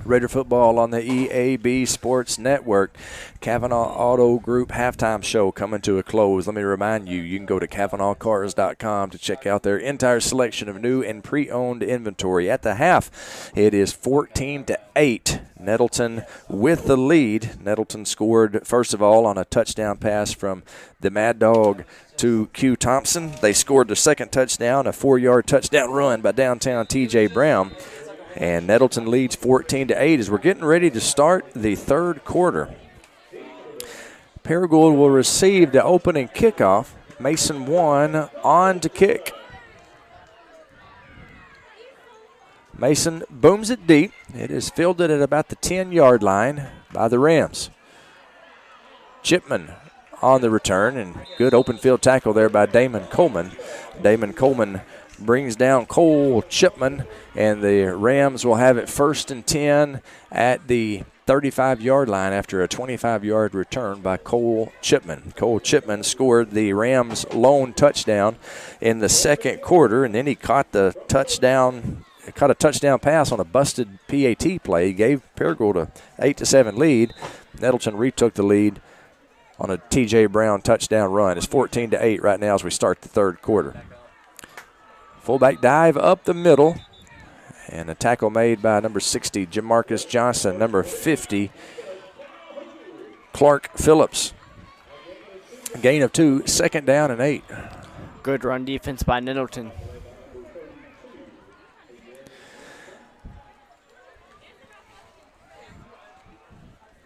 Raider football on the EAB Sports Network. Kavanaugh Auto Group halftime show coming to a close. Let me remind you, you can go to KavanaughCars.com to check out their entire selection of new and pre-owned inventory. At the half, it is 14-8. Nettleton with the lead. Nettleton scored, first of all, on a touchdown pass from the Mad Dog to Q Thompson. They scored the second touchdown, a 4-yard touchdown run by downtown T.J. Brown. And Nettleton leads 14-8 as we're getting ready to start the third quarter. Paragould will receive the opening kickoff. Mason 1 on to kick. Mason booms it deep. It is fielded at about the 10-yard line by the Rams. Chipman on the return, and good open field tackle there by Damon Coleman. Damon Coleman brings down Cole Chipman, and the Rams will have it 1st and 10 at the 35-yard line after a 25-yard return by Cole Chipman. Cole Chipman scored the Rams' lone touchdown in the second quarter, and then he caught a touchdown pass on a busted PAT play. He gave Paragould a 8-7 lead. Nettleton retook the lead on a T.J. Brown touchdown run. It's 14-8 right now as we start the third quarter. Fullback dive up the middle, and a tackle made by number 60, Jamarcus Johnson, number 50, Clark Phillips. A gain of 2, 2nd down and 8. Good run defense by Nettleton.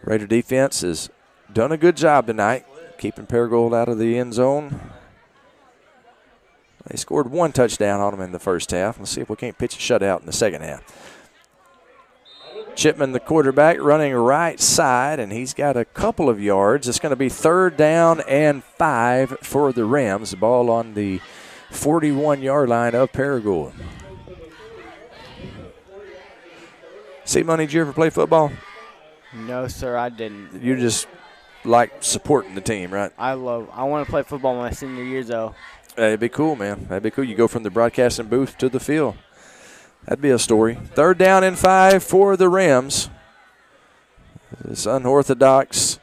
Raider defense has done a good job tonight, keeping Paragould out of the end zone. They scored 1 touchdown on them in the first half. Let's see if we can't pitch a shutout in the second half. Chipman, the quarterback, running right side, and he's got a couple of yards. It's going to be 3rd down and 5 for the Rams. The ball on the 41-yard line of Paragould. C-Money, did you ever play football? No, sir, I didn't. You just like supporting the team, right? I want to play football my senior year, though. That'd be cool, man. That'd be cool. You go from the broadcasting booth to the field. That'd be a story. 3rd down and 5 for the Rams. This unorthodox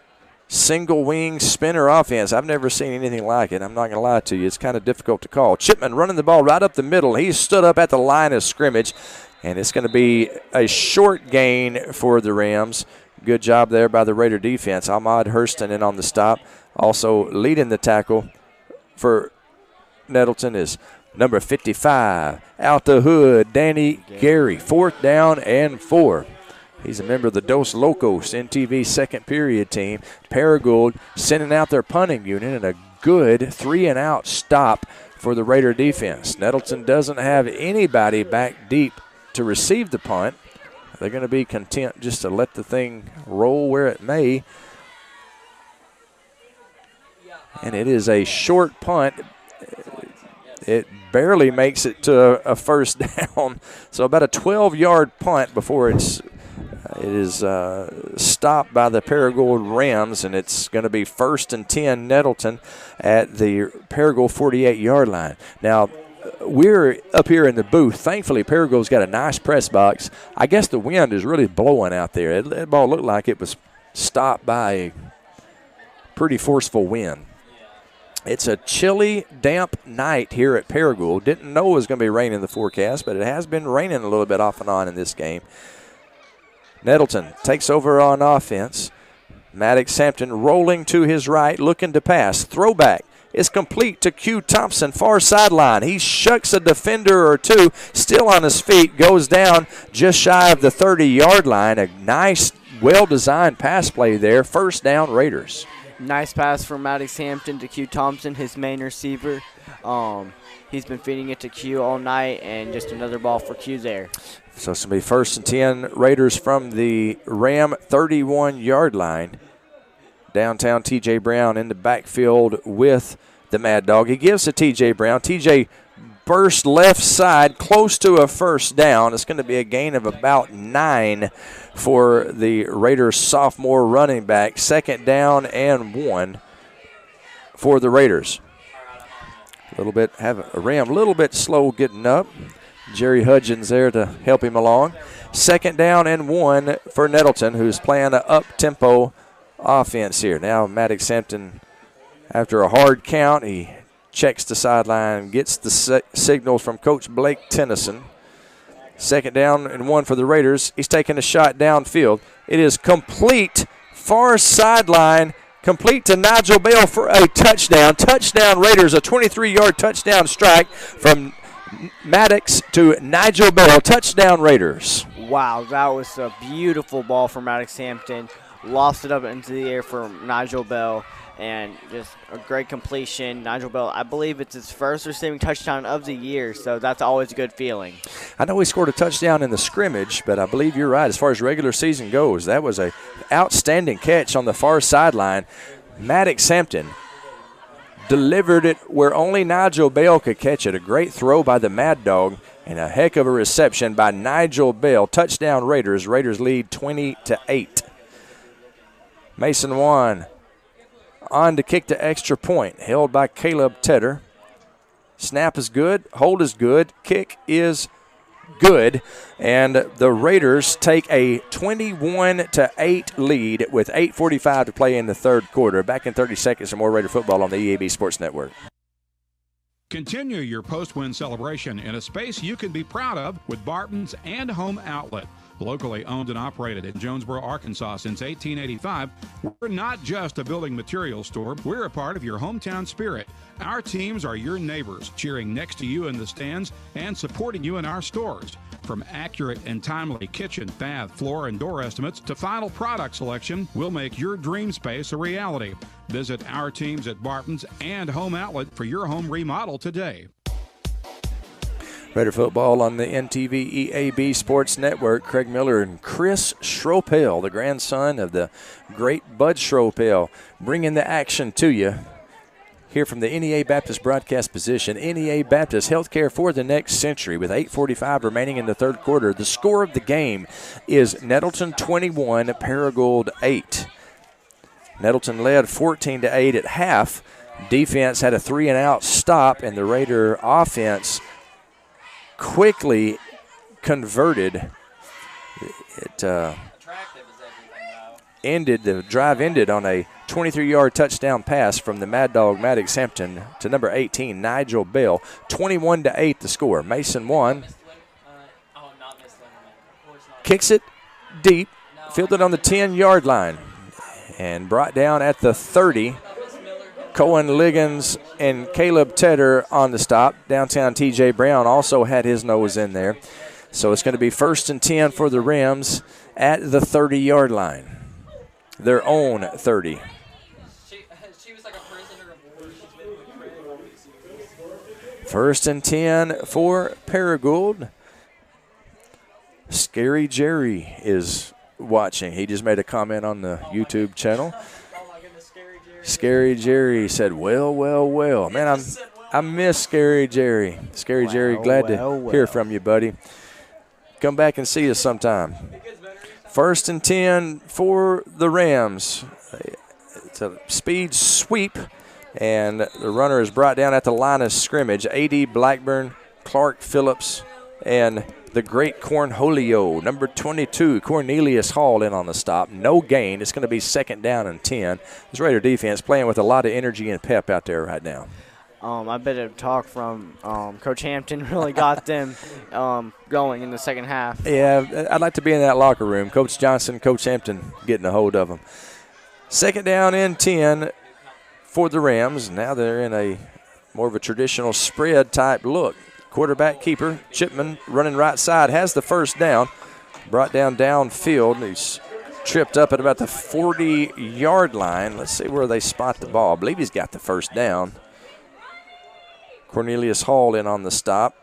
single wing spinner offense. I've never seen anything like it. I'm not going to lie to you. It's kind of difficult to call. Chipman running the ball right up the middle. He stood up at the line of scrimmage, and it's going to be a short gain for the Rams. Good job there by the Raider defense. Ahmad Hurston in on the stop. Also leading the tackle for Nettleton is number 55, out the hood, Danny Gary. 4th down and 4. He's a member of the Dos Locos NTV second period team. Paragould sending out their punting unit, and a good 3-and-out stop for the Raider defense. Nettleton doesn't have anybody back deep to receive the punt. They're going to be content just to let the thing roll where it may. And it is a short punt. It barely makes it to a 1st down. So about a 12-yard punt before it is stopped by the Paragould Rams, and it's going to be 1st and 10 Nettleton at the Paragould 48-yard line. Now, we're up here in the booth. Thankfully, Paragould's got a nice press box. I guess the wind is really blowing out there. That ball looked like it was stopped by a pretty forceful wind. It's a chilly, damp night here at Paragould. Didn't know it was going to be raining in the forecast, but it has been raining a little bit off and on in this game. Nettleton takes over on offense. Maddox Hampton rolling to his right, looking to pass. Throwback is complete to Q Thompson, far sideline. He shucks a defender or two, still on his feet, goes down just shy of the 30-yard line. A nice, well-designed pass play there. 1st down, Raiders. Nice pass from Maddox Hampton to Q Thompson, his main receiver. He's been feeding it to Q all night, and just another ball for Q there. So it's going to be 1st and 10 Raiders from the Ram 31-yard line. Downtown T.J. Brown in the backfield with the Mad Dog. He gives to T.J. Brown. T.J. burst left side, close to a 1st down. It's going to be a gain of about 9 for the Raiders sophomore running back. 2nd down and 1 for the Raiders. Ram a little bit slow getting up. Jerry Hudgens there to help him along. 2nd down and 1 for Nettleton, who's playing an up-tempo offense here. Now Maddox Hampton, after a hard count, he checks the sideline, gets the signal from Coach Blake Tennyson. 2nd down and 1 for the Raiders. He's taking a shot downfield. It is complete, far sideline, complete to Nigel Bell for a touchdown. Touchdown Raiders, a 23-yard touchdown strike from Maddox to Nigel Bell. Touchdown Raiders. Wow, that was a beautiful ball from Maddox Hampton. Lost it up into the air for Nigel Bell, and just a great completion. Nigel Bell, I believe it's his 1st receiving touchdown of the year, so that's always a good feeling. I know he scored a touchdown in the scrimmage, but I believe you're right. As far as regular season goes, that was an outstanding catch on the far sideline. Maddox Hampton delivered it where only Nigel Bell could catch it. A great throw by the Mad Dog, and a heck of a reception by Nigel Bell. Touchdown Raiders. Raiders lead 20-8. Mason Wan on to kick the extra point, held by Caleb Tedder. Snap is good, hold is good, kick is good, and the Raiders take a 21-8 lead with 8:45 to play in the 3rd quarter. Back in 30 seconds for more Raider football on the EAB Sports Network. Continue your post-win celebration in a space you can be proud of with Barton's and Home Outlet. Locally owned and operated in Jonesboro, Arkansas since 1885, we're not just a building materials store. We're a part of your hometown spirit. Our teams are your neighbors, cheering next to you in the stands and supporting you in our stores. From accurate and timely kitchen, bath, floor, and door estimates to final product selection, we'll make your dream space a reality. Visit our teams at Barton's and Home Outlet for your home remodel today. Raider football on the NTV EAB Sports Network. Craig Miller and Chris Schropel, the grandson of the great Bud Schropel, bringing the action to you here from the NEA Baptist broadcast position. NEA Baptist, healthcare for the next century, with 8:45 remaining in the third quarter. The score of the game is Nettleton 21, Paragould 8. Nettleton led 14-8 at half. Defense had a 3-and-out stop, and the Raider offense quickly converted. The drive ended on a 23-yard touchdown pass from the Mad Dog Maddox Hampton to number 18, Nigel Bell. 21-8 the score. Mason won. Kicks it deep, fielded on the 10-yard line, and brought down at the 30. Cohen Liggins and Caleb Tedder on the stop. Downtown TJ Brown also had his nose in there. So it's going to be 1st and 10 for the Rams at the 30-yard line. Their own 30. First and 10 for Paragould. Scary Jerry is watching. He just made a comment on the YouTube channel. Scary Jerry said, well. Man, I miss Scary Jerry. Scary Jerry, glad to hear from you, buddy. Come back and see us sometime. 1st and 10 for the Rams. It's a speed sweep, and the runner is brought down at the line of scrimmage. A.D. Blackburn, Clark Phillips, and the great Cornholio, number 22, Cornelius Hall in on the stop. No gain. It's going to be 2nd down and 10. This Raider defense playing with a lot of energy and pep out there right now. I bet a talk from Coach Hampton really got them going in the second half. Yeah, I'd like to be in that locker room. Coach Johnson, Coach Hampton getting a hold of them. 2nd down and 10 for the Rams. Now they're in a more of a traditional spread type look. Quarterback keeper, Chipman, running right side, has the first down. Brought down downfield. He's tripped up at about the 40-yard line. Let's see where they spot the ball. I believe he's got the first down. Cornelius Hall in on the stop.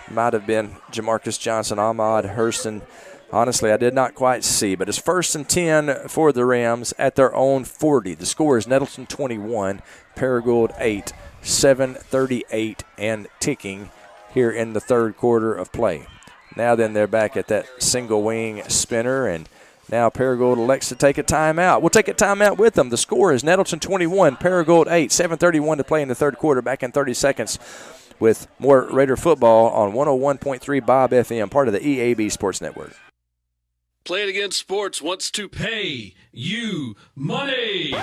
Might have been Jamarcus Johnson, Ahmad Hurston. Honestly, I did not quite see, but it's 1st and 10 for the Rams at their own 40. The score is Nettleton 21, Paragould 8, 7:38 and ticking here in the third quarter of play. Now then they're back at that single wing spinner, and now Paragould elects to take a timeout. We'll take a timeout with them. The score is Nettleton 21, Paragould 8, 7:31 to play in the third quarter. Back in 30 seconds with more Raider football on 101.3 Bob FM, part of the EAB Sports Network. Play It Again Sports wants to pay you money.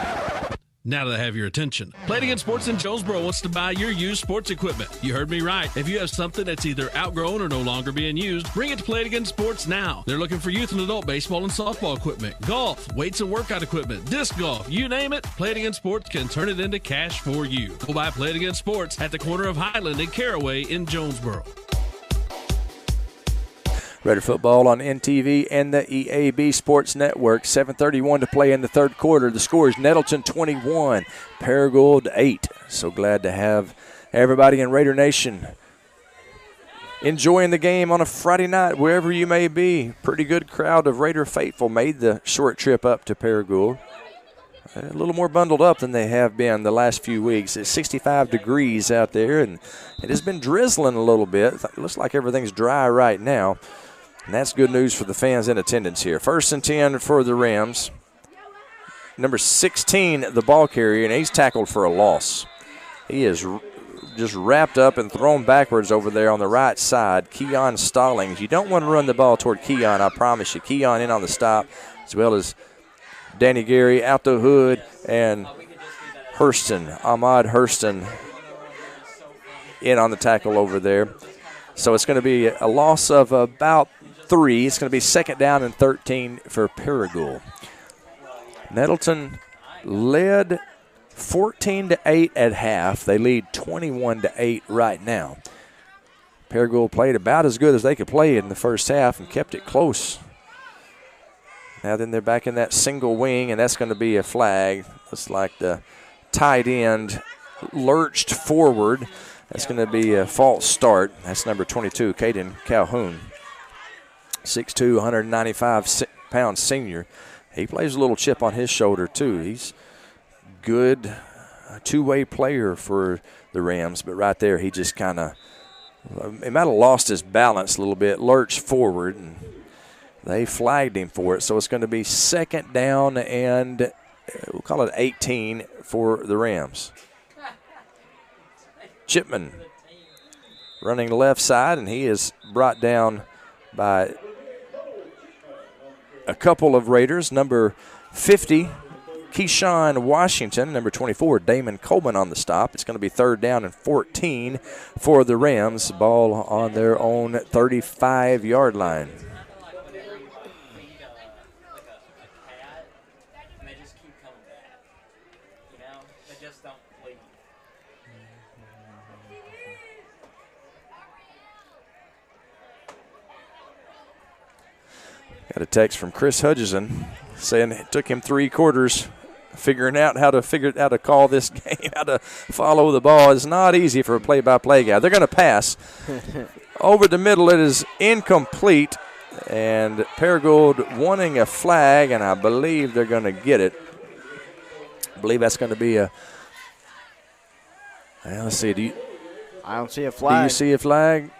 Now that I have your attention, Play It Again Sports in Jonesboro wants to buy your used sports equipment. You heard me right. If you have something that's either outgrown or no longer being used, bring it to Play It Again Sports now. They're looking for youth and adult baseball and softball equipment, golf, weights and workout equipment, disc golf, you name it. Play It Again Sports can turn it into cash for you. Go buy Play It Again Sports at the corner of Highland and Caraway in Jonesboro. Raider football on NTV and the EAB Sports Network. 7:31 to play in the third quarter. The score is Nettleton 21, Paragould 8. So glad to have everybody in Raider Nation enjoying the game on a Friday night, wherever you may be. Pretty good crowd of Raider faithful made the short trip up to Paragould. A little more bundled up than they have been the last few weeks. It's 65 degrees out there, and it has been drizzling a little bit. It looks like everything's dry right now. And that's good news for the fans in attendance here. 1st and 10 for the Rams. Number 16, the ball carrier, and he's tackled for a loss. He is just wrapped up and thrown backwards over there on the right side. Keon Stallings. You don't want to run the ball toward Keon, I promise you. Keon in on the stop, as well as Danny Gary out the hood, and Hurston, Ahmad Hurston, in on the tackle over there. So it's going to be a loss of about 3. It's going to be 2nd down and 13 for Paragould. Nettleton led 14-8 at half. They lead 21-8 right now. Paragould played about as good as they could play in the first half and kept it close. Now then they're back in that single wing, and that's going to be a flag. Looks like the tight end lurched forward. That's going to be a false start. That's number 22, Caden Calhoun. 6'2", 195-pound senior. He plays a little chip on his shoulder, too. He's good two-way player for the Rams, but right there he just kind of he might have lost his balance a little bit, lurched forward, and they flagged him for it. So it's going to be second down and we'll call it 18 for the Rams. Chipman running left side, and he is brought down by a couple of Raiders. Number 50, Keyshawn Washington. Number 24, Damon Coleman on the stop. It's going to be third down and 14 for the Rams. Ball on their own 35-yard line. Got a text from Chris Hutchison saying it took him 3 quarters figuring out how to call this game, how to follow the ball. It's not easy for a play-by-play guy. They're going to pass. Over the middle, it is incomplete, and Paragould wanting a flag, and I believe they're going to get it. I believe that's going to be a – let's see. I don't see a flag. Do you see a flag?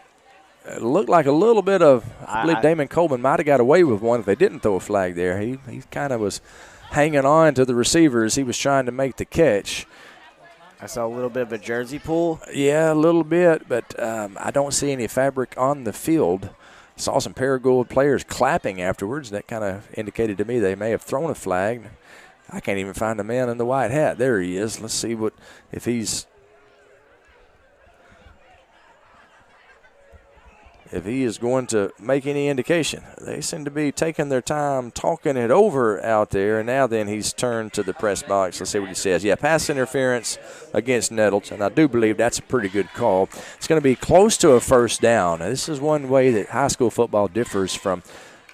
It looked like a little bit of – I believe Damon Coleman might have got away with one if they didn't throw a flag there. He kind of was hanging on to the receivers. He was trying to make the catch. I saw a little bit of a jersey pull. Yeah, a little bit, but I don't see any fabric on the field. Saw some Paragould players clapping afterwards. That kind of indicated to me they may have thrown a flag. I can't even find the man in the white hat. There he is. Let's see if he is going to make any indication. They seem to be taking their time talking it over out there, and now then he's turned to the press box. Let's see what he says. Yeah, pass interference against Nettleton. I do believe that's a pretty good call. It's going to be close to a first down. Now, this is one way that high school football differs from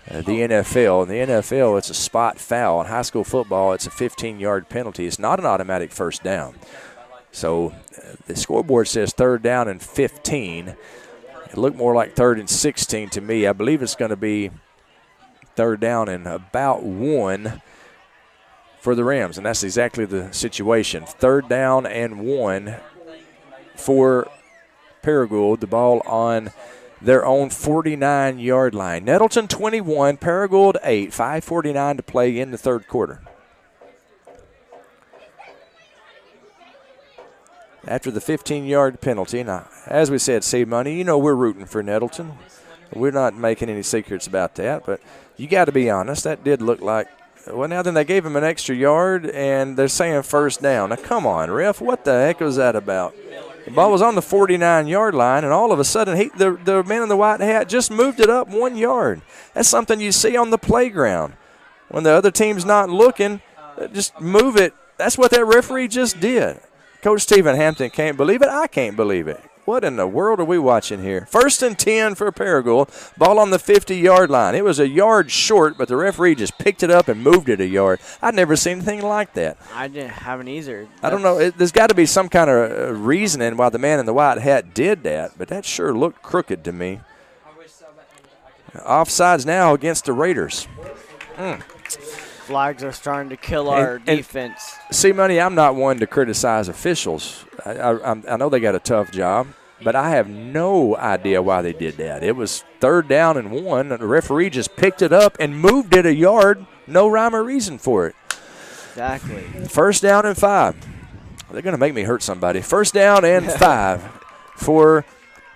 the NFL. In the NFL, it's a spot foul. In high school football, it's a 15-yard penalty. It's not an automatic first down. So the scoreboard says third down and 15. It looked more like third and 16 to me. I believe it's going to be third down and about 1 for the Rams, and that's exactly the situation. Third down and 1 for Paragould. The ball on their own 49-yard line. Nettleton 21, Paragould 8, 5:49 to play in the third quarter. After the 15-yard penalty. Now, as we said, C-Money, you know we're rooting for Nettleton. We're not making any secrets about that, but you got to be honest. That did look like, well, now then they gave him an extra yard, and they're saying first down. Now, come on, ref, what the heck was that about? The ball was on the 49-yard line, and all of a sudden the man in the white hat just moved it up 1 yard. That's something you see on the playground. When the other team's not looking, just move it. That's what that referee just did. Coach Stephen Hampton can't believe it. I can't believe it. What in the world are we watching here? First and 10 for Paragould. Ball on the 50-yard line. It was a yard short, but the referee just picked it up and moved it a yard. I'd never seen anything like that. I haven't either. I don't know. There's got to be some kind of reasoning why the man in the white hat did that, but that sure looked crooked to me. Offsides now against the Raiders. Flags are starting to kill our defense. See, Money, I'm not one to criticize officials. I know they got a tough job, but I have no idea why they did that. It was third down and 1. The referee just picked it up and moved it a yard. No rhyme or reason for it. Exactly. First down and 5. They're going to make me hurt somebody. First down and 5 for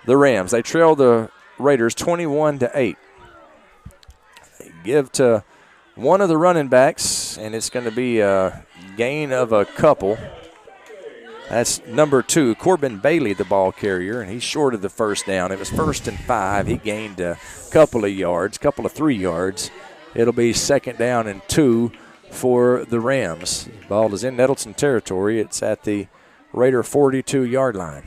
the Rams. They trail the Raiders 21-8. They give to one of the running backs, and it's going to be a gain of a couple. That's number 2, Corbin Bailey, the ball carrier, and he's short of the first down. It was first and 5. He gained a couple of 3 yards. It'll be second down and 2 for the Rams. Ball is in Nettleton territory. It's at the Raider 42-yard line.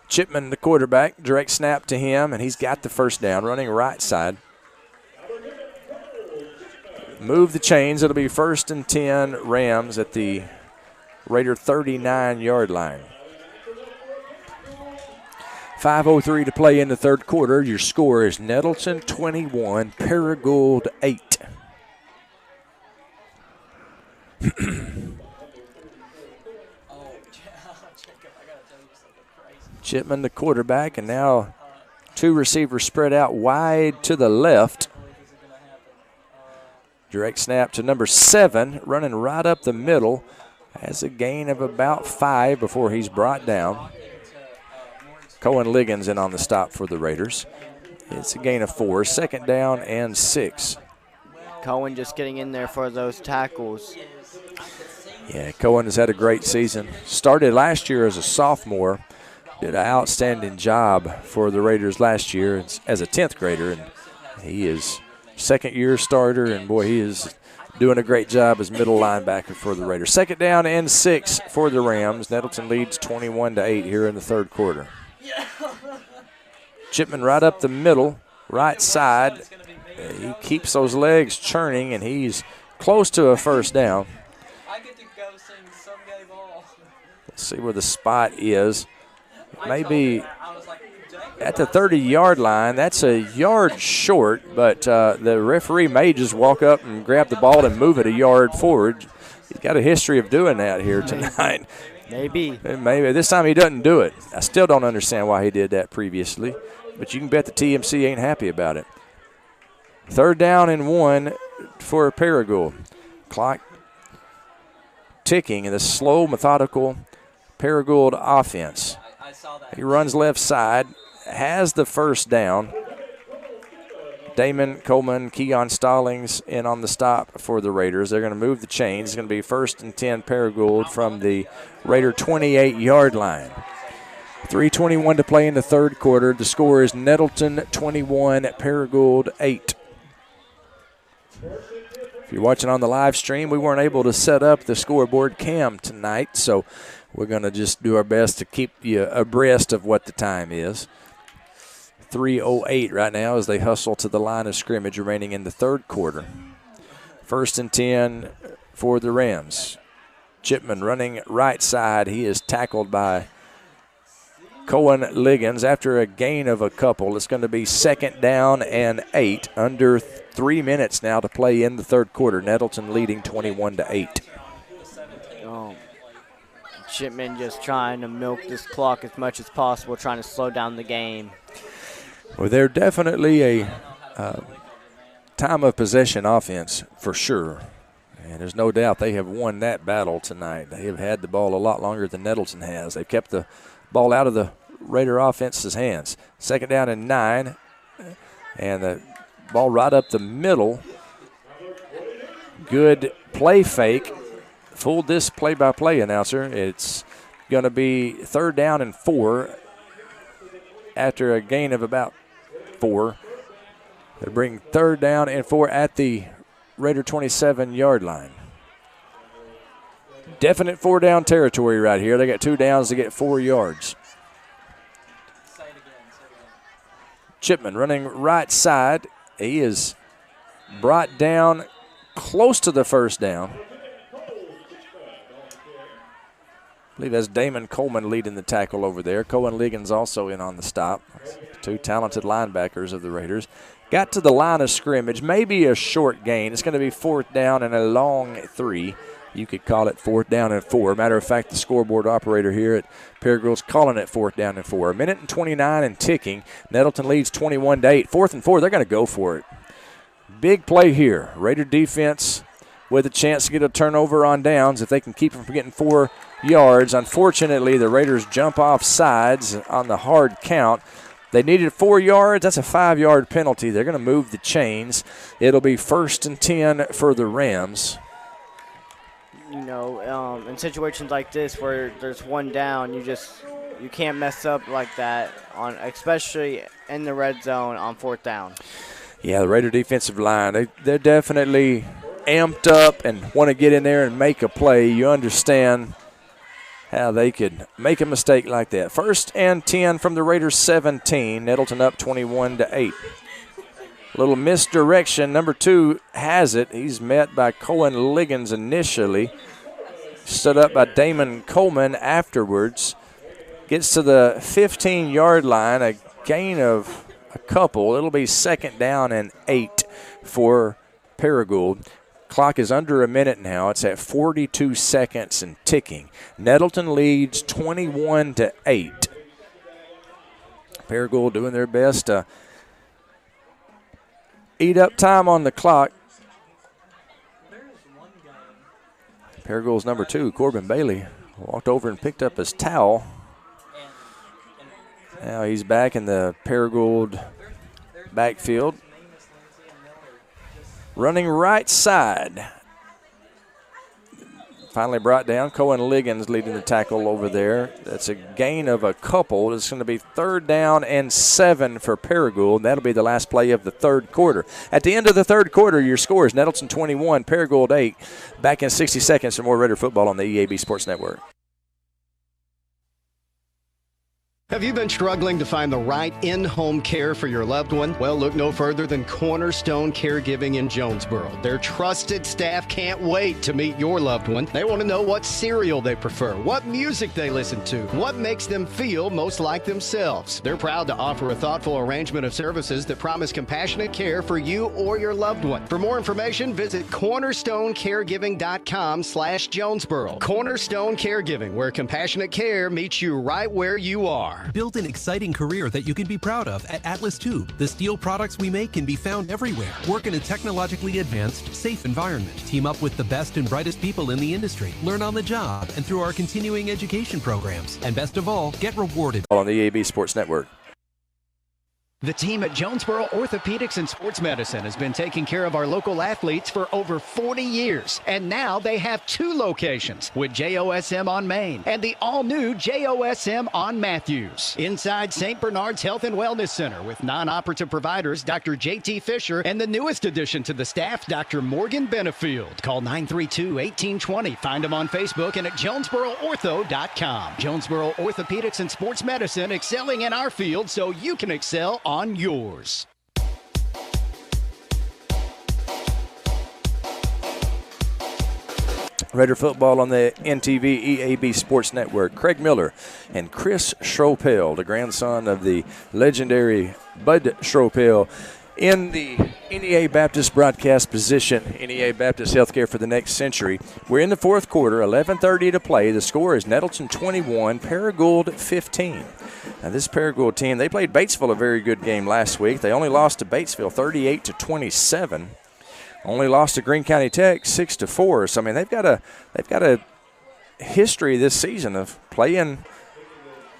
Chipman, the quarterback, direct snap to him, and he's got the first down, running right side. Move the chains. It'll be 1st and 10 Rams at the Raider 39-yard line. 5:03 to play in the third quarter. Your score is Nettleton 21, Paragould 8. Chipman, the quarterback, and now two receivers spread out wide to the left. Direct snap to number 7, running right up the middle. Has a gain of about 5 before he's brought down. Cohen Liggins in on the stop for the Raiders. It's a gain of 4, 2nd down and 6. Cohen just getting in there for those tackles. Yeah, Cohen has had a great season. Started last year as a sophomore. Did an outstanding job for the Raiders last year as a 10th grader, and he is second-year starter, and boy, he is doing a great job as middle linebacker for the Raiders. 2nd down and 6 for the Rams. Nettleton leads 21-8 here in the third quarter. Chipman right up the middle, right side. He keeps those legs churning, and he's close to a first down. Let's see where the spot is. Maybe at the 30-yard line. That's a yard short, but the referee may just walk up and grab the ball and move it a yard forward. He's got a history of doing that here tonight. Maybe. Maybe. This time he doesn't do it. I still don't understand why he did that previously, but you can bet the TMC ain't happy about it. 3rd down and 1 for Paragould. Clock ticking in the slow, methodical Paragould offense. He runs left side, has the first down. Damon Coleman, Keon Stallings in on the stop for the Raiders. They're going to move the chains. It's going to be 1st and 10 Paragould from the Raider 28-yard line. 3:21 to play in the third quarter. The score is Nettleton 21, Paragould 8. If you're watching on the live stream, we weren't able to set up the scoreboard cam tonight, so we're going to just do our best to keep you abreast of what the time is. 3:08 right now as they hustle to the line of scrimmage remaining in the third quarter. 1st and 10 for the Rams. Chipman running right side. He is tackled by Cohen Liggins after a gain of a couple. It's going to be 2nd down and 8. Under 3 minutes now to play in the third quarter. Nettleton leading 21-8. Chipman just trying to milk this clock as much as possible, trying to slow down the game. Well, they're definitely a time of possession offense for sure. And there's no doubt they have won that battle tonight. They have had the ball a lot longer than Nettleton has. They've kept the ball out of the Raider offense's hands. 2nd down and 9. And the ball right up the middle. Good play fake. Fooled this play-by-play announcer. It's going to be 3rd down and 4 after a gain of about 4. They bring 3rd down and 4 at the Raider 27-yard line. Definite 4-down territory right here. They got 2 downs to get 4 yards. Chipman running right side. He is brought down close to the first down. I believe that's Damon Coleman leading the tackle over there. Cohen Liggins also in on the stop. 2 talented linebackers of the Raiders. Got to the line of scrimmage, maybe a short gain. It's going to be 4th down and a long 3. You could call it 4th down and 4. Matter of fact, the scoreboard operator here at Paragould's calling it 4th down and 4. 1:29 and ticking. Nettleton leads 21-8. 4th and 4, they're going to go for it. Big play here. Raider defense with a chance to get a turnover on downs if they can keep them from getting 4 yards. Unfortunately, the Raiders jump off sides on the hard count. They needed 4 yards. That's a 5-yard penalty. They're going to move the chains. It'll be 1st and 10 for the Rams. You know, in situations like this where there's 1 down, you can't mess up like that, especially in the red zone on 4th down. Yeah, the Raider defensive line, they're definitely amped up and want to get in there and make a play. You understand how they could make a mistake like that. 1st and 10 from the Raiders 17. Nettleton up 21-8. Little misdirection. Number 2 has it. He's met by Cohen Liggins initially. Stood up by Damon Coleman afterwards. Gets to the 15-yard line, a gain of a couple. It'll be 2nd down and 8 for Paragould. Clock is under a minute now. It's at 42 seconds and ticking. Nettleton leads 21-8. Paragould doing their best to eat up time on the clock. Paragould's number 2, Corbin Bailey, walked over and picked up his towel. Now he's back in the Paragould backfield. Running right side. Finally brought down. Cohen Liggins leading the tackle over there. That's a gain of a couple. It's going to be 3rd down and 7 for Paragould. That'll be the last play of the 3rd quarter. At the end of the 3rd quarter, your score is Nettleton 21, Paragould 8. Back in 60 seconds for more Raider football on the EAB Sports Network. Have you been struggling to find the right in-home care for your loved one? Well, look no further than Cornerstone Caregiving in Jonesboro. Their trusted staff can't wait to meet your loved one. They want to know what cereal they prefer, what music they listen to, what makes them feel most like themselves. They're proud to offer a thoughtful arrangement of services that promise compassionate care for you or your loved one. For more information, visit cornerstonecaregiving.com/Jonesboro. Cornerstone Caregiving, where compassionate care meets you right where you are. Build an exciting career that you can be proud of at Atlas Tube. The steel products we make can be found everywhere. Work in a technologically advanced, safe environment. Team up with the best and brightest people in the industry. Learn on the job and through our continuing education programs. And best of all, get rewarded. On the EAB Sports Network. The team at Jonesboro Orthopedics and Sports Medicine has been taking care of our local athletes for over 40 years. And now they have 2 locations with JOSM on Main and the all-new JOSM on Matthews. Inside St. Bernard's Health and Wellness Center with non-operative providers Dr. J.T. Fisher and the newest addition to the staff, Dr. Morgan Benefield. Call 932-1820. Find them on Facebook and at JonesboroOrtho.com. Jonesboro Orthopedics and Sports Medicine, excelling in our field so you can excel on yours. Raider football on the NTV EAB Sports Network. Craig Miller and Chris Schropel, the grandson of the legendary Bud Schropel, in the NEA Baptist broadcast position. NEA Baptist Healthcare for the next century. We're in the 4th quarter, 11:30 to play. The score is Nettleton 21, Paragould 15. Now this Paragould team, they played Batesville a very good game last week. They only lost to Batesville 38-27. Only lost to Greene County Tech 6-4. So I mean they've got a history this season of playing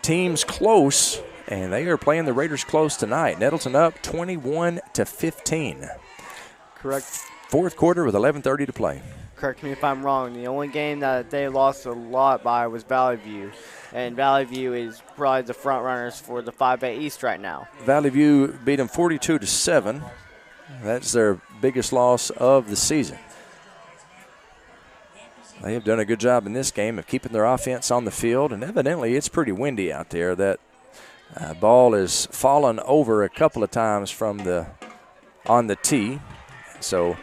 teams close, and they are playing the Raiders close tonight. Nettleton up 21-15. Correct. 4th quarter with 11:30 to play. Correct me if I'm wrong. The only game that they lost a lot by was Valley View. And Valley View is probably the front runners for the 5A East right now. Valley View beat them 42-7. That's their biggest loss of the season. They have done a good job in this game of keeping their offense on the field, and evidently it's pretty windy out there. That ball has fallen over a couple of times on the tee, so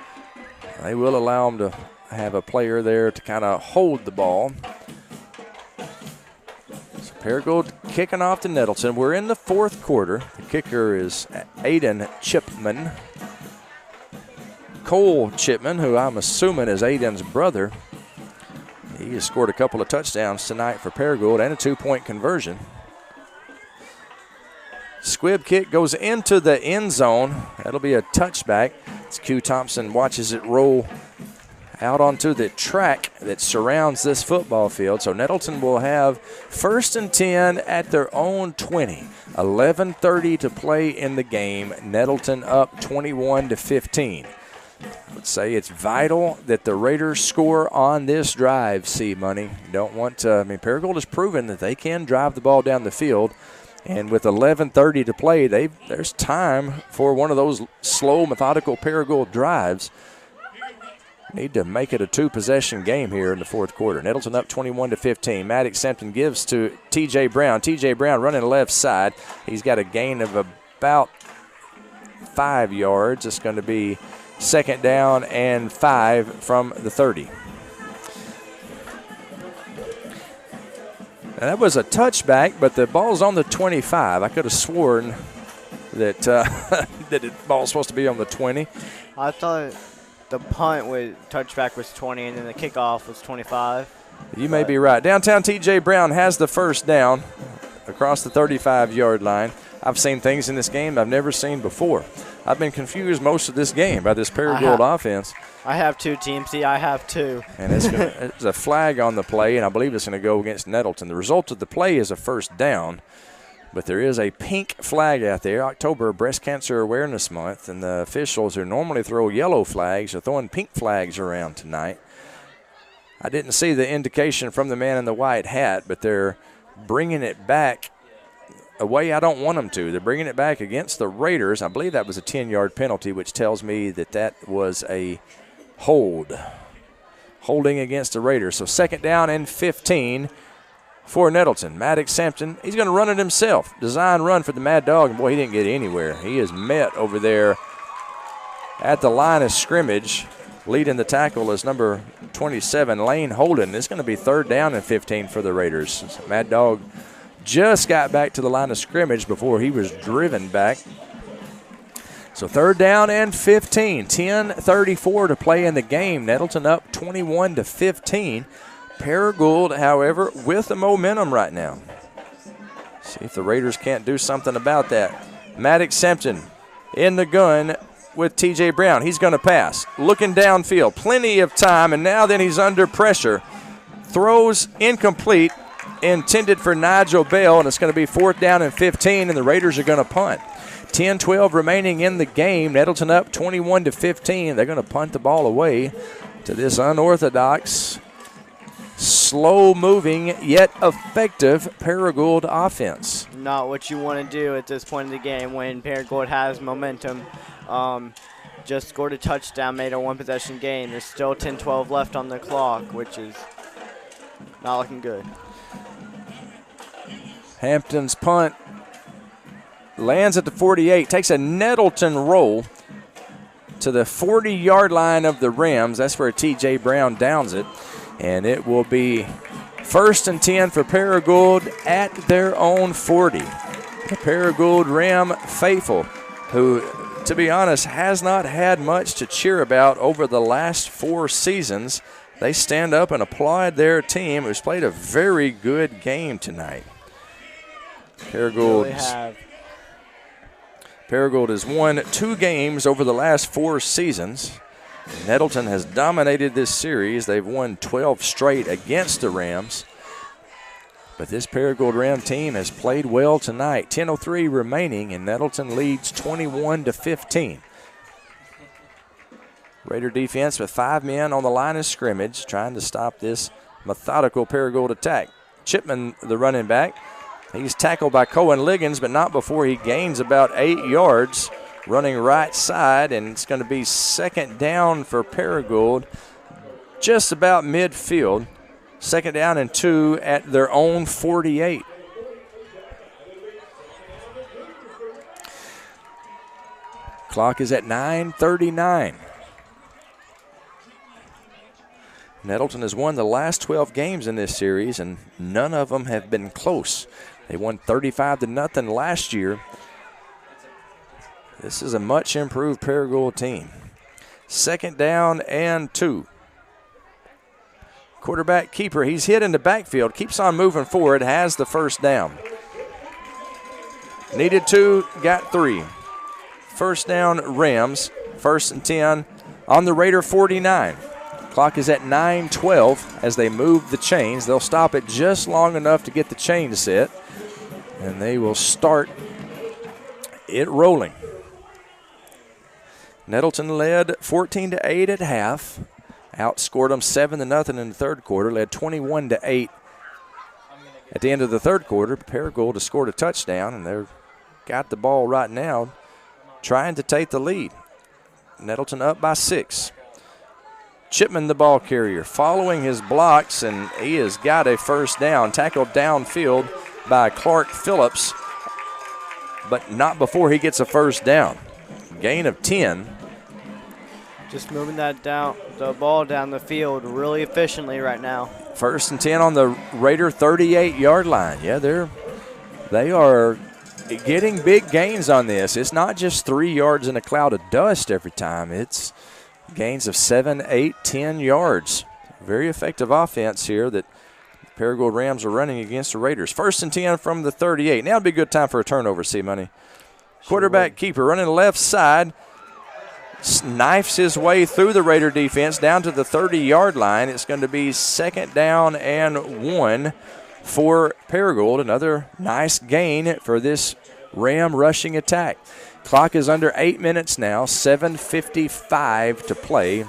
they will allow them to have a player there to kind of hold the ball. So Paragould kicking off to Nettleton. We're in the 4th quarter. The kicker is Aiden Chipman. Cole Chipman, who I'm assuming is Aiden's brother. He has scored a couple of touchdowns tonight for Paragould and a 2-point conversion. Squib kick goes into the end zone. That'll be a touchback. As Q Thompson watches it roll out onto the track that surrounds this football field. So Nettleton will have 1st and 10 at their own 20. 11:30 to play in the game. Nettleton up 21-15. I would say it's vital that the Raiders score on this drive, C-Money. Don't want to, Paragould has proven that they can drive the ball down the field. And with 11:30 to play, there's time for one of those slow, methodical Paragould drives. Need to make it a two-possession game here in the fourth quarter. Nettleton up 21-15. Maddox Hampton gives to T.J. Brown. T.J. Brown running left side. He's got a gain of about 5 yards. It's going to be second down and 5 from the 30. Now that was a touchback, but the ball's on the 25. I could have sworn that that the ball was supposed to be on the 20. I thought the punt with touchback was 20 and then the kickoff was 25. You may be right. Downtown T.J. Brown has the first down across the 35-yard line. I've seen things in this game I've never seen before. I've been confused most of this game by this Paragould offense. I have two teams. See, I have two. And it's a flag on the play, and I believe it's going to go against Nettleton. The result of the play is a first down. But there is a pink flag out there. October, Breast Cancer Awareness Month, and the officials who normally throw yellow flags are throwing pink flags around tonight. I didn't see the indication from the man in the white hat, but they're bringing it back a way I don't want them to. They're bringing it back against the Raiders. I believe that was a 10-yard penalty, which tells me that that was a holding against the Raiders. So second down and 15 for Nettleton. Maddox Hampton, he's going to run it himself. Design run for the Mad Dog, and boy, he didn't get anywhere. He is met over there at the line of scrimmage. Leading the tackle is number 27, Lane Holden. It's going to be third down and 15 for the Raiders. Mad Dog just got back to the line of scrimmage before he was driven back. So third down and 15. 10:34 to play in the game. Nettleton up 21-15. Paragould, however, with the momentum right now. See if the Raiders can't do something about that. Maddox Hampton in the gun with T.J. Brown. He's going to pass. Looking downfield. Plenty of time, and now then he's under pressure. Throws incomplete, intended for Nigel Bell, and it's going to be fourth down and 15, and the Raiders are going to punt. 10-12 remaining in the game. Nettleton up 21-15. They're going to punt the ball away to this unorthodox, slow-moving, yet effective Paragould offense. Not what you want to do at this point in the game when Paragould has momentum. Just scored a touchdown, made a one-possession game. There's still 10-12 left on the clock, which is not looking good. Hampton's punt lands at the 48, takes a Nettleton roll to the 40-yard line of the Rams. That's where T.J. Brown downs it. And it will be first and 10 for Paragould at their own 40. The Paragould Ram faithful, who, to be honest, has not had much to cheer about over the last 4 seasons. They stand up and applaud their team, who's played a very good game tonight. Paragould has won 2 games over the last 4 seasons. Nettleton has dominated this series. They've won 12 straight against the Rams. But this Paragould Ram team has played well tonight. 10:03 remaining, and Nettleton leads 21-15. Raider defense with 5 men on the line of scrimmage, trying to stop this methodical Paragould attack. Chipman, the running back, he's tackled by Cohen Liggins, but not before he gains about 8 yards. Running right side, and it's going to be second down for Paragould, just about midfield. Second down and 2 at their own 48. Clock is at 9:39. Nettleton has won the last 12 games in this series, and none of them have been close. They won 35-0 last year. This is a much improved Paragould team. Second down and 2. Quarterback keeper, he's hit in the backfield, keeps on moving forward, has the first down. Needed 2, got 3. First down, Rams. First and 10 on the Raider 49. Clock is at 9:12 as they move the chains. They'll stop it just long enough to get the chain set, and they will start it rolling. Nettleton led 14-8 at half. Outscored them 7-0 in the third quarter. Led 21-8 at the end of the third quarter. Paragould has scored a touchdown, and they've got the ball right now, trying to take the lead. Nettleton up by 6. Chipman, the ball carrier, following his blocks, and he has got a first down. Tackled downfield by Clark Phillips, but not before he gets a first down. Gain of 10. Just moving the ball down the field really efficiently right now. First and 10 on the Raider 38-yard line. Yeah, they are getting big gains on this. It's not just 3 yards in a cloud of dust every time. It's gains of 7, 8, 10 yards. Very effective offense here that the Paragould Rams are running against the Raiders. First and 10 from the 38. Now would be a good time for a turnover, C-Money. Quarterback keeper running the left side. Knifes his way through the Raider defense down to the 30-yard line. It's going to be 2nd down and 1 for Paragould. Another nice gain for this Ram rushing attack. Clock is under 8 minutes now, 7:55 to play.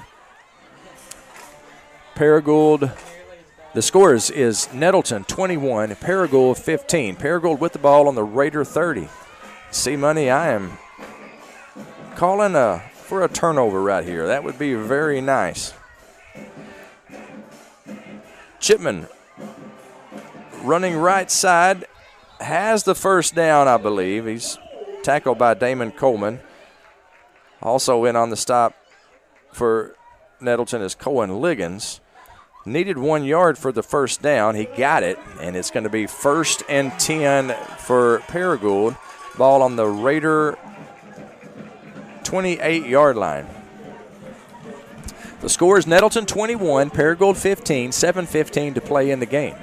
Paragould, the score is Nettleton 21, Paragould 15. Paragould with the ball on the Raider 30. C-Money, I am calling for a turnover right here. That would be very nice. Chipman running right side, has the first down, I believe. He's tackled by Damon Coleman. Also in on the stop for Nettleton is Cohen Liggins. Needed 1 yard for the first down. He got it, and it's going to be 1st and 10 for Paragould. Ball on the Raider 28-yard line. The score is Nettleton 21, Paragould 15, 7:15 to play in the game.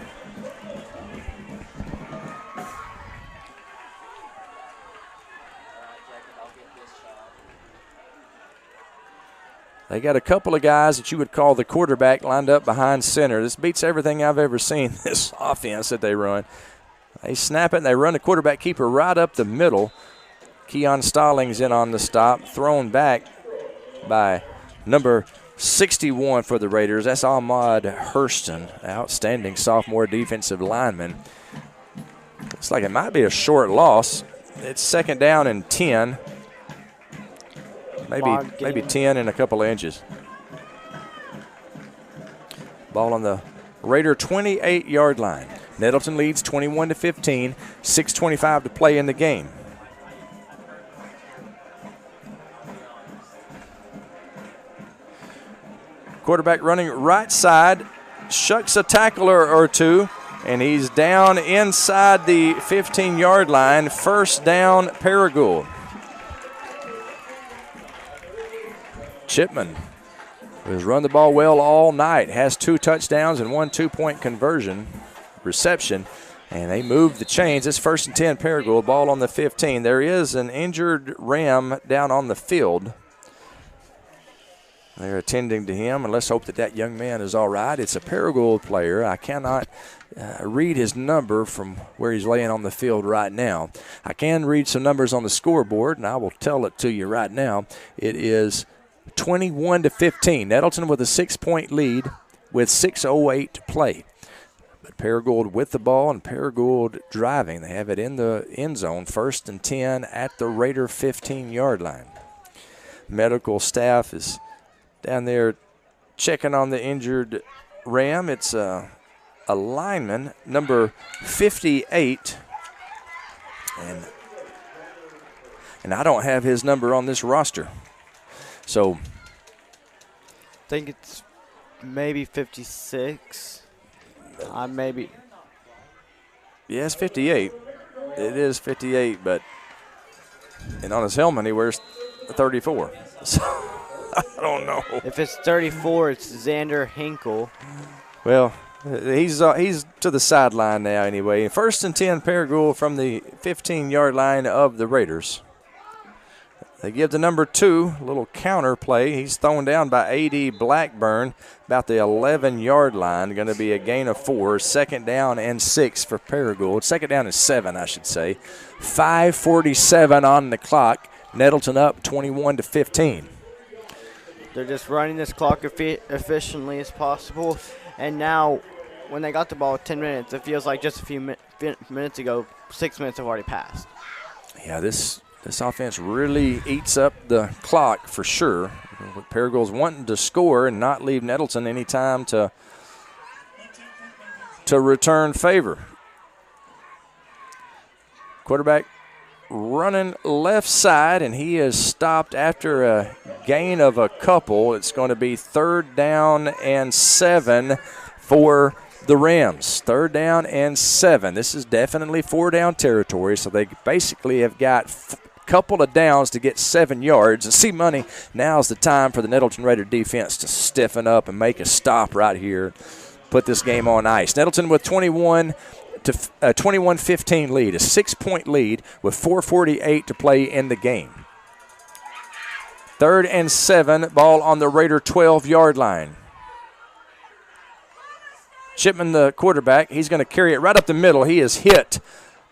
They got a couple of guys that you would call the quarterback lined up behind center. This beats everything I've ever seen, this offense that they run. They snap it and they run the quarterback keeper right up the middle. Keon Stallings in on the stop, thrown back by number 61 for the Raiders. That's Ahmad Hurston, outstanding sophomore defensive lineman. Looks like it might be a short loss. It's 2nd down and 10. Maybe 10 and a couple of inches. Ball on the Raider 28-yard line. Nettleton leads 21-15, 6:25 to play in the game. Quarterback running right side, shucks a tackler or two, and he's down inside the 15-yard line. 1st down, Paragould. Chipman, who has run the ball well all night, has 2 touchdowns and 1 2-point conversion reception, and they move the chains. It's 1st and 10, Paragould. Ball on the 15. There is an injured Ram down on the field. They're attending to him, and let's hope that young man is all right. It's a Paragould player. I cannot read his number from where he's laying on the field right now. I can read some numbers on the scoreboard, and I will tell it to you right now. It is 21-15. Nettleton with a 6-point lead with 6:08 to play. But Paragould with the ball and Paragould driving. They have it in the end zone, 1st and 10 at the Raider 15-yard line. Medical staff is down there checking on the injured Ram. It's a lineman, number 58. And I don't have his number on this roster. So I think it's maybe 56. Maybe. Yeah, it's 58. It is 58, and on his helmet he wears 34. So I don't know. If it's 34, it's Xander Hinkle. Well, he's to the sideline now anyway. 1st and 10, Paragould from the 15-yard line of the Raiders. They give the number 2 a little counter play. He's thrown down by A.D. Blackburn about the 11-yard line. Going to be a gain of 4. 2nd down and 6 for Paragould. 2nd down and 7, I should say. 5:47 on the clock. Nettleton up 21-15. They're just running this clock efficiently as possible. And now, when they got the ball 10 minutes, it feels like just a few minutes ago, 6 minutes have already passed. Yeah, this This offense really eats up the clock for sure. Paragould's wanting to score and not leave Nettleton any time to return favor. Quarterback running left side, and he is stopped after a gain of a couple. It's going to be 3rd down and 7 for the Rams. 3rd down and 7. This is definitely 4-down territory, so they basically have got couple of downs to get 7 yards. And see, Money, now's the time for the Nettleton Raider defense to stiffen up and make a stop right here, put this game on ice. Nettleton with 21-15 lead, a 6-point lead with 4:48 to play in the game. 3rd and 7, ball on the Raider 12-yard line. Shipman, the quarterback, he's going to carry it right up the middle. He is hit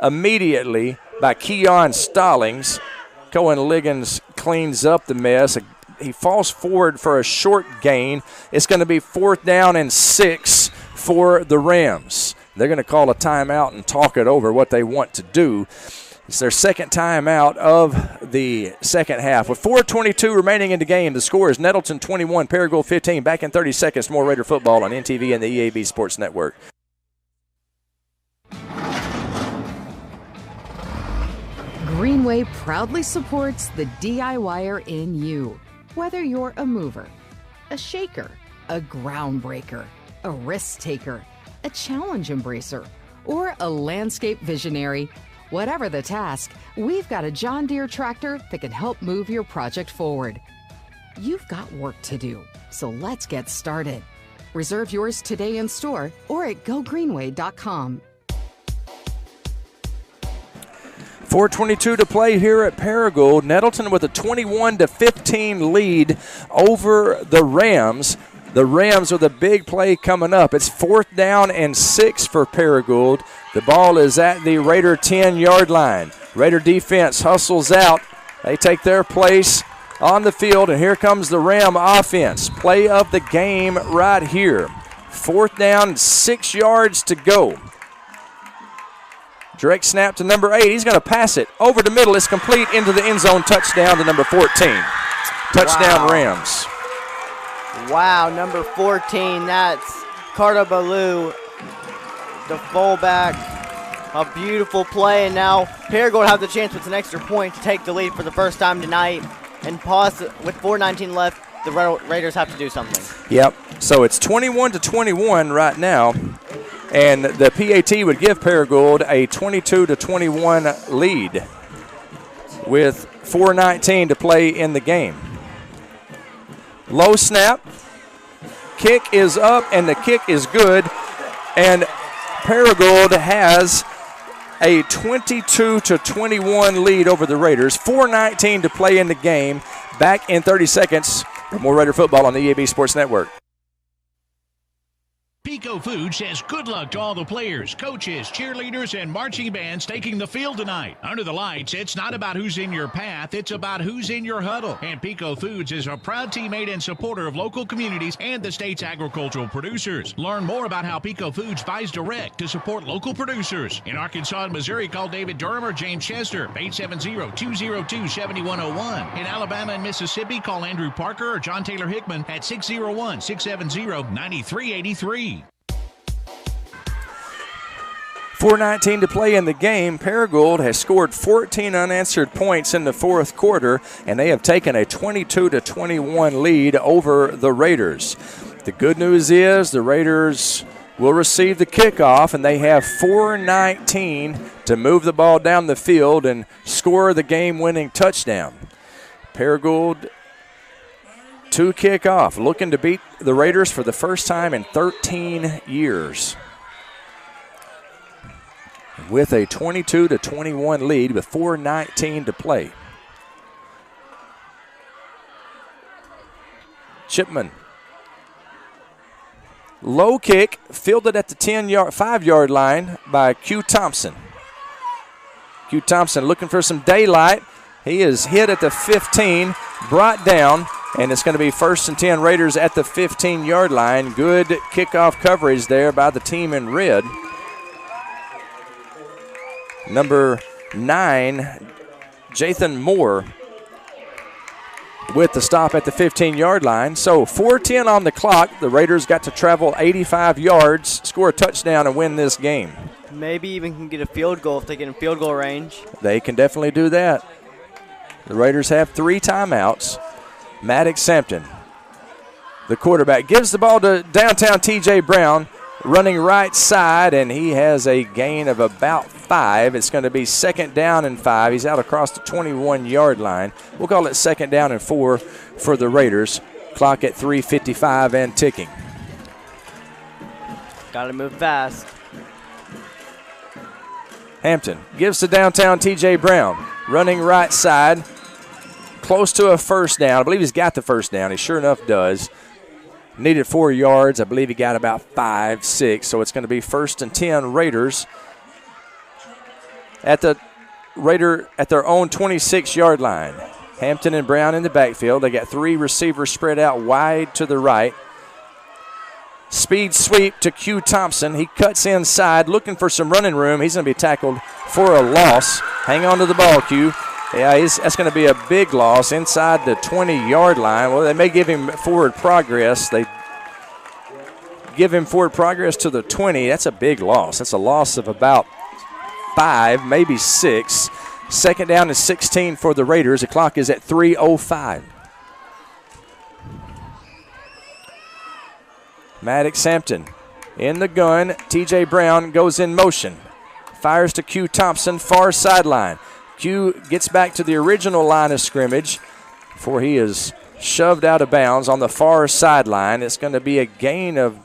immediately by Keon Stallings. Cohen Liggins cleans up the mess. He falls forward for a short gain. It's going to be 4th down and 6 for the Rams. They're going to call a timeout and talk it over what they want to do. It's their second timeout of the second half. With 4:22 remaining in the game, the score is Nettleton 21, Paragould 15. Back in 30 seconds, more Raider football on NTV and the EAB Sports Network. Greenway proudly supports the DIYer in you. Whether you're a mover, a shaker, a groundbreaker, a risk taker, a challenge embracer, or a landscape visionary, whatever the task, we've got a John Deere tractor that can help move your project forward. You've got work to do, so let's get started. Reserve yours today in store or at gogreenway.com. 4:22 to play here at Paragould. Nettleton with a 21-15 lead over the Rams. The Rams with a big play coming up. It's 4th down and 6 for Paragould. The ball is at the Raider 10-yard line. Raider defense hustles out. They take their place on the field, and here comes the Ram offense. Play of the game right here. 4th down, 6 yards to go. Direct snap to number 8. He's going to pass it over the middle. It's complete into the end zone. Touchdown to number 14. Touchdown, wow. Rams. Wow, number 14. That's Carter Ballou, the fullback. A beautiful play, and now Paragould have the chance with an extra point to take the lead for the first time tonight. And pause with 4:19 left. The Raiders have to do something. Yep. So it's 21-21 right now. And the PAT would give Paragould a 22-21 lead with 4:19 to play in the game. Low snap. Kick is up, and the kick is good. And Paragould has a 22-21 lead over the Raiders. 4:19 to play in the game. Back in 30 seconds. More Raider football on the EAB Sports Network. Pico Foods says good luck to all the players, coaches, cheerleaders, and marching bands taking the field tonight. Under the lights, it's not about who's in your path, it's about who's in your huddle. And Pico Foods is a proud teammate and supporter of local communities and the state's agricultural producers. Learn more about how Pico Foods buys direct to support local producers. In Arkansas and Missouri, call David Durham or James Chester, 870-202-7101. In Alabama and Mississippi, call Andrew Parker or John Taylor Hickman at 601-670-9383. 4:19 to play in the game. Paragould has scored 14 unanswered points in the fourth quarter, and they have taken a 22-21 lead over the Raiders. The good news is the Raiders will receive the kickoff, and they have 4:19 to move the ball down the field and score the game-winning touchdown. Paragould to kick off, looking to beat the Raiders for the first time in 13 years. With a 22-21 lead with 4:19 to play. Chipman. Low kick, fielded at the 5-yard line by Q Thompson. Q Thompson looking for some daylight. He is hit at the 15, brought down, and it's going to be 1st and 10 Raiders at the 15-yard line. Good kickoff coverage there by the team in red. Number 9, Jathan Moore with the stop at the 15-yard line. So 4:10 on the clock. The Raiders got to travel 85 yards, score a touchdown, and win this game. Maybe even can get a field goal if they get in field goal range. They can definitely do that. The Raiders have 3 timeouts. Maddox Hampton, the quarterback, gives the ball to downtown T.J. Brown, running right side, and he has a gain of about 5. It's going to be 2nd down and 5. He's out across the 21-yard line. We'll call it 2nd down and 4 for the Raiders. Clock at 3:55 and ticking. Got to move fast. Hampton gives to downtown T.J. Brown, running right side, close to a first down. I believe he's got the first down. He sure enough does. Needed 4 yards. I believe he got about 5, 6. So it's going to be 1st and 10 Raiders at their own 26-yard line. Hampton and Brown in the backfield. They got 3 receivers spread out wide to the right. Speed sweep to Q Thompson. He cuts inside, looking for some running room. He's going to be tackled for a loss. Hang on to the ball, Q. Yeah, that's going to be a big loss inside the 20-yard line. Well, they may give him forward progress. They give him forward progress to the 20. That's a big loss. That's a loss of about 5, maybe 6. 2nd down and 16 for the Raiders. The clock is at 3:05. Maddox Hampton in the gun. T.J. Brown goes in motion. Fires to Q Thompson, far sideline. Q gets back to the original line of scrimmage before he is shoved out of bounds on the far sideline. It's going to be a gain of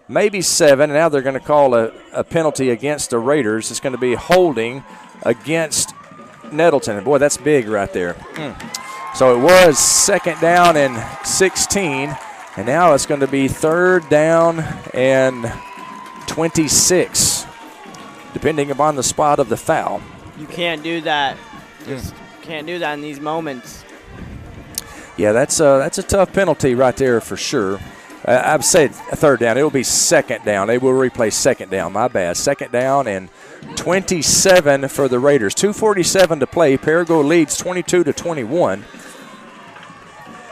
maybe 7. And now they're going to call a penalty against the Raiders. It's going to be holding against Nettleton. And boy, that's big right there. So it was 2nd down and 16. And now it's going to be 3rd down and 26, depending upon the spot of the foul. You can't do that. Just can't do that in these moments. Yeah, that's a tough penalty right there for sure. I've said a 3rd down. It will be 2nd down. They will replay 2nd down. My bad. 2nd down and 27 for the Raiders. 2:47 to play. Paragould leads 22-21.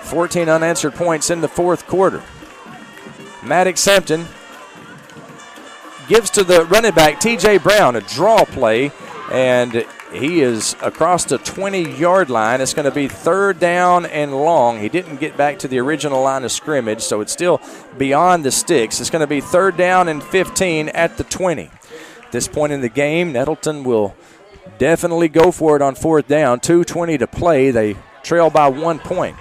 14 unanswered points in the 4th quarter. Maddox Hampton gives to the running back, T.J. Brown, a draw play, and he is across the 20-yard line. It's going to be 3rd down and long. He didn't get back to the original line of scrimmage, so it's still beyond the sticks. It's going to be 3rd down and 15 at the 20. At this point in the game, Nettleton will definitely go for it on 4th down. 2:20 to play. They trail by 1 point.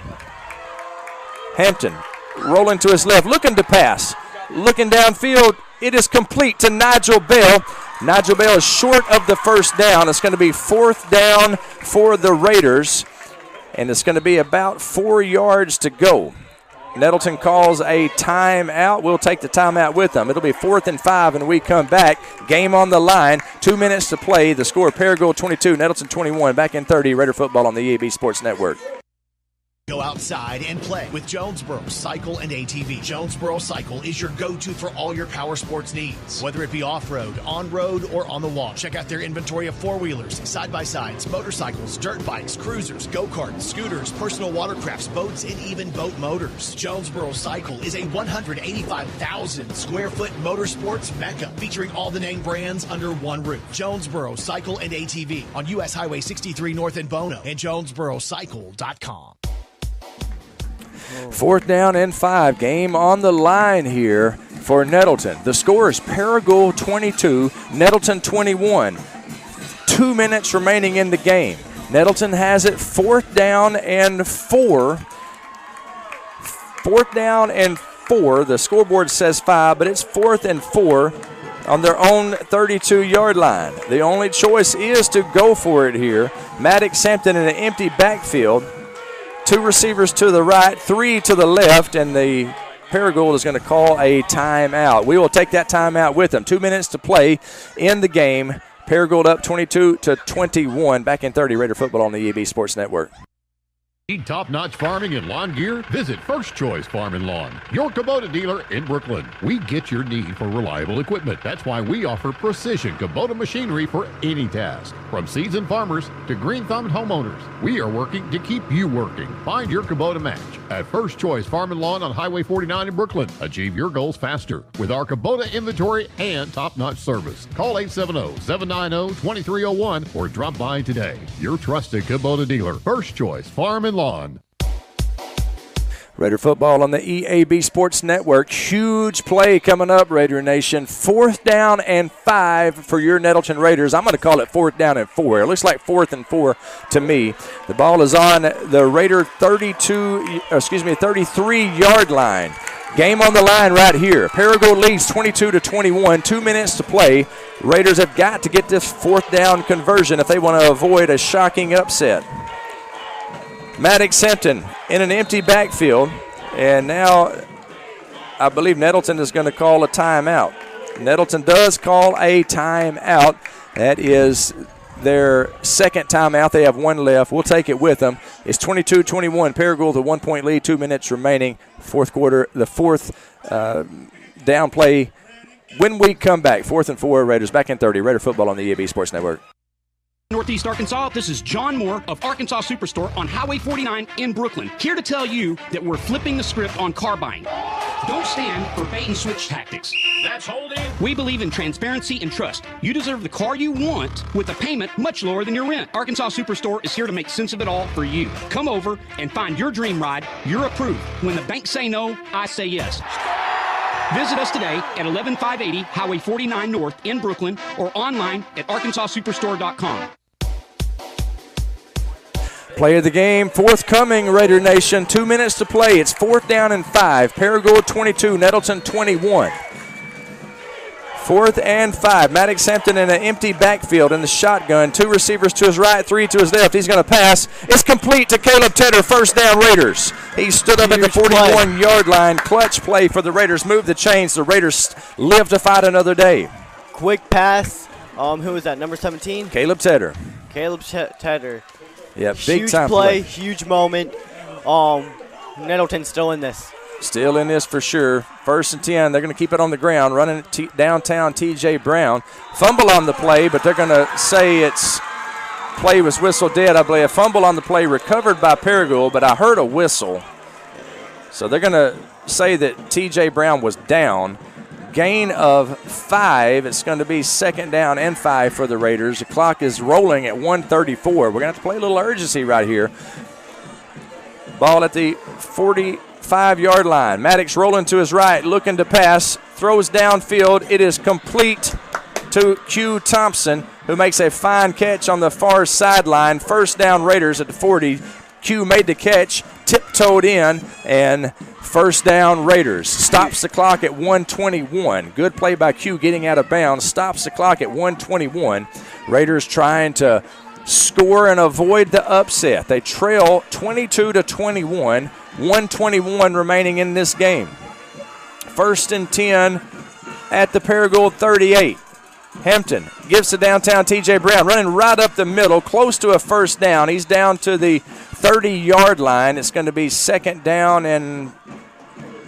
Hampton rolling to his left, looking to pass. Looking downfield, it is complete to Nigel Bell. Nigel Bell is short of the first down. It's going to be 4th down for the Raiders, and it's going to be about 4 yards to go. Nettleton calls a timeout. We'll take the timeout with them. It'll be 4th and 5, and we come back. Game on the line. 2 minutes to play. The score, Paragould 22, Nettleton 21. Back in 30, Raider football on the EAB Sports Network. Go outside and play with Jonesboro Cycle and ATV. Jonesboro Cycle is your go-to for all your power sports needs, whether it be off-road, on-road, or on the wall. Check out their inventory of four-wheelers, side-by-sides, motorcycles, dirt bikes, cruisers, go-karts, scooters, personal watercrafts, boats, and even boat motors. Jonesboro Cycle is a 185,000 square foot motorsports mecca featuring all the name brands under one roof. Jonesboro Cycle and ATV on U.S. Highway 63 North in Bono and JonesboroCycle.com. 4th down and 5. Game on the line here for Nettleton. The score is Paragould 22, Nettleton 21. 2 minutes remaining in the game. Nettleton has it 4th down and 4. 4th down and 4. The scoreboard says 5, but it's 4th and 4 on their own 32-yard line. The only choice is to go for it here. Maddox Hampton in an empty backfield. 2 receivers to the right, 3 to the left, and the Paragould is going to call a timeout. We will take that timeout with them. 2 minutes to play in the game. Paragould up 22-21. Back in 30, Raider football on the EAB Sports Network. Need top-notch farming and lawn gear? Visit First Choice Farm and Lawn, your Kubota dealer in Brooklyn. We get your need for reliable equipment. That's why we offer precision Kubota machinery for any task. From seasoned farmers to green-thumbed homeowners, we are working to keep you working. Find your Kubota match at First Choice Farm and Lawn on Highway 49 in Brooklyn. Achieve your goals faster with our Kubota inventory and top-notch service. Call 870-790-2301 or drop by today. Your trusted Kubota dealer, First Choice Farm and Lawn. Raider football on the EAB Sports Network. Huge play coming up, Raider Nation. 4th down and 5 for your Nettleton Raiders. I'm going to call it 4th down and 4. It looks like 4th and 4 to me. The ball is on the Raider 33-yard line. Game on the line right here. Paragould leads 22-21. 2 minutes to play. Raiders have got to get this 4th down conversion if they want to avoid a shocking upset. Maddox Hampton in an empty backfield, and now I believe Nettleton is going to call a timeout. Nettleton does call a timeout. That is their second timeout. They have one left. We'll take it with them. It's 22-21. Paragould with a 1-point lead, 2 minutes remaining. Fourth quarter, the fourth down play. When we come back, 4th and 4, Raiders back in 30. Raider football on the EAB Sports Network. Northeast Arkansas, this is John Moore of Arkansas Superstore on Highway 49 in Brooklyn. Here to tell you that we're flipping the script on car buying. Don't stand for bait and switch tactics. That's holding. We believe in transparency and trust. You deserve the car you want with a payment much lower than your rent. Arkansas Superstore is here to make sense of it all for you. Come over and find your dream ride. You're approved. When the banks say no, I say yes. Visit us today at 11580 Highway 49 North in Brooklyn or online at arkansassuperstore.com. Play of the game forthcoming, Raider Nation. 2 minutes to play. It's 4th down and 5. Paragould 22, Nettleton 21. 4th and 5. Maddox Hampton in an empty backfield in the shotgun. 2 receivers to his right, 3 to his left. He's going to pass. It's complete to Caleb Tedder. 1st down, Raiders. He stood up at the 41-yard line. Clutch play for the Raiders. Move the chains. The Raiders live to fight another day. Quick pass. Who was that? Number 17? Caleb Tedder. Caleb Tedder. Yeah, big huge time play. Huge moment. Nettleton's still in this. Still in this for sure. 1st and 10. They're going to keep it on the ground. Running downtown T.J. Brown. Fumble on the play, but they're going to say it's play was whistled dead. I believe a fumble on the play recovered by Paragould, but I heard a whistle. So they're going to say that T.J. Brown was down. Gain of 5. It's going to be 2nd down and 5 for the Raiders. The clock is rolling at 1:34. We're going to have to play a little urgency right here. Ball at the 45-yard line. Maddox rolling to his right, looking to pass. Throws downfield. It is complete to Q Thompson, who makes a fine catch on the far sideline. 1st down, Raiders at the 40. Q made the catch, tiptoed in, and 1st down, Raiders. Stops the clock at 1:21. Good play by Q getting out of bounds. Stops the clock at 1:21. Raiders trying to score and avoid the upset. They trail 22-21. 1:21 remaining in this game. 1st and 10 at the Paragould 38. Hampton gives to downtown T.J. Brown, running right up the middle, close to a 1st down. He's down to the 30-yard line. It's going to be 2nd down and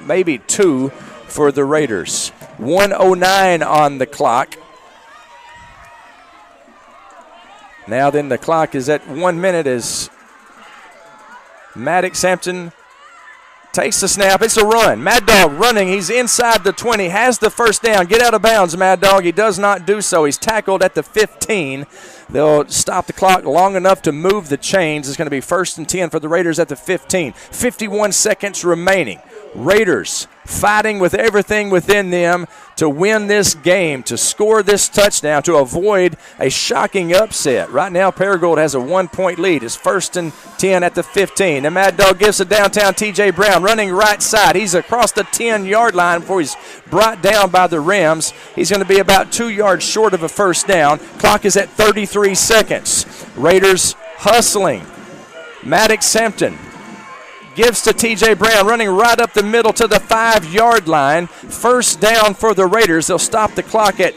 maybe 2 for the Raiders. 1:09 on the clock. Now then the clock is at 1 minute as Maddox Hampton takes the snap. It's a run. Mad Dog running. He's inside the 20. Has the 1st down. Get out of bounds, Mad Dog. He does not do so. He's tackled at the 15. They'll stop the clock long enough to move the chains. It's going to be 1st and 10 for the Raiders at the 15. 51 seconds remaining. Raiders fighting with everything within them to win this game, to score this touchdown, to avoid a shocking upset. Right now, Paragould has a 1-point lead. It's 1st and 10 at the 15. The Mad Dog gives to downtown T.J. Brown, running right side. He's across the 10-yard line before he's brought down by the Rams. He's going to be about 2 yards short of a 1st down. Clock is at 33 seconds. Raiders hustling. Maddox Hampton gives to T.J. Brown, running right up the middle to the 5-yard line. 1st down for the Raiders. They'll stop the clock at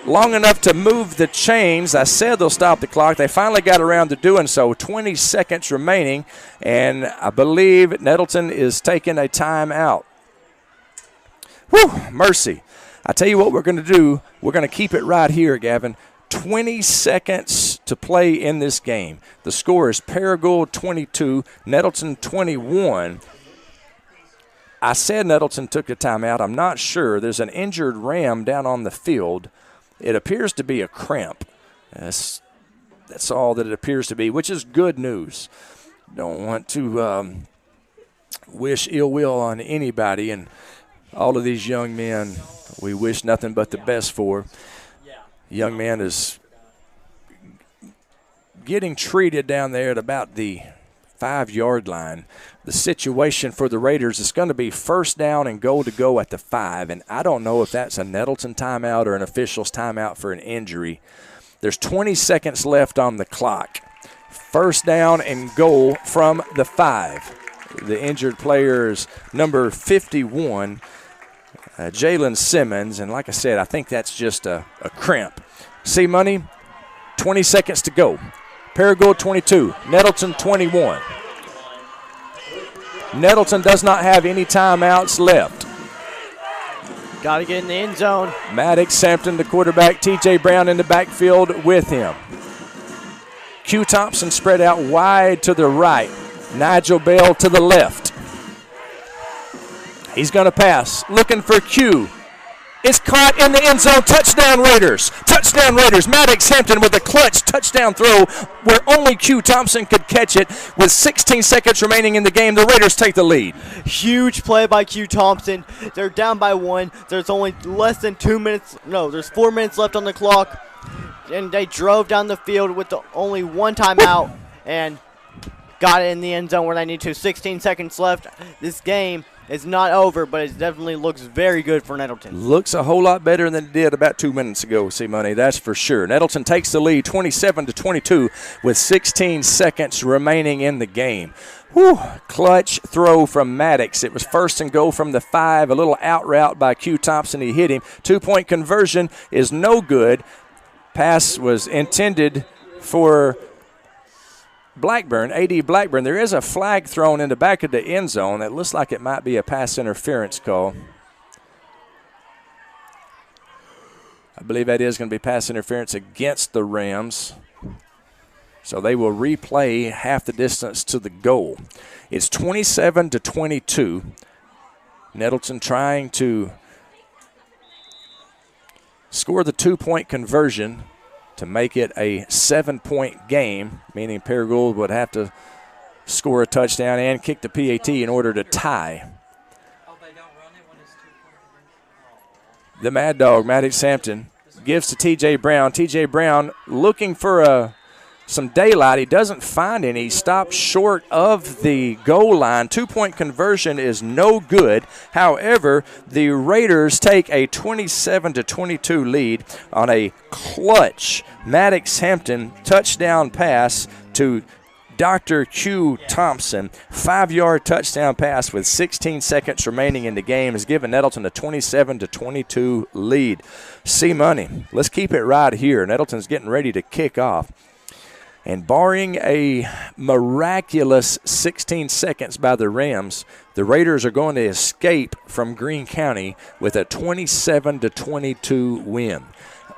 long enough to move the chains. I said they'll stop the clock. They finally got around to doing so. 20 seconds remaining, and I believe Nettleton is taking a timeout. Whew, mercy. I tell you what we're going to do. We're going to keep it right here, Gavin. 20 seconds to play in this game. The score is Paragould 22, Nettleton 21. I said Nettleton took a timeout. I'm not sure. There's an injured Ram down on the field. It appears to be a cramp. That's all that it appears to be, which is good news. Don't want to wish ill will on anybody, and all of these young men we wish nothing but the best for. Young man is getting treated down there at about the 5-yard line. The situation for the Raiders is going to be first down and goal to go at the 5, and I don't know if that's a Nettleton timeout or an official's timeout for an injury. There's 20 seconds left on the clock. First down and goal from the 5. The injured player is number 51, Jalen Simmons, and like I said, I think that's just a cramp. C-Money, 20 seconds to go. Paragould 22, Nettleton 21. Nettleton does not have any timeouts left. Got to get in the end zone. Maddox, Hampton, the quarterback, T.J. Brown in the backfield with him. Q Thompson spread out wide to the right. Nigel Bell to the left. He's going to pass, looking for Q. It's caught in the end zone. Touchdown Raiders. Touchdown Raiders. Maddox Hampton with a clutch touchdown throw where only Q Thompson could catch it. With 16 seconds remaining in the game, the Raiders take the lead. Huge play by Q Thompson. They're down by 1. There's only less than 2 minutes. No, there's 4 minutes left on the clock. And they drove down the field with only one timeout and got it in the end zone where they need to. 16 seconds left. This game is not over, but it definitely looks very good for Nettleton. Looks a whole lot better than it did about 2 minutes ago, C-Money, that's for sure. Nettleton takes the lead 27-22 with 16 seconds remaining in the game. Whew, clutch throw from Maddox. It was first and goal from the 5, a little out route by Q Thompson. He hit him. 2-point conversion is no good. Pass was intended for Blackburn, A.D. Blackburn. There is a flag thrown in the back of the end zone that looks like it might be a pass interference call. I believe that is going to be pass interference against the Rams. So they will replay half the distance to the goal. It's 27-22. Nettleton trying to score the 2-point conversion to make it a 7-point game, meaning Paragould would have to score a touchdown and kick the PAT in order to tie. The Mad Dog, Maddox Hampton, gives to T.J. Brown. T.J. Brown looking for some daylight. He doesn't find any. He stops short of the goal line. 2-point conversion is no good. However, the Raiders take a 27-22 lead on a clutch Maddox Hampton touchdown pass to Dr. Q Thompson. 5-yard touchdown pass with 16 seconds remaining in the game has given Nettleton a 27-22 lead. C-Money, let's keep it right here. Nettleton's getting ready to kick off. And barring a miraculous 16 seconds by the Rams, the Raiders are going to escape from Greene County with a 27-22 win.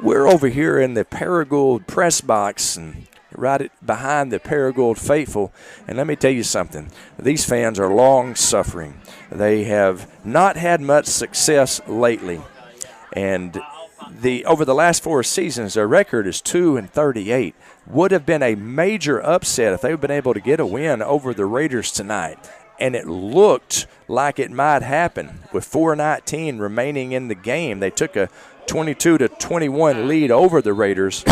We're over here in the Paragould press box and right behind the Paragould faithful. And let me tell you something. These fans are long-suffering. They have not had much success lately. And over the last 4 seasons, their record is 2-38. Would have been a major upset if they had been able to get a win over the Raiders tonight. And it looked like it might happen with 4:19 remaining in the game. They took a 22-21 lead over the Raiders.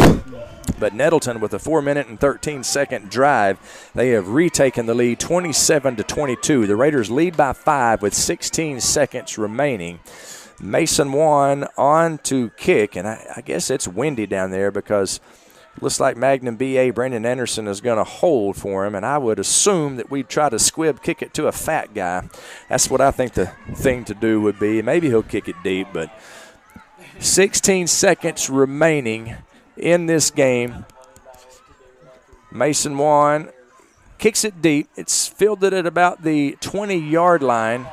But Nettleton, with a 4-minute and 13-second drive, they have retaken the lead 27-22. The Raiders lead by 5 with 16 seconds remaining. Mason Wan on to kick, and I guess it's windy down there because it looks like Magnum B.A. Brandon Anderson is going to hold for him, and I would assume that we'd try to squib kick it to a fat guy. That's what I think the thing to do would be. Maybe he'll kick it deep, but 16 seconds remaining in this game. Mason Wan kicks it deep. It's fielded at about the 20-yard line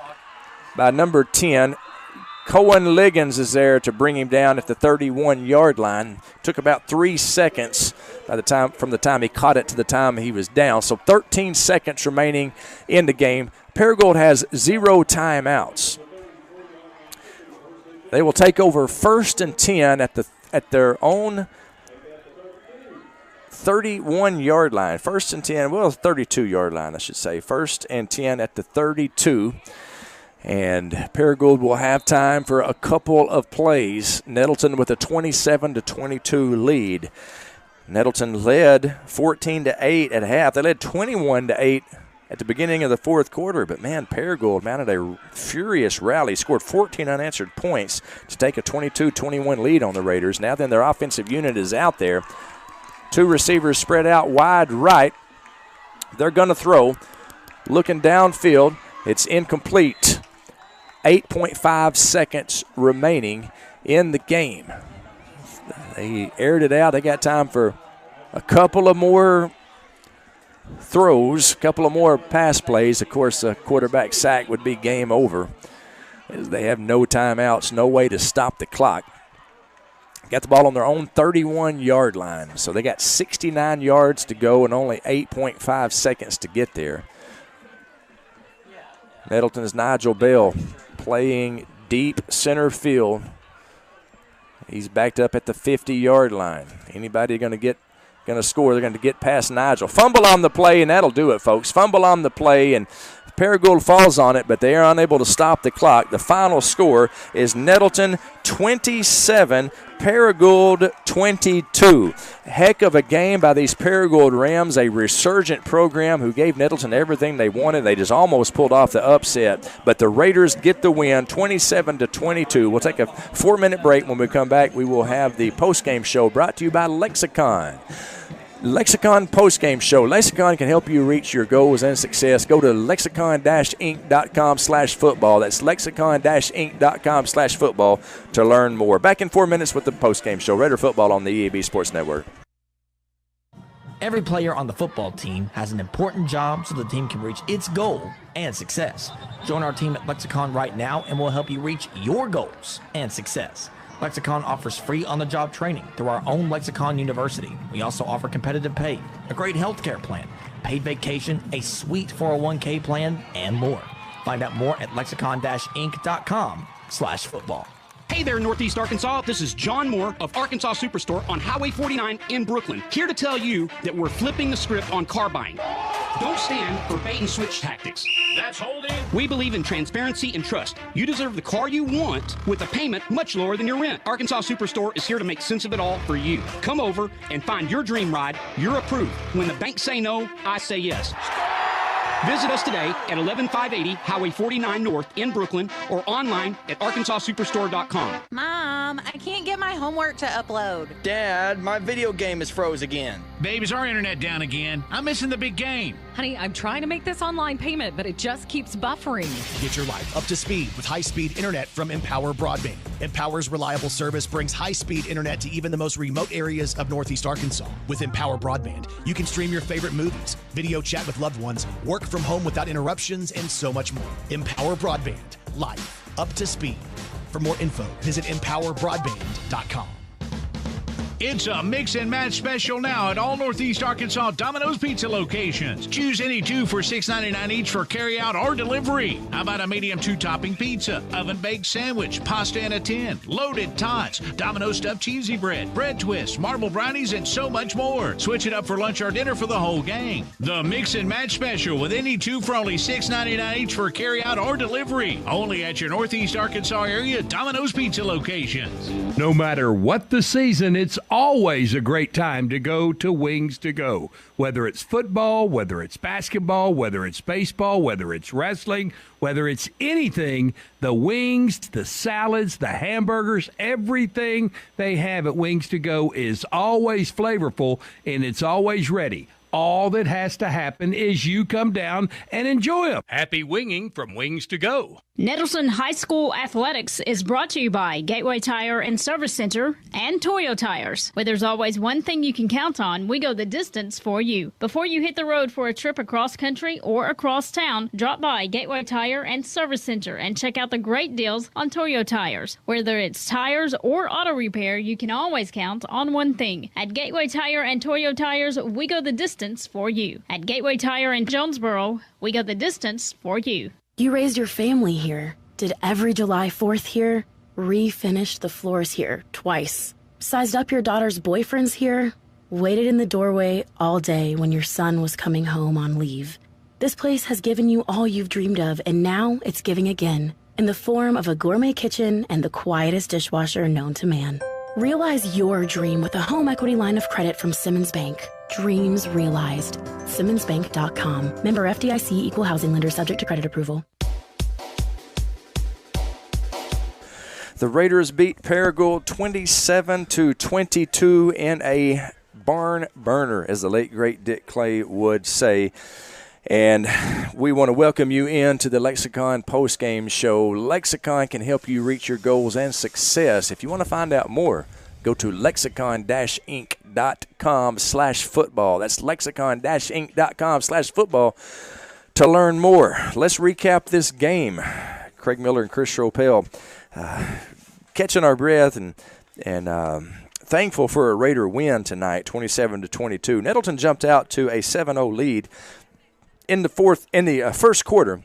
by number 10. Cohen Liggins is there to bring him down at the 31-yard line. Took about 3 seconds from the time he caught it to the time he was down. So 13 seconds remaining in the game. Paragould has 0 timeouts. They will take over 1st and 10 at their own 31-yard line. 1st and 10, 32-yard line, I should say. 1st and 10 at the 32. And Paragould will have time for a couple of plays. Nettleton with a 27-22 lead. Nettleton led 14-8 at half. They led 21-8 at the beginning of the fourth quarter. But, man, Paragould mounted a furious rally, scored 14 unanswered points to take a 22-21 lead on the Raiders. Now then their offensive unit is out there. 2 receivers spread out wide right. They're going to throw. Looking downfield, it's incomplete. 8.5 seconds remaining in the game. They aired it out. They got time for a couple of more throws, a couple of more pass plays. Of course, a quarterback sack would be game over, as they have no timeouts, no way to stop the clock. Got the ball on their own 31-yard line. So they got 69 yards to go and only 8.5 seconds to get there. Nettleton's Nigel Bell playing deep center field. He's backed up at the 50-yard line. Anybody going to score, they're going to get past Nigel. Fumble on the play, and that'll do it, folks. Fumble on the play, and Paragould falls on it, but they are unable to stop the clock. The final score is Nettleton 27, Paragould 22. Heck of a game by these Paragould Rams, a resurgent program who gave Nettleton everything they wanted. They just almost pulled off the upset, but the Raiders get the win 27-22. We'll take a 4-minute break. When we come back, we will have the postgame show brought to you by Lexicon. Lexicon Postgame Show. Lexicon can help you reach your goals and success. Go to lexicon-inc.com/football. That's lexicon-inc.com/football to learn more. Back in 4 minutes with the Postgame Show. Raider football on the EAB Sports Network. Every player on the football team has an important job so the team can reach its goal and success. Join our team at Lexicon right now and we'll help you reach your goals and success. Lexicon offers free on-the-job training through our own Lexicon University. We also offer competitive pay, a great health care plan, paid vacation, a sweet 401k plan, and more. Find out more at lexicon-inc.com/football. Hey there, Northeast Arkansas. This is John Moore of Arkansas Superstore on Highway 49 in Brooklyn. Here to tell you that we're flipping the script on car buying. Don't stand for bait and switch tactics. That's holding. We believe in transparency and trust. You deserve the car you want with a payment much lower than your rent. Arkansas Superstore is here to make sense of it all for you. Come over and find your dream ride. You're approved. When the banks say no, I say yes. Visit us today at 11580 Highway 49 North in Brooklyn or online at arkansassuperstore.com. Mom, I can't get my homework to upload. Dad, my video game is froze again. Babe, is our internet down again? I'm missing the big game. Honey, I'm trying to make this online payment, but it just keeps buffering. Get your life up to speed with high-speed internet from Empower Broadband. Empower's reliable service brings high-speed internet to even the most remote areas of Northeast Arkansas. With Empower Broadband, you can stream your favorite movies, video chat with loved ones, work from home without interruptions, and so much more. Empower Broadband. Life up to speed. For more info, visit empowerbroadband.com. It's a mix and match special now at all Northeast Arkansas Domino's Pizza locations. Choose any two for $6.99 each for carry-out or delivery. How about a medium 2-topping pizza, oven-baked sandwich, pasta in a tin, loaded tots, Domino's stuffed cheesy bread, bread twists, marble brownies, and so much more. Switch it up for lunch or dinner for the whole gang. The mix and match special with any two for only $6.99 each for carry-out or delivery. Only at your Northeast Arkansas area Domino's Pizza locations. No matter what the season, it's always a great time to go to Wings to Go. Whether it's football, whether it's basketball, whether it's baseball, whether it's wrestling, whether it's anything, the wings, the salads, the hamburgers, everything they have at Wings to Go is always flavorful and it's always ready. All that has to happen is you come down and enjoy them. Happy winging from Wings to Go. Nettleton High School Athletics is brought to you by Gateway Tire and Service Center and Toyo Tires. Where there's always one thing you can count on, we go the distance for you. Before you hit the road for a trip across country or across town, drop by Gateway Tire and Service Center and check out the great deals on Toyo Tires. Whether it's tires or auto repair, you can always count on one thing. At Gateway Tire and Toyo Tires, we go the distance for you. At Gateway Tire in Jonesboro, we go the distance for you. You raised your family here, did every July 4th here, refinished the floors here twice, sized up your daughter's boyfriends here, waited in the doorway all day when your son was coming home on leave. This place has given you all you've dreamed of, and now it's giving again, in the form of a gourmet kitchen and the quietest dishwasher known to man. Realize your dream with a home equity line of credit from Simmons Bank. Dreams realized. SimmonsBank.com. Member FDIC, equal housing lender, subject to credit approval. The Raiders beat Paragould 27-22 in a barn burner, as the late great Dick Clay would say. And we want to welcome you into the Lexicon Postgame Show. Lexicon can help you reach your goals and success. If you want to find out more, go to lexicon-inc.com/football. That's lexicon-inc.com/football to learn more. Let's recap this game. Craig Miller and Chris Ropel catching our breath and thankful for a Raider win tonight, 27-22. Nettleton jumped out to a 7-0 lead in the first quarter.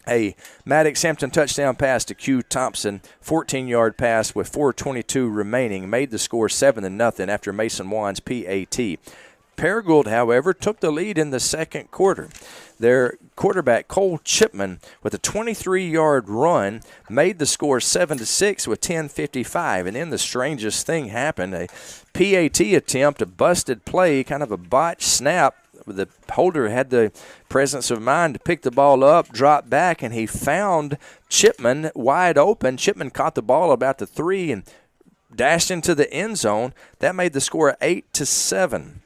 A Maddox Hampton touchdown pass to Q Thompson, 14-yard pass with 4:22 remaining, made the score 7-0 after Mason Wan's PAT. Paragould, however, took the lead in the second quarter. Their quarterback, Cole Chipman, with a 23-yard run, made the score 7-6 with 10:55. And then the strangest thing happened. A PAT attempt, a busted play, kind of a botched snap. The holder had the presence of mind to pick the ball up, drop back, and he found Chipman wide open. Chipman caught the ball about the 3 and dashed into the end zone. That made the score 8-7.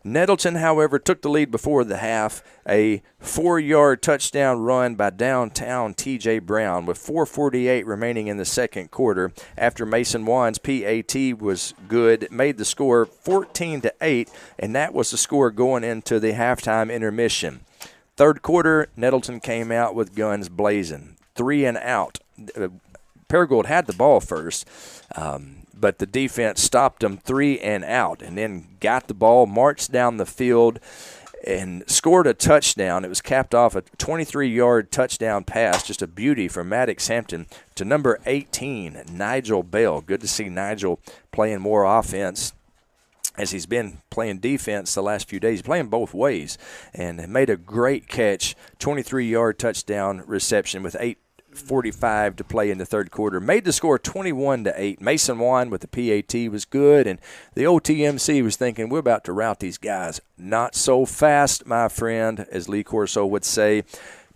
Nettleton, however, took the lead before the half. A 4-yard touchdown run by downtown T.J. Brown with 4:48 remaining in the second quarter. After Mason Wan's PAT was good, it made the score 14-8, and that was the score going into the halftime intermission. Third quarter, Nettleton came out with guns blazing. 3 and out. Paragould had the ball first. But the defense stopped them 3 and out, and then got the ball, marched down the field, and scored a touchdown. It was capped off a 23-yard touchdown pass, just a beauty from Maddox Hampton to number 18, Nigel Bell. Good to see Nigel playing more offense as he's been playing defense the last few days, playing both ways, and made a great catch, 23-yard touchdown reception with 8:45 to play in the third quarter. Made the score 21-8. Mason Wan with the PAT was good, and the OTMC was thinking, we're about to rout these guys. Not so fast, my friend, as Lee Corso would say.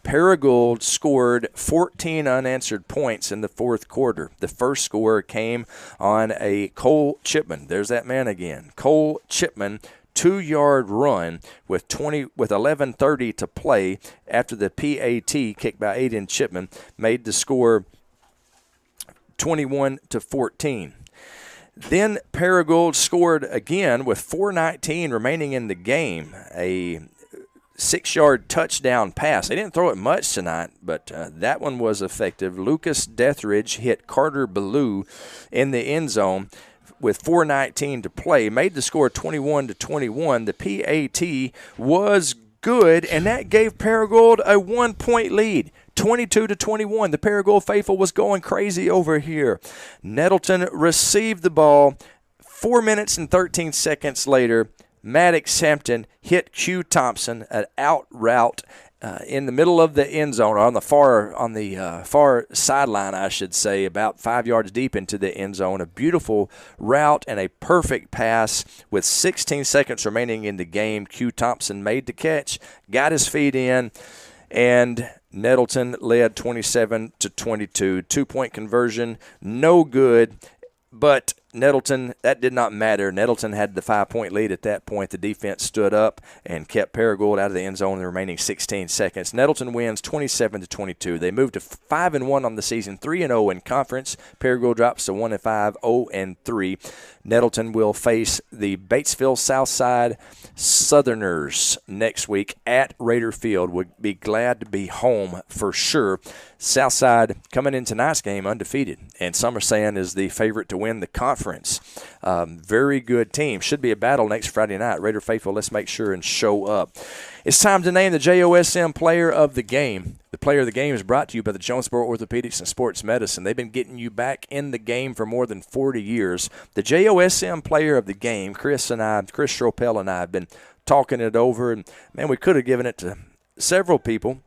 Paragould scored 14 unanswered points in the fourth quarter. The first score came on a Cole Chipman. There's that man again. Cole Chipman, 2-yard run with 11:30 to play after the PAT kicked by Aiden Chipman made the score 21-14. Then Paragould scored again with 4:19 remaining in the game. A 6-yard touchdown pass. They didn't throw it much tonight, but that one was effective. Lucas Deathridge hit Carter Ballou in the end zone with 4:19 to play, made the score 21-21. The PAT was good, and that gave Paragould a 1-point lead, 22-21. The Paragould faithful was going crazy over here. Nettleton received the ball. 4 minutes and 13 seconds later, Maddox Hampton hit Q Thompson, an out route in the middle of the end zone, or on the far sideline, I should say, about 5 yards deep into the end zone. A beautiful route and a perfect pass with 16 seconds remaining in the game. Q Thompson made the catch, got his feet in, and Nettleton led 27-22. 2-point conversion, no good. But Nettleton, that did not matter. Nettleton had the 5-point lead at that point. The defense stood up and kept Paragould out of the end zone in the remaining 16 seconds. Nettleton wins 27-22. They moved to 5-1 on the season, 3-0 in conference. Paragould drops to 1-5, 0-3. Nettleton will face the Batesville Southside Southerners next week at Raider Field. Would be glad to be home for sure. Southside coming in tonight's game undefeated, and some are saying is the favorite to win the conference. Very good team. Should be a battle next Friday night. Raider faithful, let's make sure and show up. It's time to name the JOSM Player of the Game. The Player of the Game is brought to you by the Jonesboro Orthopedics and Sports Medicine. They've been getting you back in the game for more than 40 years. The JOSM Player of the Game, Chris Schropel and I have been talking it over, and man, we could have given it to several people.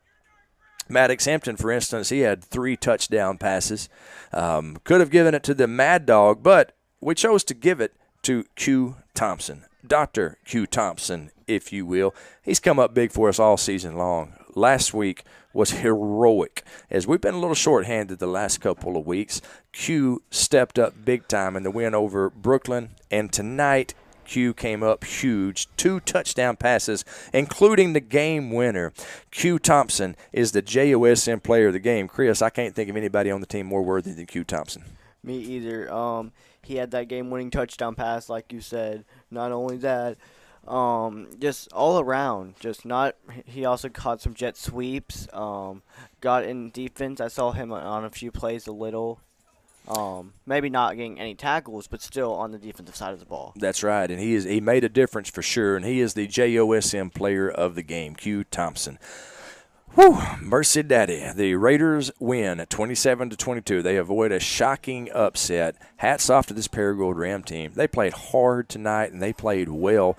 Maddox Hampton, for instance, he had 3 touchdown passes. Could have given it to the Mad Dog, but we chose to give it to Q Thompson. Dr. Q Thompson, if you will. He's come up big for us all season long. Last week was heroic. As we've been a little shorthanded the last couple of weeks, Q stepped up big time in the win over Brooklyn, and tonight Q came up huge, 2 touchdown passes, including the game winner. Q Thompson is the JOSM Player of the Game. Chris, I can't think of anybody on the team more worthy than Q Thompson. Me either. He had that game-winning touchdown pass, like you said. Not only that, just all around. He also caught some jet sweeps. Got in defense. I saw him on a few plays a little. Maybe not getting any tackles, but still on the defensive side of the ball. That's right, and he made a difference for sure, and he is the JOSM Player of the Game, Q Thompson. Whew, mercy daddy. The Raiders win 27-22. They avoid a shocking upset. Hats off to this Paragould Ram team. They played hard tonight, and they played well.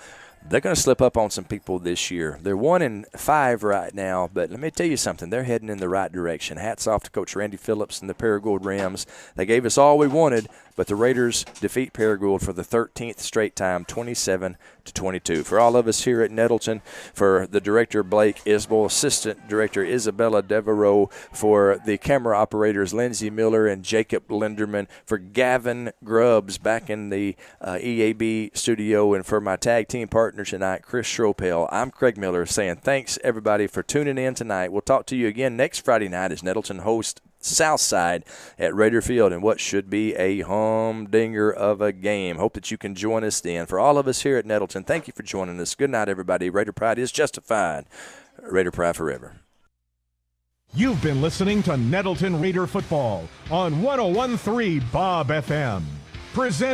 They're going to slip up on some people this year. They're 1-5 right now, but let me tell you something. They're heading in the right direction. Hats off to Coach Randy Phillips and the Paragould Rams. They gave us all we wanted, but the Raiders defeat Paragould for the 13th straight time, 27-22. For all of us here at Nettleton, for the director Blake Isbell, assistant director Isabella Devereaux, for the camera operators Lindsey Miller and Jacob Linderman, for Gavin Grubbs back in the EAB studio, and for my tag team partner tonight, Chris Schropel, I'm Craig Miller saying thanks, everybody, for tuning in tonight. We'll talk to you again next Friday night as Nettleton hosts Southside at Raider Field in what should be a humdinger of a game. Hope that you can join us then. For all of us here at Nettleton, thank you for joining us. Good night, everybody. Raider Pride is justified. Raider Pride forever. You've been listening to Nettleton Raider Football on 101.3 Bob FM. Presented